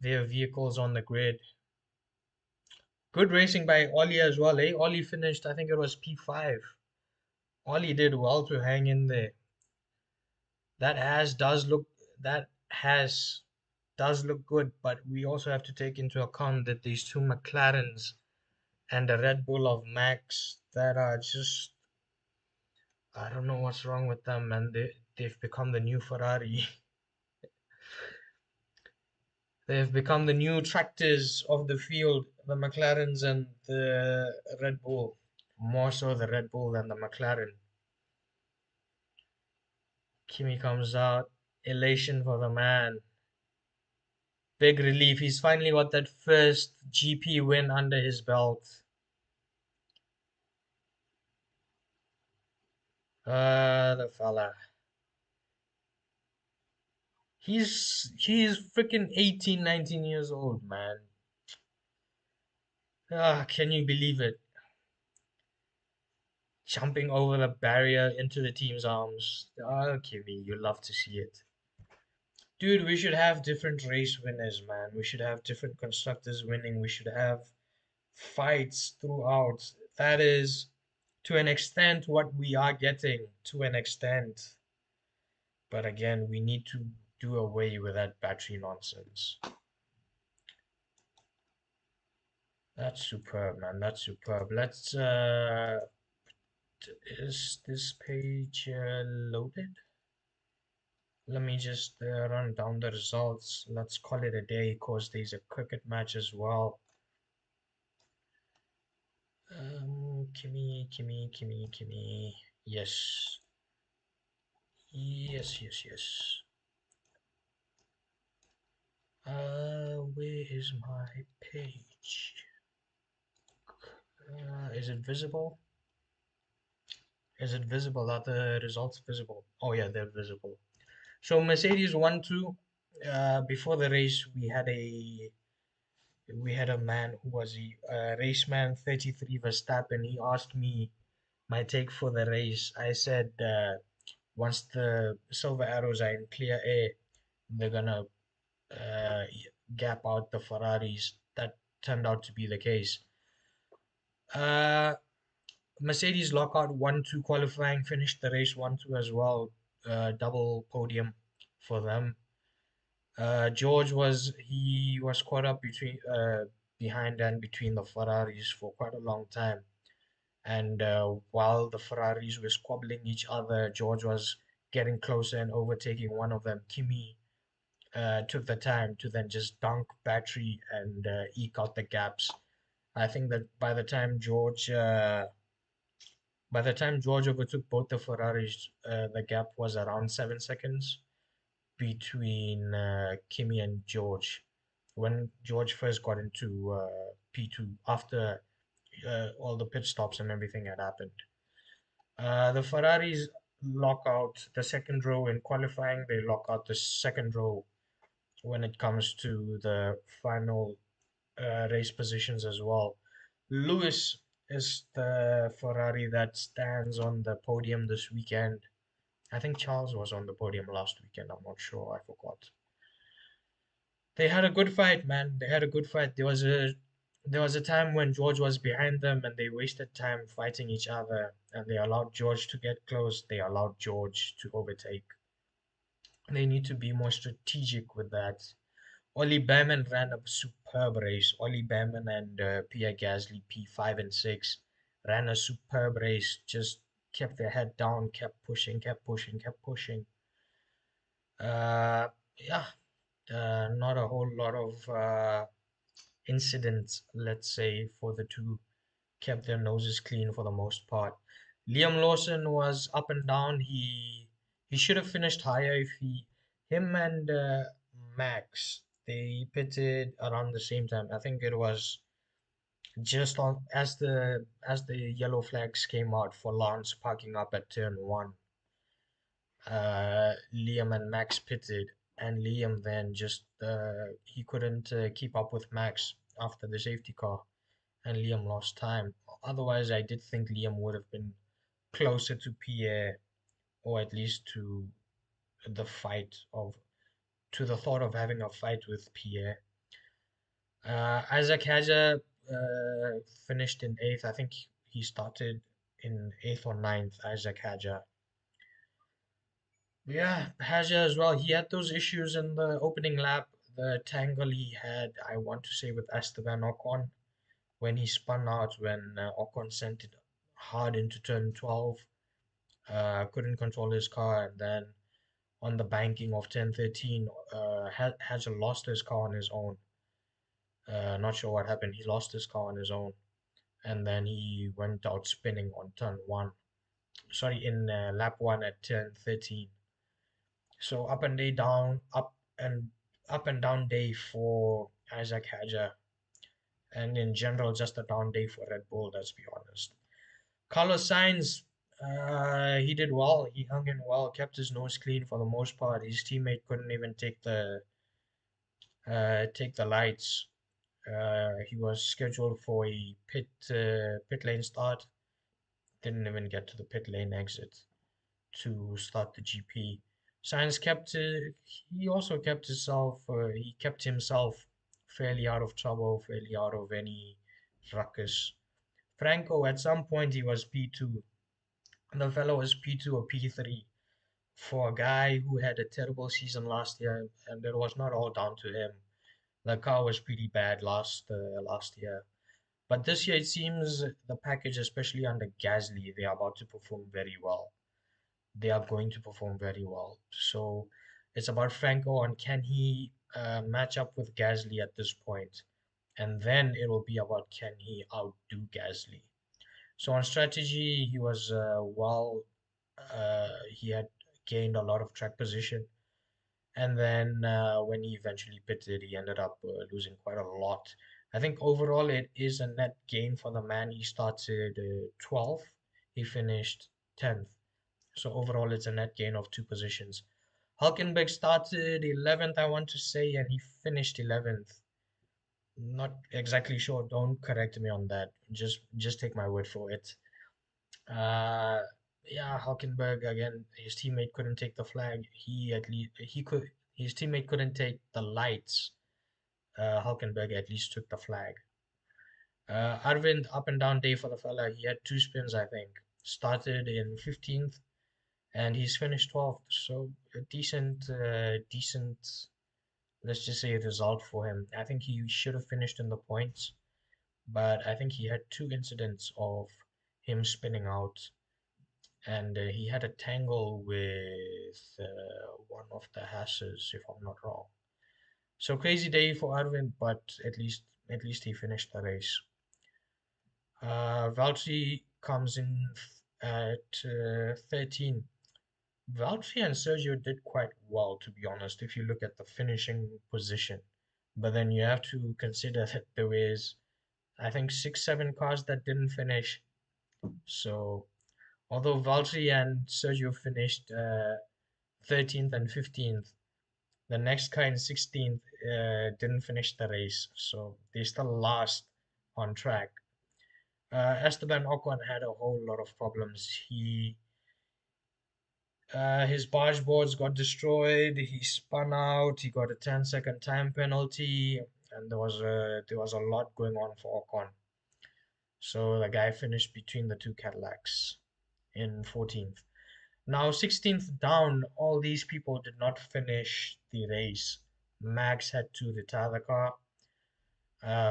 their vehicles on the grid. Good racing by Ollie as well, eh? Ollie finished, I think it was P5. Ollie did well to hang in there. That has does look good, but we also have to take into account that these two McLarens and the Red Bull of Max that are just, I don't know what's wrong with them, and they've become the new Ferrari. They've become the new tractors of the field, the McLarens and the Red Bull. More so the Red Bull than the McLaren. Kimi comes out, elation for the man. Big relief. He's finally got that first GP win under his belt. The fella. He's freaking 18, 19 years old, man. Can you believe it? Jumping over the barrier into the team's arms. Kimi, you love to see it. Dude, we should have different race winners, man. We should have different constructors winning. We should have fights throughout. That is, to an extent, what we are getting, to an extent. But again, we need to do away with that battery nonsense. That's superb, man. That's superb. Let's, is this page loaded? Let me just run down the results. Let's call it a day because there's a cricket match as well. Kimi. Yes. Yes. Where is my page? Is it visible? Is it visible? Are the results visible? Oh yeah, they're visible. So Mercedes 1-2. Before the race, we had a man who was a raceman 33 Verstappen. He asked me my take for the race. I said once the silver arrows are in clear air, they're gonna uh, gap out the Ferraris. That turned out to be the case. Uh, Mercedes lockout 1-2 qualifying, finished the race 1-2 as well, double podium. for them. George was caught up behind and between the Ferraris for quite a long time. And while the Ferraris were squabbling each other, George was getting closer and overtaking one of them. Kimi took the time to then just dunk battery and eke out the gaps. I think that by the time George overtook both the Ferraris, the gap was around 7 seconds between Kimi and George. When George first got into P2 after all the pit stops and everything had happened. The Ferraris lock out the second row in qualifying. They lock out the second row when it comes to the final race positions as well. Lewis is the Ferrari that stands on the podium this weekend. I think Charles was on the podium last weekend. I'm not sure. I forgot. They had a good fight, man. They had a good fight. There was a time when George was behind them and they wasted time fighting each other and they allowed George to get close. They allowed George to overtake. They need to be more strategic with that. Ollie Behrman ran a superb race. Ollie Behrman and Pierre Gasly, P5 and 6, ran a superb race. Just kept their head down, kept pushing, kept pushing, kept pushing. Yeah, not a whole lot of incidents, let's say, for the two. Kept their noses clean for the most part. Liam Lawson was up and down. He should have finished higher if him and Max, they pitted around the same time. I think it was just on as the yellow flags came out for Lance parking up at turn one. Liam and Max pitted, and Liam then just he couldn't keep up with Max after the safety car, and Liam lost time. Otherwise, I did think Liam would have been closer to Pierre, or at least the fight of to the thought of having a fight with Pierre. Isaac Hadjar finished in eighth. I think he started in eighth or ninth. Isaac Hadjar. Yeah, Hadjar as well. He had those issues in the opening lap. The tangle he had, I want to say, with Esteban Ocon when he spun out when Ocon sent it hard into turn 12. Couldn't control his car, and then on the banking of turn 13, Hadjar lost his car on his own. Not sure what happened. He lost his car on his own, and then he went out spinning on turn one. Sorry, in lap one at turn 13. So and up and down day for Isaac Hadjar, and in general, just a down day for Red Bull. Let's be honest. Carlos Sainz, he did well. He hung in well, kept his nose clean for the most part. His teammate couldn't even take the lights. He was scheduled for a pit lane start. Didn't even get to the pit lane exit to start the GP. Sainz he also kept himself fairly out of trouble, fairly out of any ruckus. Franco, at some point, he was P2. The fellow was P2 or P3 for a guy who had a terrible season last year, and it was not all down to him. The car was pretty bad last year. But this year, it seems the package, especially under Gasly, they are about to perform very well. They are going to perform very well. So it's about Franco and can he match up with Gasly at this point? And then it will be about can he outdo Gasly? So on strategy, he was he had gained a lot of track position. And then when he eventually pitted, he ended up losing quite a lot. I think overall it is a net gain for the man. He started 12th, he finished 10th. So overall, it's a net gain of 2 positions. Hulkenberg started 11th, I want to say, and he finished 11th. Not exactly sure. Don't correct me on that. Just take my word for it. Uh, yeah, Hulkenberg again. His teammate couldn't take the flag. He at least he could. His teammate couldn't take the lights. Hulkenberg at least took the flag. Arvind, up and down day for the fella. He had 2 spins, I think. Started in 15th, and he's finished 12th. So a decent, let's just say, result for him. I think he should have finished in the points, but I think he had two incidents of him spinning out, and he had a tangle with one of the Hasses, if I'm not wrong. So crazy day for Arvind, but at least he finished the race. Valtteri comes in at 13. Valtteri and Sergio did quite well, to be honest, if you look at the finishing position. But then you have to consider that there was, I think, 6, 7 cars that didn't finish. So although Valtteri and Sergio finished 13th and 15th, the next car in 16th didn't finish the race. So they still lost on track. Esteban Ocon had a whole lot of problems. His barge boards got destroyed. He spun out. He got a 10-second time penalty, and there was a lot going on for Ocon. So the guy finished between the two Cadillacs in 14th. Now 16th down, all these people did not finish the race. Max had to retire the car.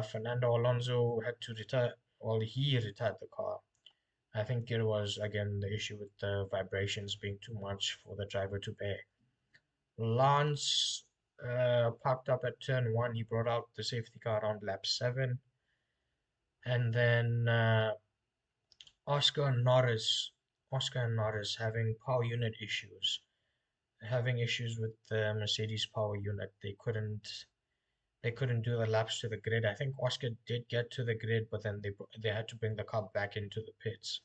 Fernando Alonso had to retire. Well, he retired the car. I think it was again the issue with the vibrations being too much for the driver to bear. Lance parked up at turn one. He brought out the safety car around lap 7. And then Oscar and Norris having power unit issues, having issues with the Mercedes power unit. They couldn't do the laps to the grid. I think Oscar did get to the grid, but then they had to bring the car back into the pits,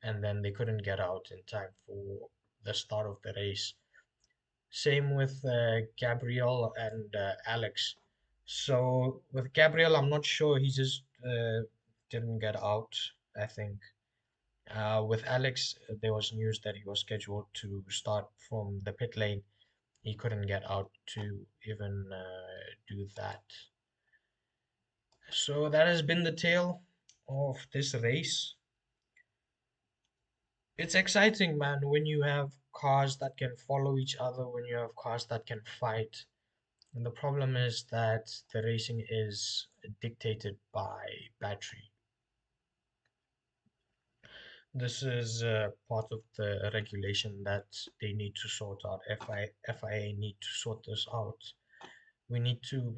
and then they couldn't get out in time for the start of the race. Same with Gabriel and Alex. So with Gabriel, I'm not sure, he just didn't get out, I think. With Alex, there was news that he was scheduled to start from the pit lane. He couldn't get out to even do that. So that has been the tale of this race. It's exciting, man, when you have cars that can follow each other, when you have cars that can fight. And the problem is that the racing is dictated by battery. This is part of the regulation that they need to sort out. FIA need to sort this out. We need to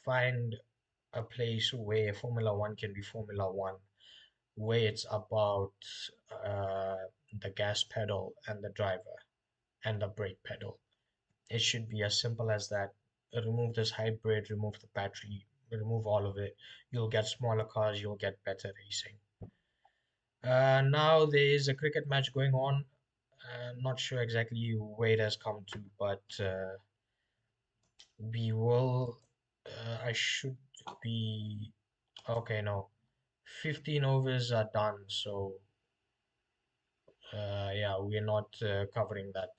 find a place where Formula One can be Formula One, where it's about uh, the gas pedal and the driver and the brake pedal. It should be as simple as that. Remove this hybrid, remove the battery, remove all of it. You'll get smaller cars, you'll get better racing. Now there is a cricket match going on. Not sure exactly where it has come to, but we will. I should be. Okay, no. 15 overs are done, so yeah, we're not covering that.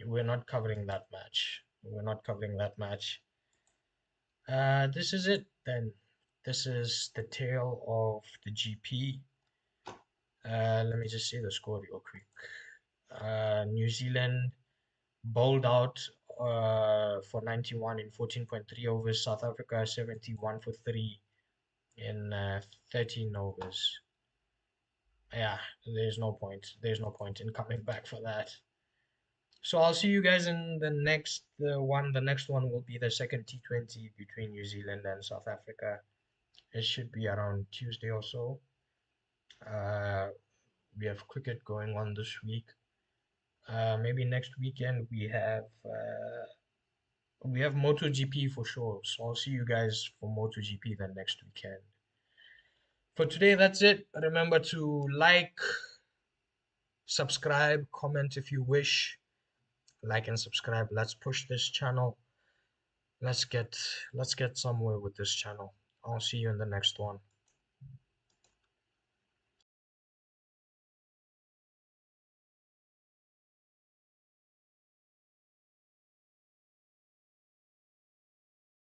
We're not covering that match. We're not covering that match. This is it then. This is the tale of the GP. Let me just see the score real quick. New Zealand bowled out for 91 in 14.3 overs. South Africa 71 for 3 in 13 overs. Yeah, there's no point. There's no point in coming back for that. So I'll see you guys in the next one. The next one will be the second T20 between New Zealand and South Africa. It should be around Tuesday or so. Uh, we have cricket going on this week. Maybe next weekend we have MotoGP for sure. So I'll see you guys for MotoGP then next weekend. For today, that's it. Remember to like, subscribe, comment if you wish. Like and subscribe. Let's push this channel. Let's get somewhere with this channel. I'll see you in the next one.